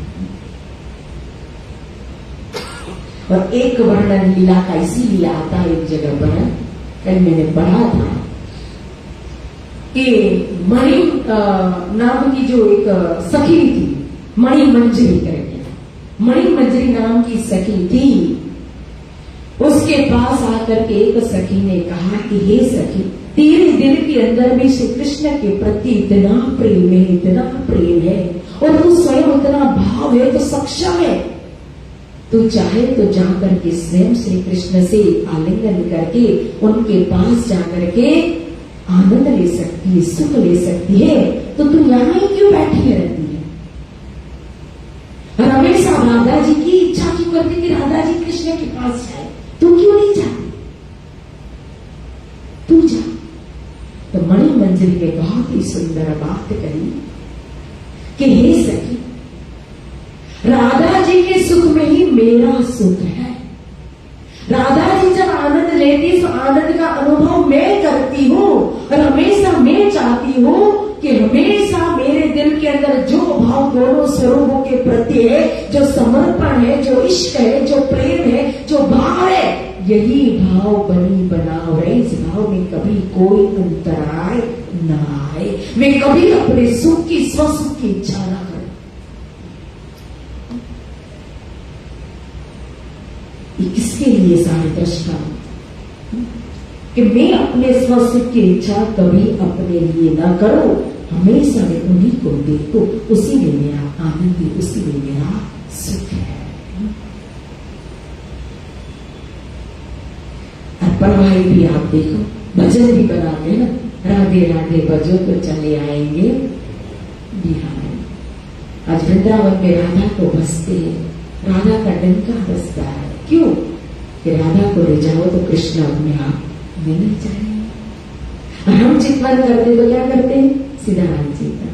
और एक वर्णन लीला का इसीलिए आता है एक जगह पर, कल मैंने पढ़ा था कि मणि नाम की जो एक सखी थी, मणि मंजरी करके, मणि मंजरी नाम की सखी थी। उसके पास आकर के एक सखी ने कहा कि हे सखी, तेरे दिल के अंदर भी श्री कृष्ण के प्रति इतना प्रेम है, इतना प्रेम है, और तू स्वयं इतना भाव है, तो सक्षम है, तू चाहे तो जाकर के स्वयं श्री कृष्ण से आलिंगन करके उनके पास जाकर के आनंद ले सकती है, सुख ले सकती है, तो तू यहां ही क्यों बैठी रहती है? हमेशा राधा जी की इच्छा क्यों करती कि राधा जी कृष्ण के पास जाए, तू क्यों नहीं जाती? तू जा। तो मणि मंजरी ने बहुत ही सुंदर बात कही कि हे सखी, राधा जी के सुख में ही मेरा सुख है। राधा जी जब आनंद लेती तो आनंद का अनुभव मैं करती हूँ, और हमेशा मैं चाहती हूँ कि हमेशा मेरे दिल के अंदर जो भाव दोनों स्वरूपों के प्रति है, जो समर्पण है, जो इश्क है, जो प्रेम है, जो भाव है, यही भाव बनी बनाओ रहे। इस भाव में कभी कोई अंतराय ना आए, मैं कभी अपने सुख की, स्वसुख की इच्छा ना करूं। किसके लिए सारे दृष्टा कि मैं अपने स्वसुख की इच्छा कभी अपने लिए ना करूं, हमेशा मैं उन्हीं को देखो, उसी में मेरा आनंद है, उसी में मेरा सुख है। और भाई भी आप देखो, भजन भी बनाते ना, राधे राधे बजो तो चले आएंगे बिहार। आज वृंदावन में राधा को बसते हैं, राधा का डंका बसता है। क्यों? कि राधा को ले जाओ तो कृष्ण अपने आप मिल जाए। और हम चितवन करते तो क्या करते हैं? सीधा राम जी का।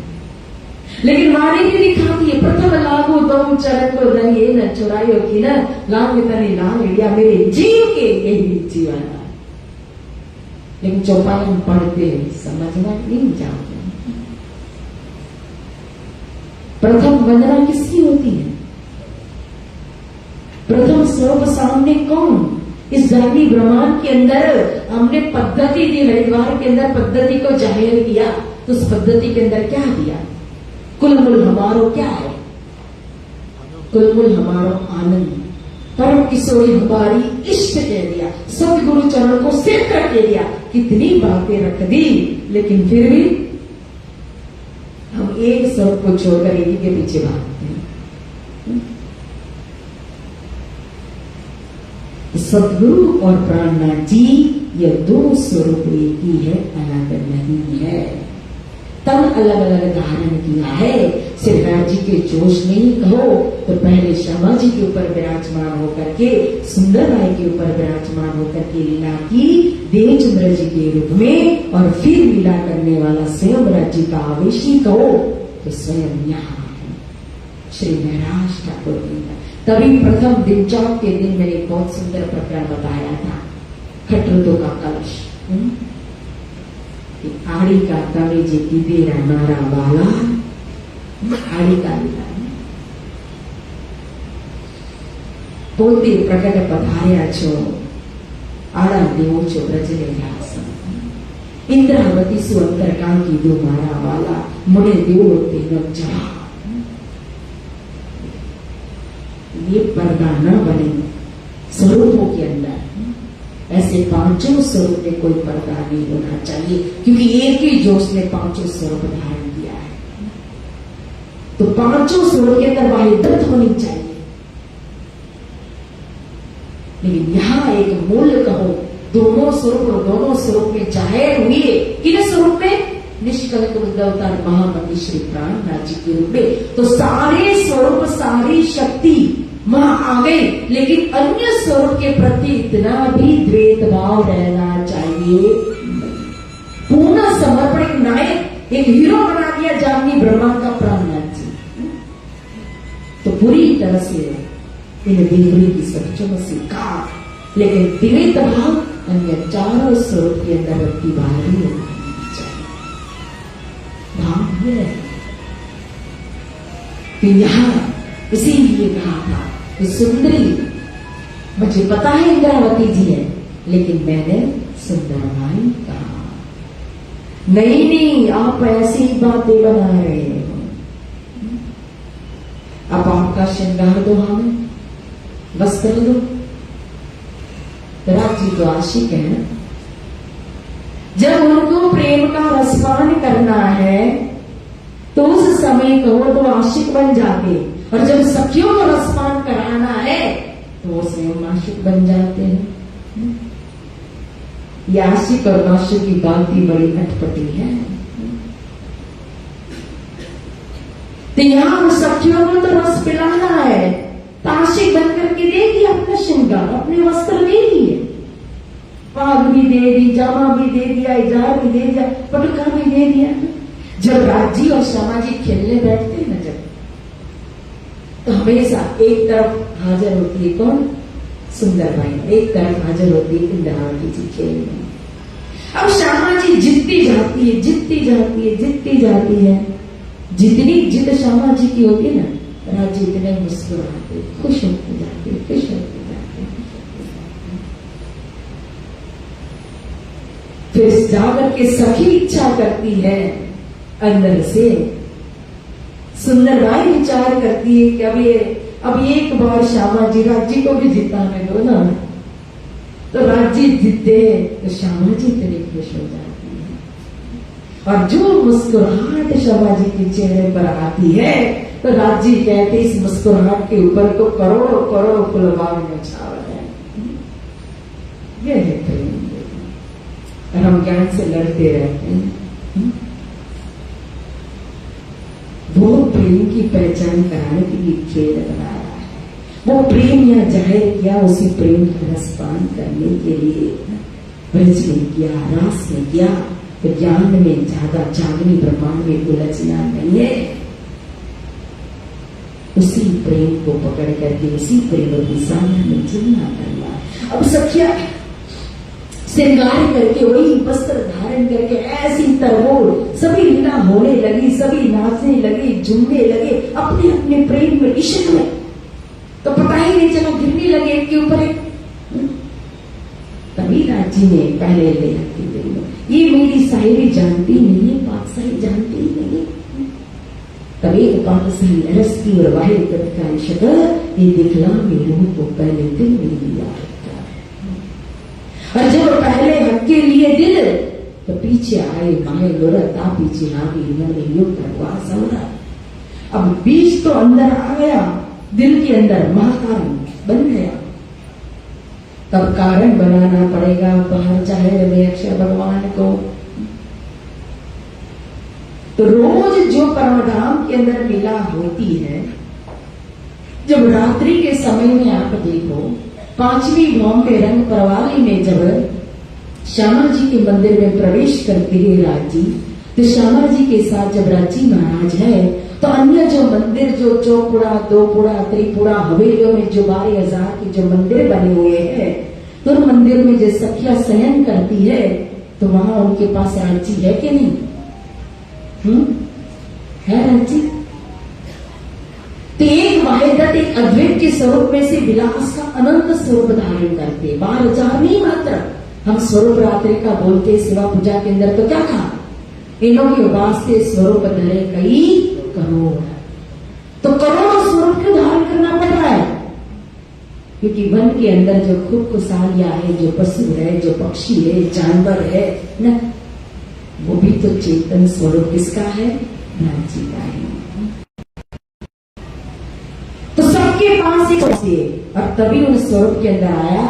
लेकिन वाणी भी दिखाती है, प्रथम लागू तुम चरण को दंगे न चुरायो की न लांग तनी लांग लिया मेरे जीव के यही जीवन। लेकिन चौपाई हम पढ़ते समझना नहीं चाहते। प्रथम वंदना किसकी होती है? प्रथम स्वरूप सामने कौन? इस जाति ब्रह्मांड के अंदर हमने पद्धति दी, हरिद्वार के अंदर पद्धति को जाहिर किया, तो उस पद्धति के अंदर क्या दिया? कुलमुल हमारो क्या है? कुलमुल हमारो आनंद, परम किशोरी हमारी इष्ट कह दिया, सतगुरु चरण को सिर कर दे दिया। कितनी बातें रख दी, लेकिन फिर भी हम एक स्वरूप को छोड़कर एक ही के पीछे भागते हैं। सतगुरु और प्राणनाथ जी, ये दो स्वरूप एक ही है, अलग नहीं है। तब अलग अलग धारण किया है। श्रीनाथ जी के जोश नहीं कहो तो पहले श्यामा जी के ऊपर विराजमान होकर के, सुंदर राय के ऊपर विराजमान होकर के लीला की देवचंद्र जी के रूप में, और फिर लीला करने वाला स्वयं राज जी का आवेशी कहो तो स्वयं यहाँ श्री महाराज ठाकुर जी। तभी प्रथम दिन चौथ के दिन मैंने बहुत सुंदर प्रकरण बताया था, खटरुतो का कलश। आड़ी का तवे जे दीदेरा नारा वाला, आड़ी का पोते प्रकट पधार्या छो, आड़ा देवो छो ब्रजने व्यास। इंद्रावती सु अंतरकांती दो मारा वाला, मुड़े देवो तेनो चढ़ा। ये पर्दा न बने स्वरूपों के अंदर, ऐसे पांचों स्वरूप में कोई पर्दा नहीं होना चाहिए, क्योंकि एक ही जोश ने पांचों स्वरूप धारण किया है। तो पांचों स्वरूप के अंदर वाहिदत होनी चाहिए। लेकिन यहां एक मूल कहो, दोनों स्वरूप और दोनों स्वरूप में जाहिर हुए, किन स्वरूप में? निष्कलंक बुद्ध अवतार महामंत्री श्री प्राणनाथ जी के रूप में। तो सारे स्वरूप सारी शक्ति वहां आ गई, लेकिन अन्य स्वरूप के प्रति इतना भी द्वेष भाव रहना चाहिए। पूर्ण समर्पण, एक नायक, एक हीरो बना दिया जामनी ब्रह्मांड का प्राणनाथ जी। तो पूरी तरह से इन देवरी की सच्चों में स्वीकार, लेकिन द्वेष भाव अन्य चारों स्वरूप के अंदर की बाहरी होनी चाहिए। भाव है कि यहां इसीलिए कहा था कि सुंदरी, मुझे पता है इंद्रावती जी है, लेकिन मैंने सुंदरबाई कहा नहीं। नहीं, आप ऐसी बातें बना रहे हो। अब आपका श्रृंगार दो, हमें वस्त्र दो। राज जी तो आशिक है ना, जब उनको प्रेम का रसपान करना है तो उस समय कहो तो आशिक बन जाते, और जब सखियों को रसपान कराना है तो वो स्वयं आशिक बन जाते हैं। ये आशिक और माशिक की बात ही बड़ी अटपटी है। तो यहां सखियों को तो रस पिलाना है, तो आशिक बन करके दे दिया अपना श्रृंगार, अपने वस्त्र दे दिए, पाग भी दे दी, जामा भी दे दिया, इजार भी दे दिया, पटुका भी दे दिया। जब राजी और श्यामा जी खेलने बैठते हैं ना, जब तो हमेशा एक तरफ हाजिर होती है कौन? सुंदरबाई, एक तरफ हाजिर होती है इंद्रावती जी खेलने। अब श्यामा जी जीतती जाती है, जीतती जाती है, जीतती जाती है। जितनी जिद श्यामा जी की होती है ना, राजी इतने मुस्कुराते, खुश होते जाते, खुश होते जाते। फिर जाकर के सखी इच्छा करती है अंदर से, सुंदरबाई विचार करती है कि अब एक बार श्यामा जी राज्य को भी जिताने दो ना। तो राज्य जीते तो श्यामा जी इतनी खुश हो जाती है, और जो मुस्कुराहट श्यामा जी के चेहरे पर आती है तो राज्य कहते इस मुस्कुराहट के ऊपर तो करोड़ों करोड़ों फुलबाग में छाव है। यह है प्रेम, और हम ज्ञान से लड़ते रहते हैं। वो प्रेम की पहचान कराने के लिए खेल बनाया है, वो प्रेम या जाहिर किया, उसी प्रेम का रसपान करने के लिए ब्रज में किया, रास में किया। तो ज्ञान में ज्यादा जागनी ब्रह्मांड में उलझना नहीं है, उसी प्रेम को पकड़ करके उसी प्रेम की साधना में चलना करना। अब सखिया श्रृंगार करके वही वस्त्र धारण करके ऐसी तरबोल सभी लीला होने लगी, सभी नाचने लगे, झूमने लगे अपने अपने प्रेम में, इश्क में। तो पता ही नहीं चला, गिरने लगे एक के ऊपर एक। तभी राजी ने पहले ले रखी गई, ये मेरी साहेबी जानती नहीं, बादशाही जानती नहीं। तभी बादशाही अरसती और वाहिर का शक्ल ये दिखला मेरे को पहले दिन में लिया। और जब पहले हक के लिए दिल तो पीछे आए माए लोरता, पीछे आ गई इन्होंने युग करवा सवरा। अब बीज तो अंदर आ गया, दिल के अंदर महाकारण बन गया। तब कारण बनाना पड़ेगा बाहर, चाहे रहे अक्षय भगवान को। तो रोज जो परमधाम के अंदर लीला होती है, जब रात्रि के समय में आप देखो, 5वीं बॉम्बे रंग परवाली में जब श्यामा जी के मंदिर में प्रवेश करते हैं राजी, तो श्यामा जी के साथ जब राजी महाराज है, तो अन्य जो मंदिर, जो चौपुड़ा, दोपुड़ा, त्रिपुड़ा, हवेलियों में जो 12,000 के जो मंदिर बने हुए हैं, तो उन मंदिर में जो सखिया शयन करती है, तो वहां उनके पास राजी है कि नहीं? है राजी? तो एक वाहिदत, एक अद्वैत के स्वरूप में से विलास का अनंत स्वरूप धारण करते, 12,000 नहीं मात्र। हम स्वरूप रात्रि का बोलते सेवा पूजा के अंदर, तो क्या कहा? इनों के वास्ते स्वरूप धरे कई करोड़। तो करोड़ों स्वरूप क्यों धारण करना पड़ रहा है? क्योंकि वन के अंदर जो खूब खुशहालियां है, जो पशु है, जो पक्षी है, जानवर है न, वो भी तो चेतन स्वरूप किसका है? राज्य का है। तो सबके पास एक और तभी उन स्वरूप के अंदर आया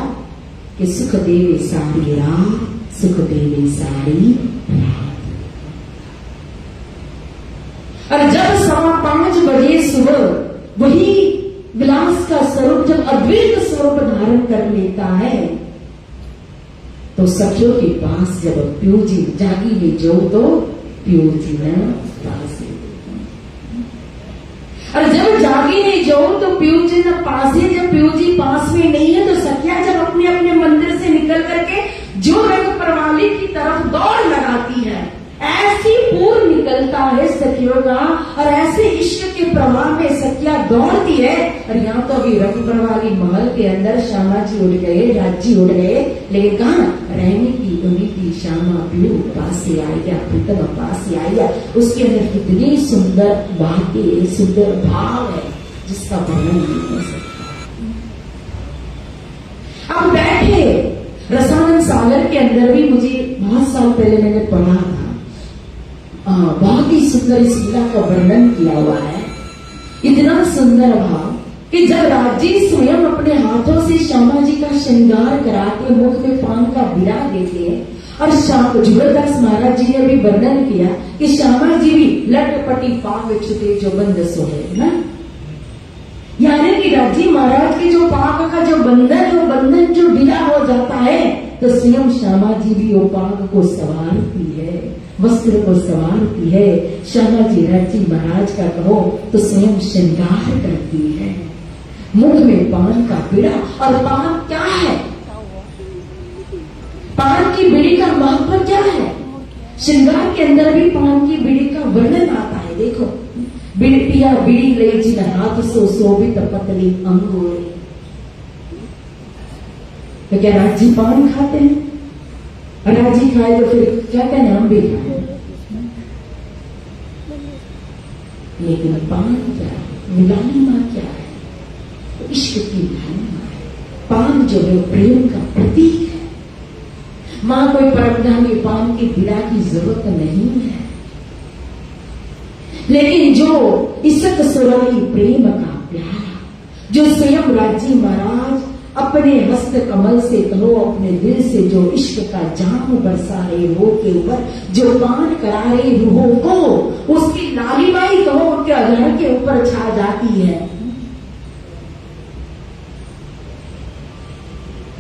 कि सुख देवी सारी रात, सुख देवी सारी रात। और जब 5:15 बजे सुबह वही विलास का स्वरूप जब अद्वैत स्वरूप धारण कर लेता है, तो सखियों के पास जब प्यू जी जागी में जो तो प्यू जी ने पास, और जब जागी नहीं जो तो प्यू जी ने पास ही, जब प्यू जी पास में नहीं है तो सखिया जब अपने अपने मंदिर से निकल करके जो रंग प्रवाली की तरफ दौड़ लगाती है, ऐसी पूर्व निकलता है सखियों का, और ऐसे इश्क के प्रवाह में सखिया दौड़ती है। और यहाँ तो अभी रंग प्रवाली महल के अंदर श्यामा जी उड़ गए, राजी उड़ गए, लेकिन कहा रहने की उन्हीं की श्यामा प्यू पास से आई गया, प्रीतम पास से आई गया। उसके अंदर कितनी सुंदर बातें, सुंदर भाव है जिसका वर्णन नहीं हो सकता। अब बैठे रसायन सागर के अंदर भी मुझे बहुत साल पहले मैंने पढ़ा था, बहुत ही सुंदर इस लीला का वर्णन किया हुआ है। इतना सुंदर भाव कि जब राजी स्वयं अपने हाथों से श्यामा जी का श्रृंगार कराते, मुख में पान का बिड़ा देते हैं, और श्याम जुगलदास महाराज जी ने भी वर्णन किया कि श्यामा जी भी लटपटी पाग छुटे जो बंद सोहे ना, यानी कि राजी महाराज के जो पाग का जो बंधन जो ढीला हो जाता है, तो स्वयं श्यामा जी भी वो पाग को संवारती है, वस्त्र को संवारती है। श्यामा जी राजी महाराज का कहो तो स्वयं श्रृंगार करती है, मुख में पान का बीड़ा। और पान क्या है, पान की बीड़ी का महत्व क्या है, श्रृंगार के अंदर भी पान की बीड़ी का वर्णन आता है। देखो, बिड़िया बीड़ी ले जिन हाथ सो शोभित पतली अंगूरी। तो क्या राजी पान खाते हैं? राजी खाए तो फिर क्या क्या नाम भी खाए, लेकिन पान क्या है, लालिमा क्या है, तो इश्क की लालिमा है। पान जो है प्रेम का प्रतीक है। मां कोई परमधाम में पान की बिड़ा की जरूरत नहीं है, लेकिन जो इसक सुराई प्रेम का प्यारा, जो स्वयं राजी महाराज अपने हस्त कमल से कहो, अपने दिल से जो इश्क का जाम बरसा रहे रूह के ऊपर, जो पान करा रहे रूहों को, उसकी लालिमाई कहो उनके अधर के ऊपर छा जाती है।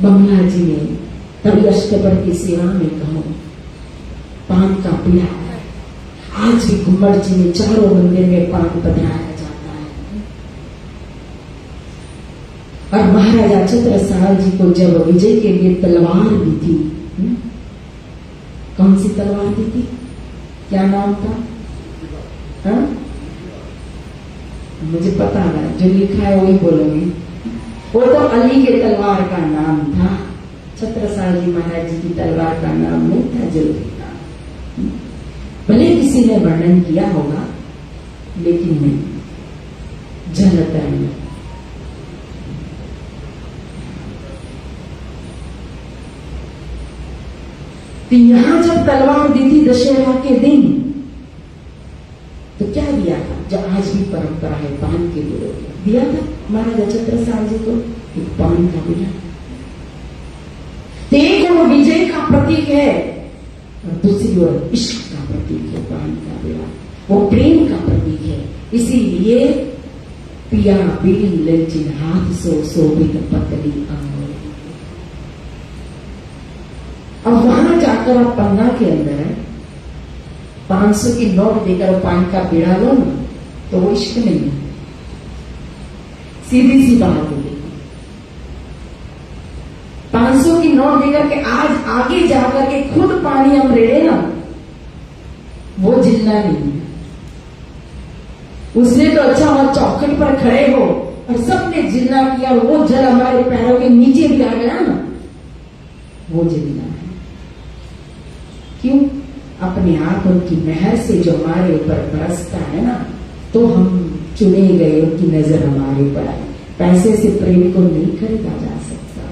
बंगला जी ने तभी अष्टपर की सेवा में कहो पान का पीड़ा है। आज भी घुमड़ जी में चारों मंदिर में पान पधराया जाता है। और महाराजा छत्रसाल जी को जब विजय के लिए तलवार दी थी, कौन सी तलवार दी थी, क्या नाम था? हा? मुझे पता है, जो लिखा है वही बोलोगे। वो तो अली के तलवार का नाम था, छत्रसाल जी महाराज जी की तलवार का नाम नहीं था, जरूरी था। भले किसी ने वर्णन किया होगा, लेकिन नहीं, जनता ने। तो यहां जब तलवार दी थी दशहरा के दिन, तो क्या दिया था, जो आज भी परंपरा है पान के लिए दिया था महाराजा छत्रसाल जी को, एक पान का बिना। एक वो विजय का प्रतीक है, और दूसरी ओर इश्क का प्रतीक है पान का बिड़ा, वो प्रेम का प्रतीक है। इसीलिए पिया बीड़ी ललचिन हाथ सो शोभित पतली अंगूरी। अब वहां जाकर आप पन्ना के अंदर 500 की नोट देकर पान का बीड़ा लो ना, तो वो इश्क नहीं है, सीधी सी बात है। 500 की नोट देकर के आज आगे जाकर के खुद पानी हम रेड़े ना, वो जिल्ला नहीं है। उसने तो अच्छा वहां चौखट पर खड़े हो और सबने जिल्ला किया, वो जल हमारे पैरों के नीचे भी आ गया ना, वो जिल्ला है। क्यों? अपने आप उनकी मेहर से जो हमारे ऊपर बरसता है ना, तो हम चुने गए, उनकी नजर हमारे ऊपर आई। पैसे से प्रेम को नहीं खरीदा जा सकता।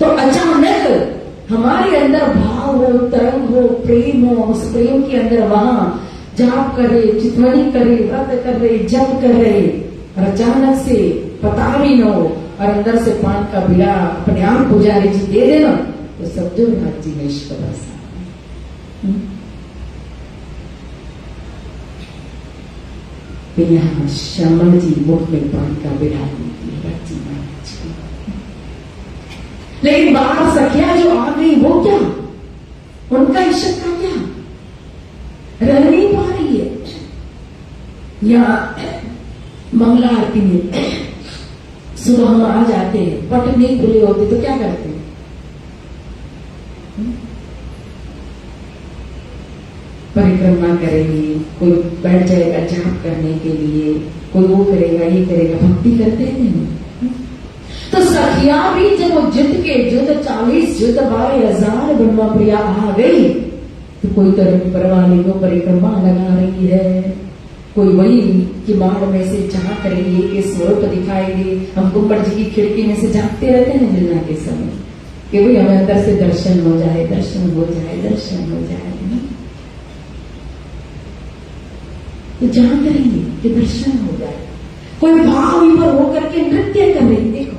तो अचानक हमारे अंदर भाव हो, तरंग हो, प्रेम हो, उस प्रेम के अंदर वहां जाप कर रहे, चितवनी कर रहे, व्रत कर रहे, जप कर रहे, और अचानक से पता भी न हो और अंदर से पान का बिड़ा अपने आप पुजारी जी दे देना, तो सब जो राज जी ने इश्क बरसा। फिर यहाँ श्यामा जी मुख में पानी का बिड़ा देती है रची महाराज को। लेकिन बाहर सखिया जो आ गई वो क्या, उनका इश्क का क्या, रह नहीं पा रही है। यहाँ मंगला आरती में सुबह हम आ जाते हैं, पट नहीं खुले होते तो क्या करते हैं, परिक्रमा करेंगे, कोई बैठ जाएगा जाप करने के लिए, कोई वो करेगा ये करेगा, भक्ति करते हैं। तो सखिया भी जब वो जुट के जुट 40 जुट 12,000 ब्रह्मा प्रिया आ गई तो कोई तरह परवाने को परिक्रमा लगा रही है, कोई वही किमाड़ में से झांक रही है कि स्वरूप दिखाएंगे। हम कुंभड़ जी की खिड़की में से झांकते रहते हैं मिलना के समय कि भाई हमें अंदर से दर्शन हो जाए, दर्शन हो जाए, दर्शन हो जाए। तो झांक रही है कि दर्शन हो जाए। कोई भाव विभोर होकर के नृत्य कर रही, देखो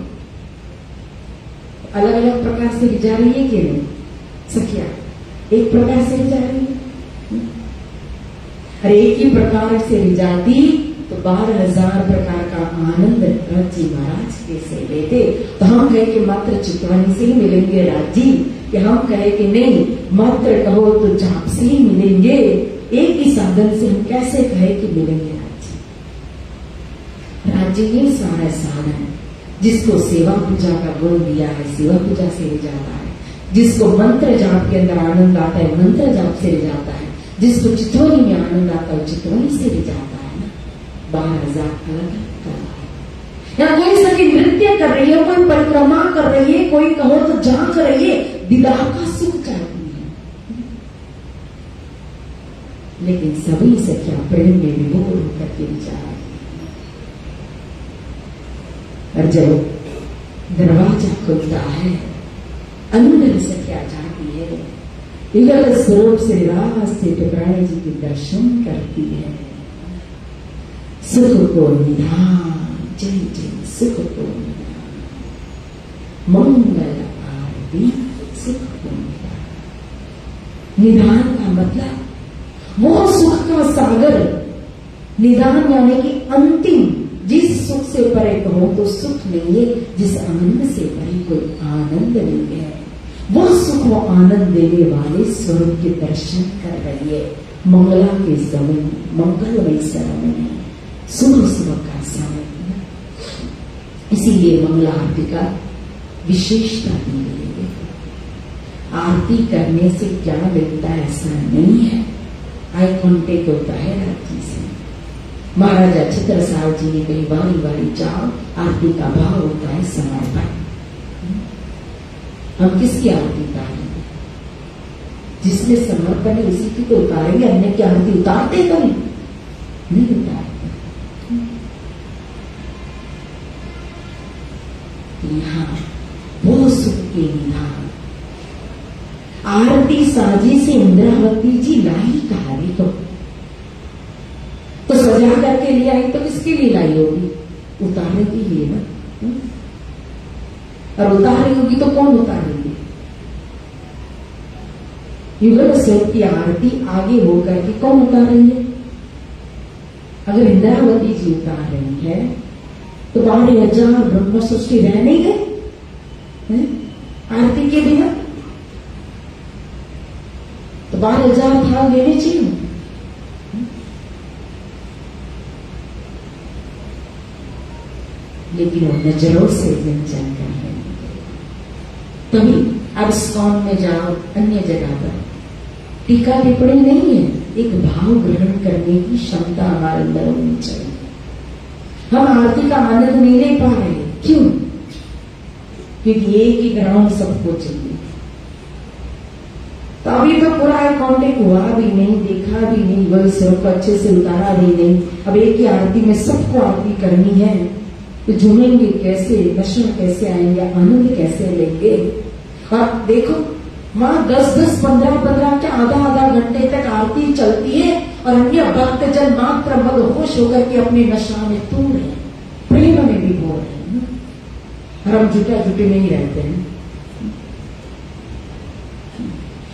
अलग अलग प्रकार से रिझा रही है कि नहीं सखिया, एक प्रकार से रिझा रही है। हर एक ही प्रकार से रिझाती तो 12,000 प्रकार का आनंद राज जी महाराज के से लेते। तो हम कहे कि मात्र चितवानी से ही मिलेंगे राज जी, कि हम कहे कि नहीं मात्र कहो तो जाप से ही मिलेंगे। एक ही साधन से हम कैसे कहे कि मिलेंगे राज्य, राज्य ही सारा साधन। जिसको सेवा पूजा का गुण दिया है सेवा पूजा से ही जाता है, जिसको मंत्र जाप के अंदर आनंद आता है मंत्र जाप से ही जाता है, जिसको चितवनी में आनंद आता है चितवनी से ही जाता है ना। 12,000 अलग अलग। यहाँ कोई सखी नृत्य कर रही है, कोई परिक्रमा कर रही है, कोई कहो तो जांच रही है, दीदार का सुख चाहती है। लेकिन सभी सखियां प्रेम में विभोर होकर के विचार, और जब दरवाजा खुलता है अंदर सखिया जाती है, युगल स्वरूप से राज से टुकराने जी के दर्शन करती है। सुख को निधान, जय जय सुख को निधान, मंगल आरती सुख को निधान। निधान का मतलब वो सुख का सागर, निदान यानी कि अंतिम, जिस सुख से परे कहो तो सुख नहीं है, जिस आनंद से परे कोई आनंद नहीं है, वो सुख वो आनंद देने वाले स्वरूप के दर्शन कर रही है। मंगला के समय, मंगलमय समय, सुबह सुबह का समय, इसीलिए मंगला आरती का विशेषता दी गई है। आरती करने से क्या मिलता है ऐसा नहीं है, आई कॉन्टेक्ट होता है राजी से। महाराजा छत्रसाल जी ने कई बारी बारी जाओ, आरती का भाव होता है समर्पण। हम किसकी आरती उतारेंगे, जिसमें समर्पण है उसी की तो उतारेंगे, अन्य की आरती उतारते कभी नहीं उतारते। यहाँ वो सुख के निधान आरती साजी से इंद्रावती जी लाई कहानी तो सजा करके ले आई, तो किसके लिए लाई होगी, उतारने के लिए ना। और उतारी होगी तो कौन उतारेंगे, युगल स्वरूप की आरती आगे होकर के कौन उतारेंगे। अगर इंद्रावती जी उतार रही है तो 12,000 ब्रह्म सृष्टि रह नहीं गए आरती के बिना, तो 12,000 भाग लेने चाहिए। लेकिन वो नजरों से व्यंजन कर रहे हैं। तभी अब स्कॉन में जाओ, अन्य जगह पर टीका टिप्पणी नहीं है, एक भाव ग्रहण करने की क्षमता हमारे अंदर होनी चाहिए। हम आरती का आनंद नहीं ले पा रहे, क्यों, क्योंकि एक ही ग्राउंड सबको चाहिए। तो अभी तो पूरा कॉन्टेक्ट हुआ भी नहीं, देखा भी नहीं, वही स्वरूप अच्छे से उतारा भी नहीं। अब एक ही आरती में सबको आरती करनी है, तो झूमेंगे कैसे, नशा कैसे आएंगे, आनंद कैसे लेंगे। और देखो वहां 10-10, 15-15 के आधा घंटे तक आरती चलती है और अन्य भक्त जन मात्र मदहोश होकर के अपने नशा में तूर है, प्रेम में भी बोल रहे हैं, और हम जुटा जुटे नहीं रहते हैं।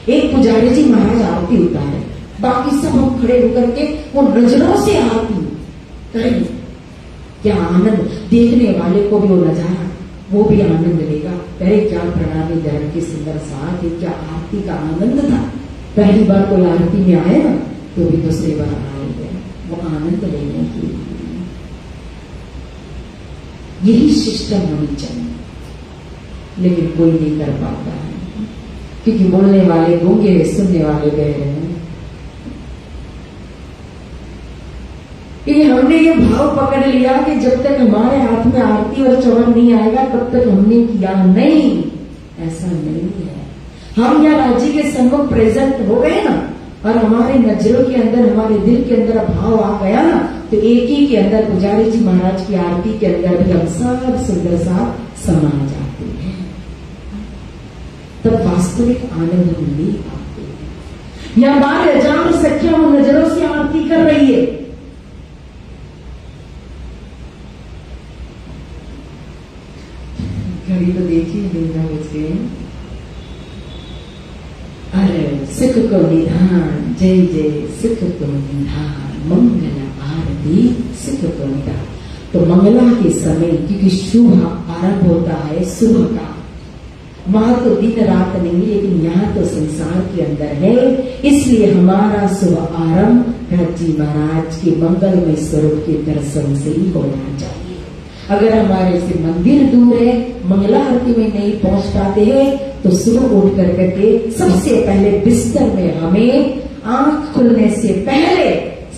एक पुजारी जी महाराज आरती उतारे, बाकी सब हम खड़े होकर के वो नजरों से आरती करें। क्या आनंद, देखने वाले को भी वो नजारा, वो भी आनंद लेगा। अरे क्या प्रणामी धर्म की सुंदर साथ है, क्या आरती का आनंद था। पहली बार कोई आरती में आए ना तो भी दूसरी बार आएंगे वो आनंद लेने के लिए। यही सिस्टम होनी चाहिए, लेकिन कोई नहीं कर पाता है, क्योंकि बोलने वाले गूंगे, सुनने वाले बहरे हैं। क्योंकि हमने ये भाव पकड़ लिया कि जब तक हमारे हाथ में आरती और चवन नहीं आएगा तब तक हमने किया नहीं। ऐसा नहीं है। हम या राज्य के सम्मुख प्रेजेंट हो गए ना, और हमारी नजरों के अंदर, हमारे दिल के अंदर भाव आ गया ना, तो एक ही के अंदर पुजारी जी महाराज की आरती के अंदर भी हम सब सुंदर सा समा जाते हैं। तब वास्तविक आनंद हम नहीं पाते हैं। या हमारे हजार सख्या वो नजरों से आरती कर रही है, घड़ी तो देखिए 11 बज गए। अरे सुख को निधान, जय जय सुख को निधान, मंगल आरती सुख को निधान। तो मंगला के समय, क्योंकि शुभ आरंभ होता है सुबह का, वहां तो दिन रात नहीं, लेकिन यहाँ तो संसार के अंदर है, इसलिए हमारा शुभ आरंभ राज्य महाराज के मंगलमय स्वरूप के दर्शन से ही होना चाहिए। अगर हमारे से मंदिर दूर है, मंगला आरती में नहीं पहुंच पाते हैं, तो सुबह उठ करके सबसे पहले बिस्तर में हमें आंख खुलने से पहले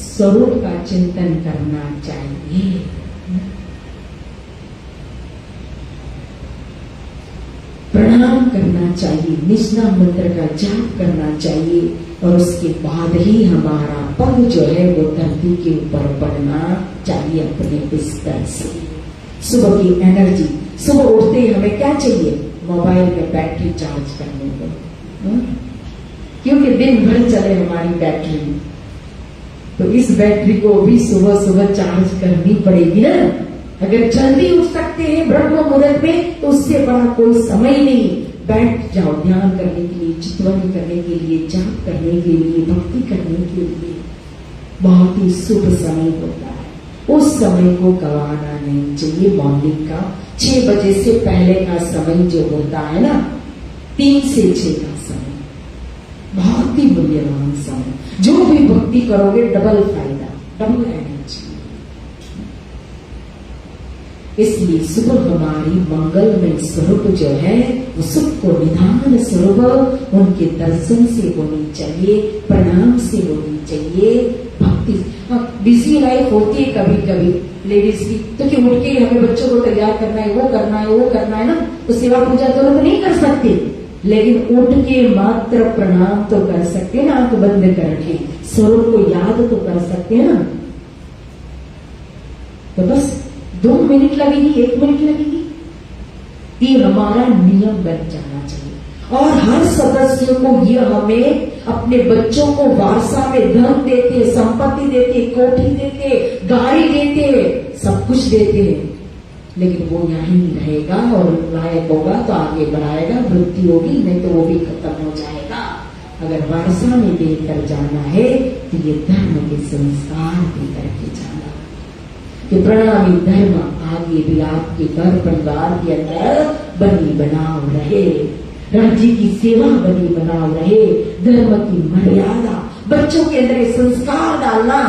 स्वरूप का चिंतन करना चाहिए। प्रणाम करना चाहिए, निजना मंत्र का जाप करना चाहिए, और उसके बाद ही हमारा पग जो है वो धरती के ऊपर पड़ना चाहिए अपने बिस्तर से। सुबह की एनर्जी, सुबह उठते ही हमें क्या चाहिए? मोबाइल में बैटरी चार्ज करने को, क्योंकि दिन भर चले हमारी बैटरी, तो इस बैटरी को भी सुबह सुबह चार्ज करनी पड़ेगी ना। अगर जल्दी उठ सकते हैं ब्रह्म मुहूर्त में, तो उससे बड़ा कोई समय नहीं। बैठ जाओ ध्यान करने के लिए, चितवनी करने के लिए, जाप करने के लिए, भक्ति करने के लिए। बहुत ही शुभ समय होता है, उस समय को गवाना नहीं चाहिए। मॉर्निंग का 6 बजे से पहले का समय जो होता है ना, 3 से 6 का समय बहुत ही मूल्यवान समय। जो भी भक्ति करोगे डबल फायदा, डबल एनर्जी। इसलिए सुबह हमारी मंगलमय स्वरूप जो है वो सुख को निधान स्वरूप उनके दर्शन से होनी चाहिए, प्रणाम से होनी चाहिए। भक्ति, बिजी लाइफ होती है कभी कभी लेडीज की, तो कि उठ के हमें बच्चों को तैयार करना है, वो करना है, वो करना है ना, तो सेवा पूजा तो लोग नहीं कर सकते, लेकिन उठ के मात्र प्रणाम तो कर सकते हैं ना, आंख बंद करके स्वरूप को याद तो कर सकते हैं ना। तो बस 2 मिनट लगेगी, 1 मिनट लगेगी, ये हमारा नियम बन जाना चाहिए। और हर सदस्य को ये हमें अपने बच्चों को वारसा में धन देते, संपत्ति देते, कोठी देते, गाड़ी देते, सब कुछ देते, लेकिन वो यहीं रहेगा और लायक होगा तो आगे बढ़ाएगा, वृद्धि होगी नहीं तो वो भी खत्म हो जाएगा। अगर वारसा में देकर जाना है तो ये धर्म के संस्कार भी करके जाना, कि प्रणामी धर्म आगे भी आपके घर परिवार के अंदर बनी बनाव रहे, राज्य की सेवा बनी बनाव रहे, धर्म की मर्यादा, बच्चों के अंदर संस्कार डालना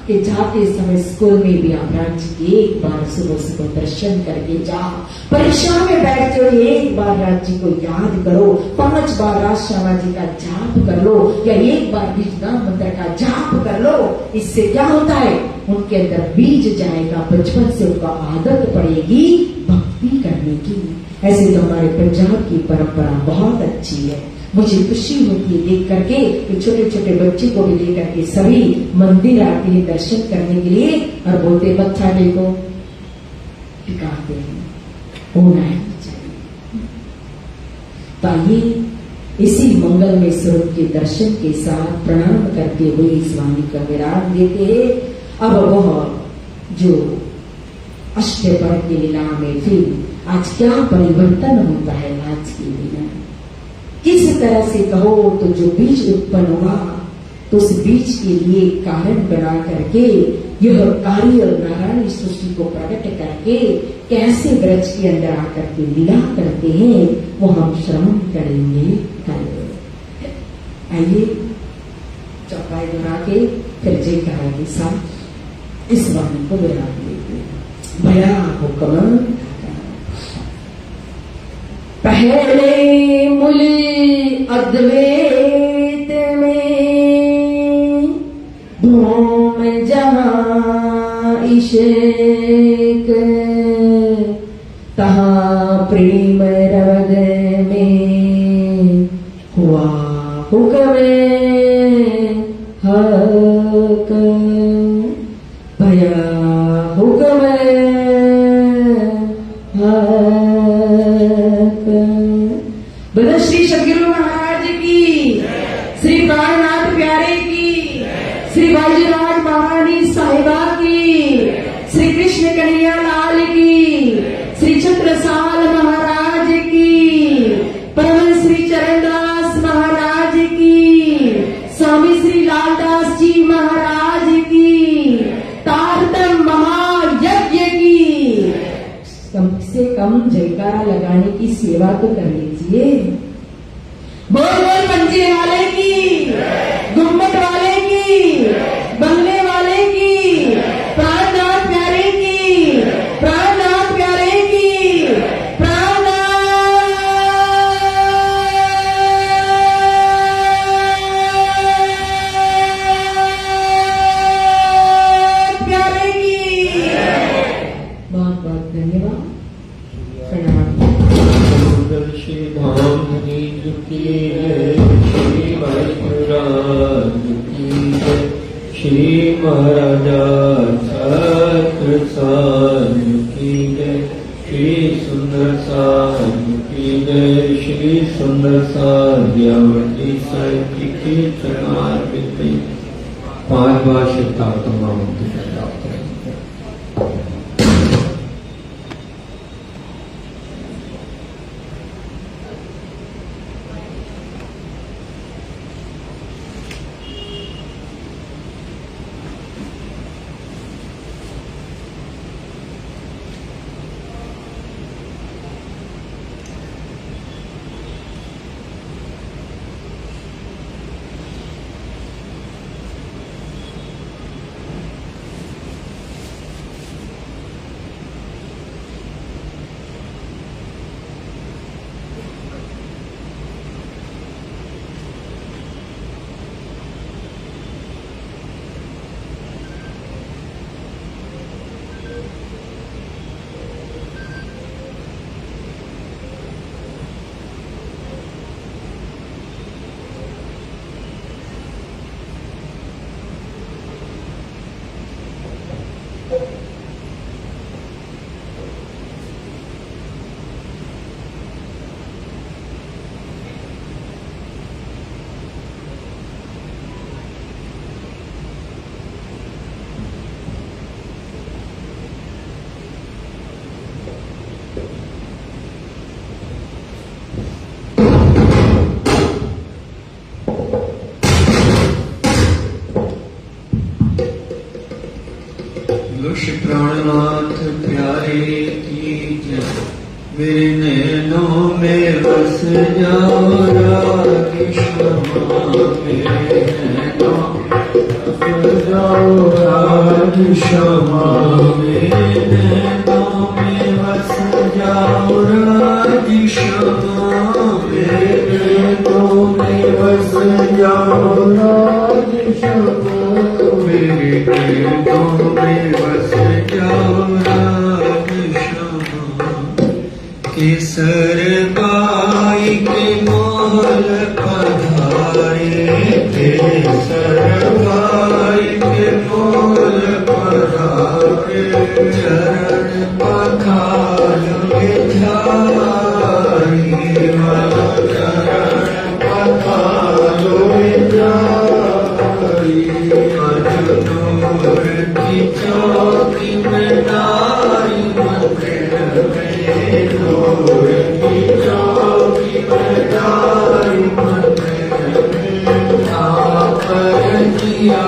कि जाते समय स्कूल में भी आप राज्य के एक बार सुबह सुबह दर्शन करके जाओ, परीक्षा में बैठते हो एक बार राज्य को याद करो, 5 बार राज श्यामा जी का जाप कर लो, या एक बार बीजना मंत्र का जाप कर लो। इससे क्या होता है, उनके अंदर बीज जाएगा, बचपन से उनका आदत पड़ेगी भक्ति करने की। ऐसे तो हमारे पंजाब की परंपरा बहुत अच्छी है। मुझे खुशी होती है देख करके कि छोटे छोटे बच्चे को भी लेकर के सभी मंदिर आते हैं दर्शन करने के लिए, और बोलते मत्था टेको, टिकाते हैं, होना ही चाहिए। तो आइए इसी मंगलमय स्वरूप के दर्शन के साथ प्रणाम करते हुए स्वामी का विराम देते हैं। अब वह जो अष्टपर के लीला में फिर आज क्या परिवर्तन होता है आज की लीला, किस तरह से कहो तो जो बीज उत्पन्न हुआ तो उस बीज के लिए कारण बना करके यह कार्य नारायण इस सृष्टि को प्रकट करके कैसे ब्रज के अंदर आकर के लीला करते हैं वो हम श्रवण करेंगे कल। आइए चौपाई दोहरा के फिर जय करा के साथ इस वाणी को विराम देते हैं। बड़ा हुक्म पहले मूल अद्वैत में धूम जहाँ इश्क तहाँ प्रेम रवद में हुआ हुक्म हक भया हुक्म हक। बोलो श्री सदगुरु महाराज की, श्री प्राणनाथ प्यारे की, श्री बाजीराज महारानी साहिबा की, श्री कृष्ण कन्हैया लाल की, श्री छत्रसाल महाराज की, परम श्री चरणदास महाराज की, स्वामी श्री लालदास जी महाराज की, तारतम महायज्ञ की। कम से कम जयकारा लगाने की सेवा तो कर लीजिए। बोल बोल पंजे वाले की, गुम्बद वाले की, बंगले वाले की, प्राणनाथ प्यारे की, प्राणनाथ प्यारे की, प्राणनाथ प्यारे की। बहुत बहुत धन्यवाद, प्रणाम। श्री धाम की जय, श्री महाराज की जय, श्री महाराजा छत्रसाल की जय, श्री सुंदर साल की जय, श्री सुंदर साध्यावती साहित्य की चरणार्पित 5 बार शिवता तमाम प्राप्त है। श्री प्राणनाथ प्यारे की जय। मेरे नैनों में बस जाओ राधे श्यामा, मेरे नैनों में बस जाओ राधे श्यामा, मेरे नैनों में बस जाओ राधे श्यामा, मेरे नैनों में बस जाओ राधे श्यामा, मेरे नैनों में बस जाओ राधे श्यामा। केसर बाई के मोल पधारे, केसर बाई के मोल पधारे, चरण पखालो जाई, चरण पखालो जाई। अजनूर की चौकी में नाई मंदिर में, नूर की चौकी में नाई मंदिर में, आप जिया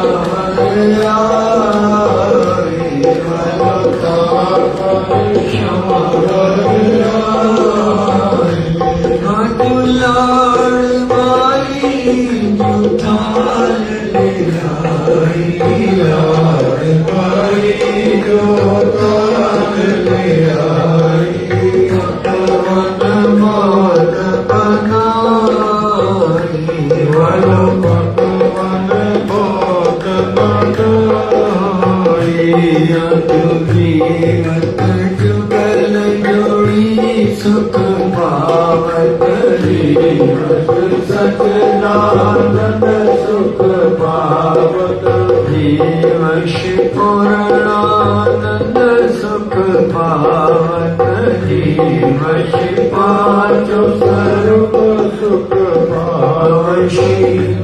वशी पाचो स्वरूप सुख पावशी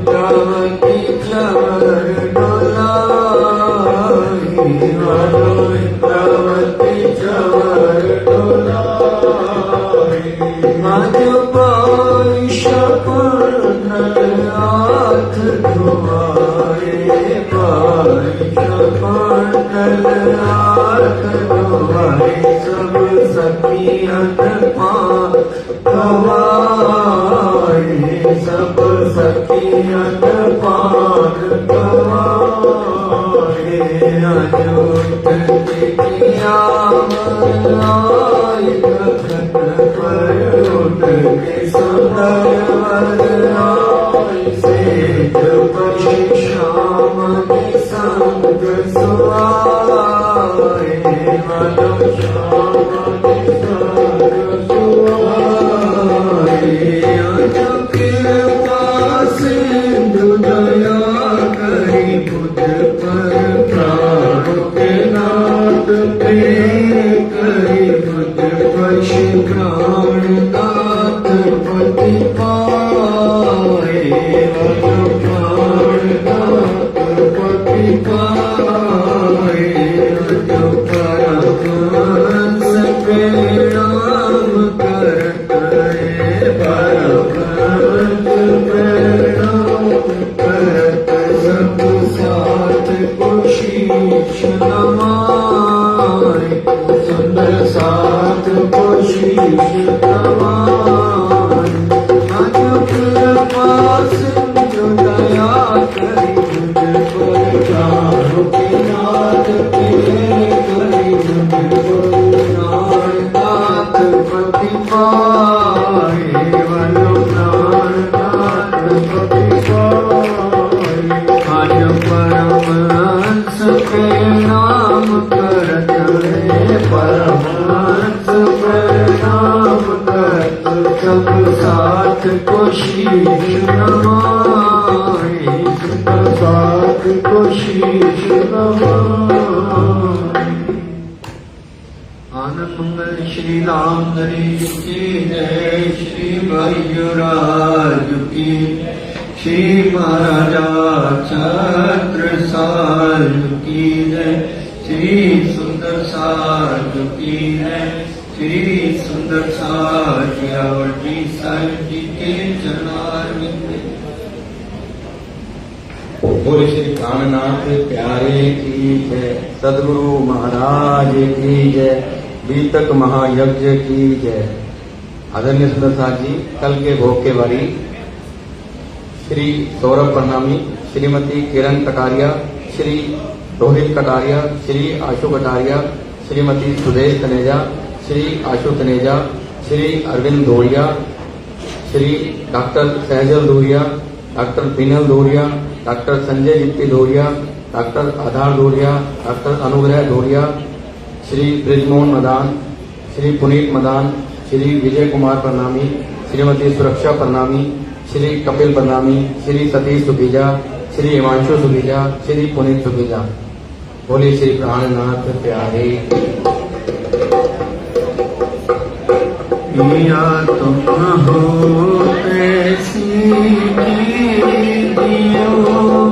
द्रवती चवर डोलाई द्रवती चवर डोलाई मज पाइश हाथ धुआए पाइश हाथ धुआए सब सखियन गवाए सब सखियन पान गवाए अजोत किया आई लखन पर उठ के सुंदर वर आई से जब श्याम के संग सुआए मनो श्याम के संग सुआए अजो कृपा सिंधु दया करी बुध पर प्राण के नाथ प्रेम करी बुध पशु प्राण नाथ पति पाए अजो प्राण नाथ पति पाए अजो परमहंस प्रणाम करत परमहंस प्रणाम करत सब साथ को शीश नमाए सुंदर साथ को शीश नमाए अजो कृपा सिंधु दया करी मुझ पर चारों के नाथ प्रेम करी मुझ पर नाथ पति पाए वनो नाथ पति पाए आज परमहंस प्रणाम करत परमहंस प्रणाम करत सब साथ को शीश नमाए सब साथ को शीश नमाए आनंद मंगल श्री राम नरेश की जय श्री भैयुराज की श्री महाराजा छत्रसाल की जय श्री सुंदर साज की जय श्री सुंदर साज और जी साहिब जी के चरणारविंद बोले श्री प्राणनाथ प्यारे की जय सदगुरु महाराज की जय बीतक महायज्ञ की जय। आदरणीय सुंदर साथ जी कल के भोग के बारी Shri Saurabh Pranami Shrimati Kiran Kataria Shri Rohit Kataria Shri Ashu Kataria Shrimati Sudesh Taneja Shri Ashu Taneja Shri Arvind Dhodia Shri doctor Sahajal Dhoria doctor Pinal Dhoria doctor Sanjay Jippy Dhoria doctor Aadhar Dhoria doctor Anugrah Dhoria Shri Brijmohan Madan Shri Puneet Madan Shri Vijay Kumar प्रणामी श्रीमती सुरक्षा प्रणामी श्री कपिल प्रणामी श्री सतीश सुखीजा श्री हिमांशु सुखीजा श्री पुनीत सुखीजा। बोले श्री प्राणनाथ प्यारे या तुम हो ऐसी दियो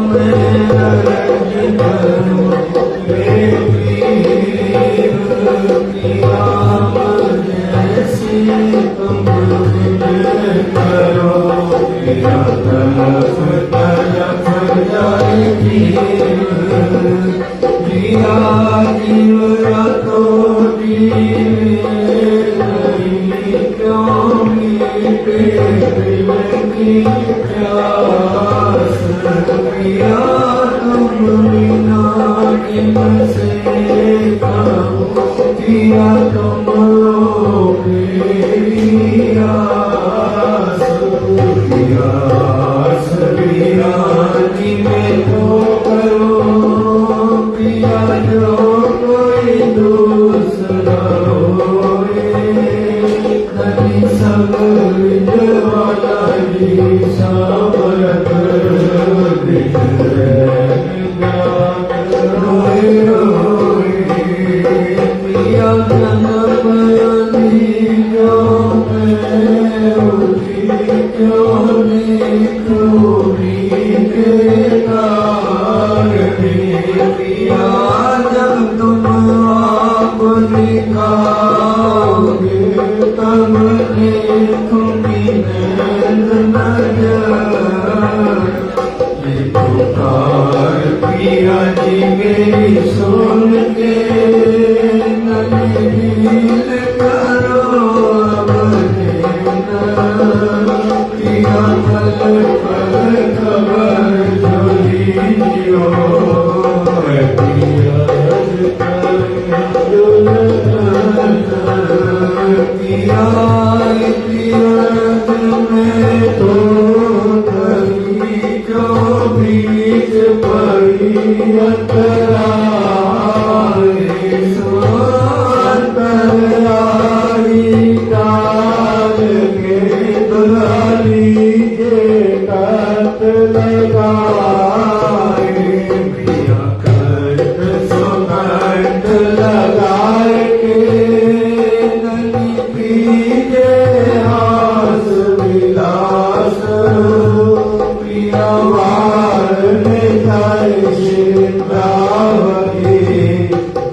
मैं अर्ज करूं जैसी तुम करो तरफ जाएगी जिया जीव रातो प्यास पिया तुम बिना किनसे पिया तुम प्यास पिया जी में तो करो पिया जो कोई दूसरा होए कभी सब विजवाला जी सामरत रोए रोए पिया क्यों देखोगी बेकार पिया जब तुम आप दिखाओगे तब देखूंगी नैन नजर ये पुकार पिया जी मेरी सुन के नलील करो अब देना पिया पल पल खबर जो लीजियो पिया पिया में तो कभी जो बीच पड़ी अंतराए अंतराई डाल के दुलाली के कत लगाए पिया कत सुगंध लगाए के नली पीजे हास विलास पिया वार निताई शिंदावरी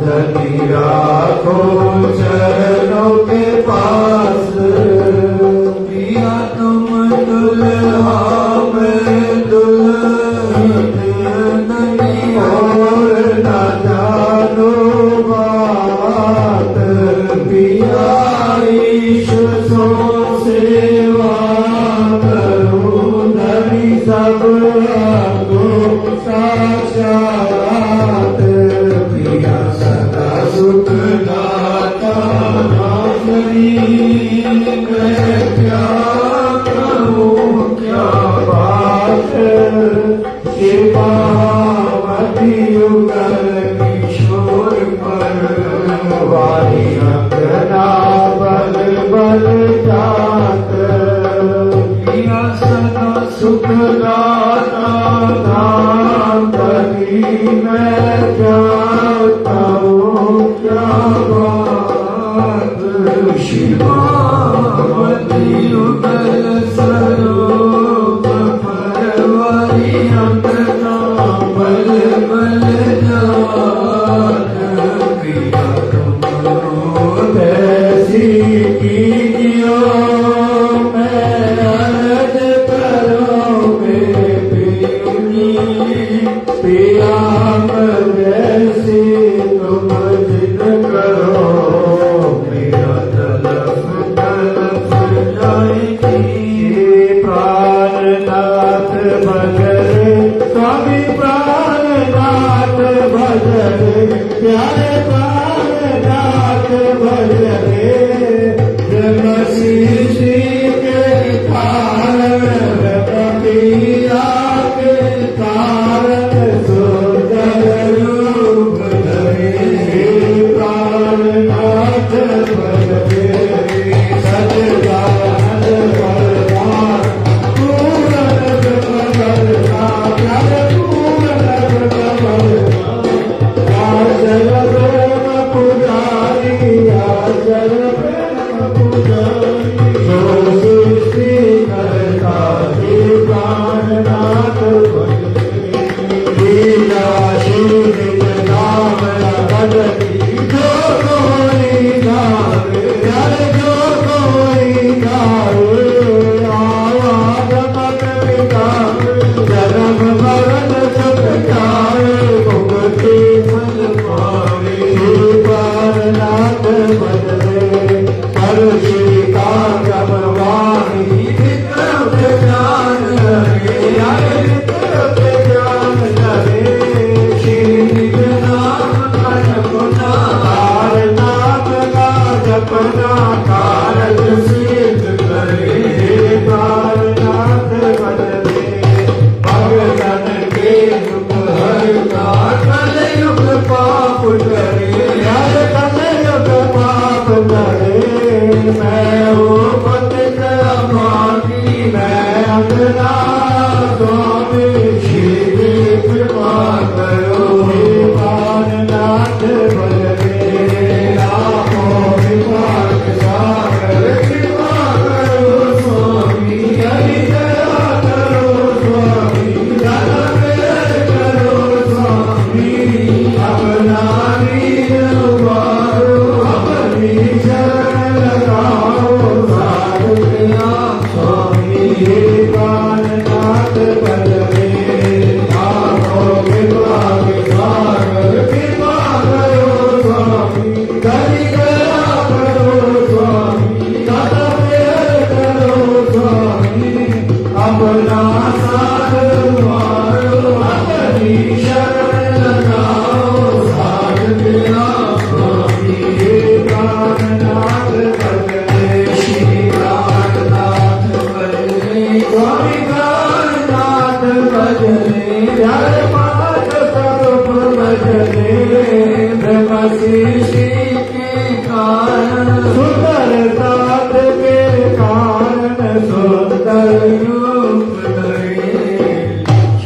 धनी राखो चरणों के पास पिया तुम दुल्हा मैं दुल्हन ननी और न जानो बात पिया ईश्वर सेवा करूं धनी सब को साक्षात पिया सदा सुख दाता नासरी मैं क्या कहूँ क्या बात शिवावती युगल किशोर पर वाणी अंगना बल बल जात पिया सदा सुख दाता नाम करी मैं क्या कहूँ क्या बात शिवावती युगल स्वरूप परवारी अंगना बल बल जात पिया तुम ऐसी कीजियो मैं अर्ज करो मेरे पिया जैसी तुम जिद करो मेरा तलफ तलफ जाएगी प्राणनाथ भजन स्वामी प्राणनाथ भजन प्यारे प्राणनाथ भजन जब शीशी के कारण पिया के कारण सुंदर रूप धरे प्राणनाथ भजन सजदान भगवान पूरन भगवान प्यारे पूरन भगवान आचर प्रेम पुजारी आचर प्रेम पुजारी जो सृष्टि करता हे प्राणनाथ लीला शिव नाम भगती जो कोई गावे प्यारे जो कोई गावे आवाज मत मिटावे जन्म मरण सुख जाए मुक्ति फल पावे प्राणनाथ भजने पर श्री कागम वाणी विक्रम ज्ञान हरे आए विक्रम ज्ञान हरे श्री नाम का जपना कारनाथ का जपना कारज सिद्ध करे प्राणनाथ भजने भगतन के दुख हरता कलयुग पाप करे हर कलयुग पाप करे मैं वो पतित अभागी मैं अंगना स्वामी श्री कृपा करो हे प्राणनाथ भजने रामो विभाग सागर कृपा करो स्वामी स्वामी प्राणनाथ भजले हर पाठ सब भजले ब्रह्म शिष्य के कारण सुंदर साथ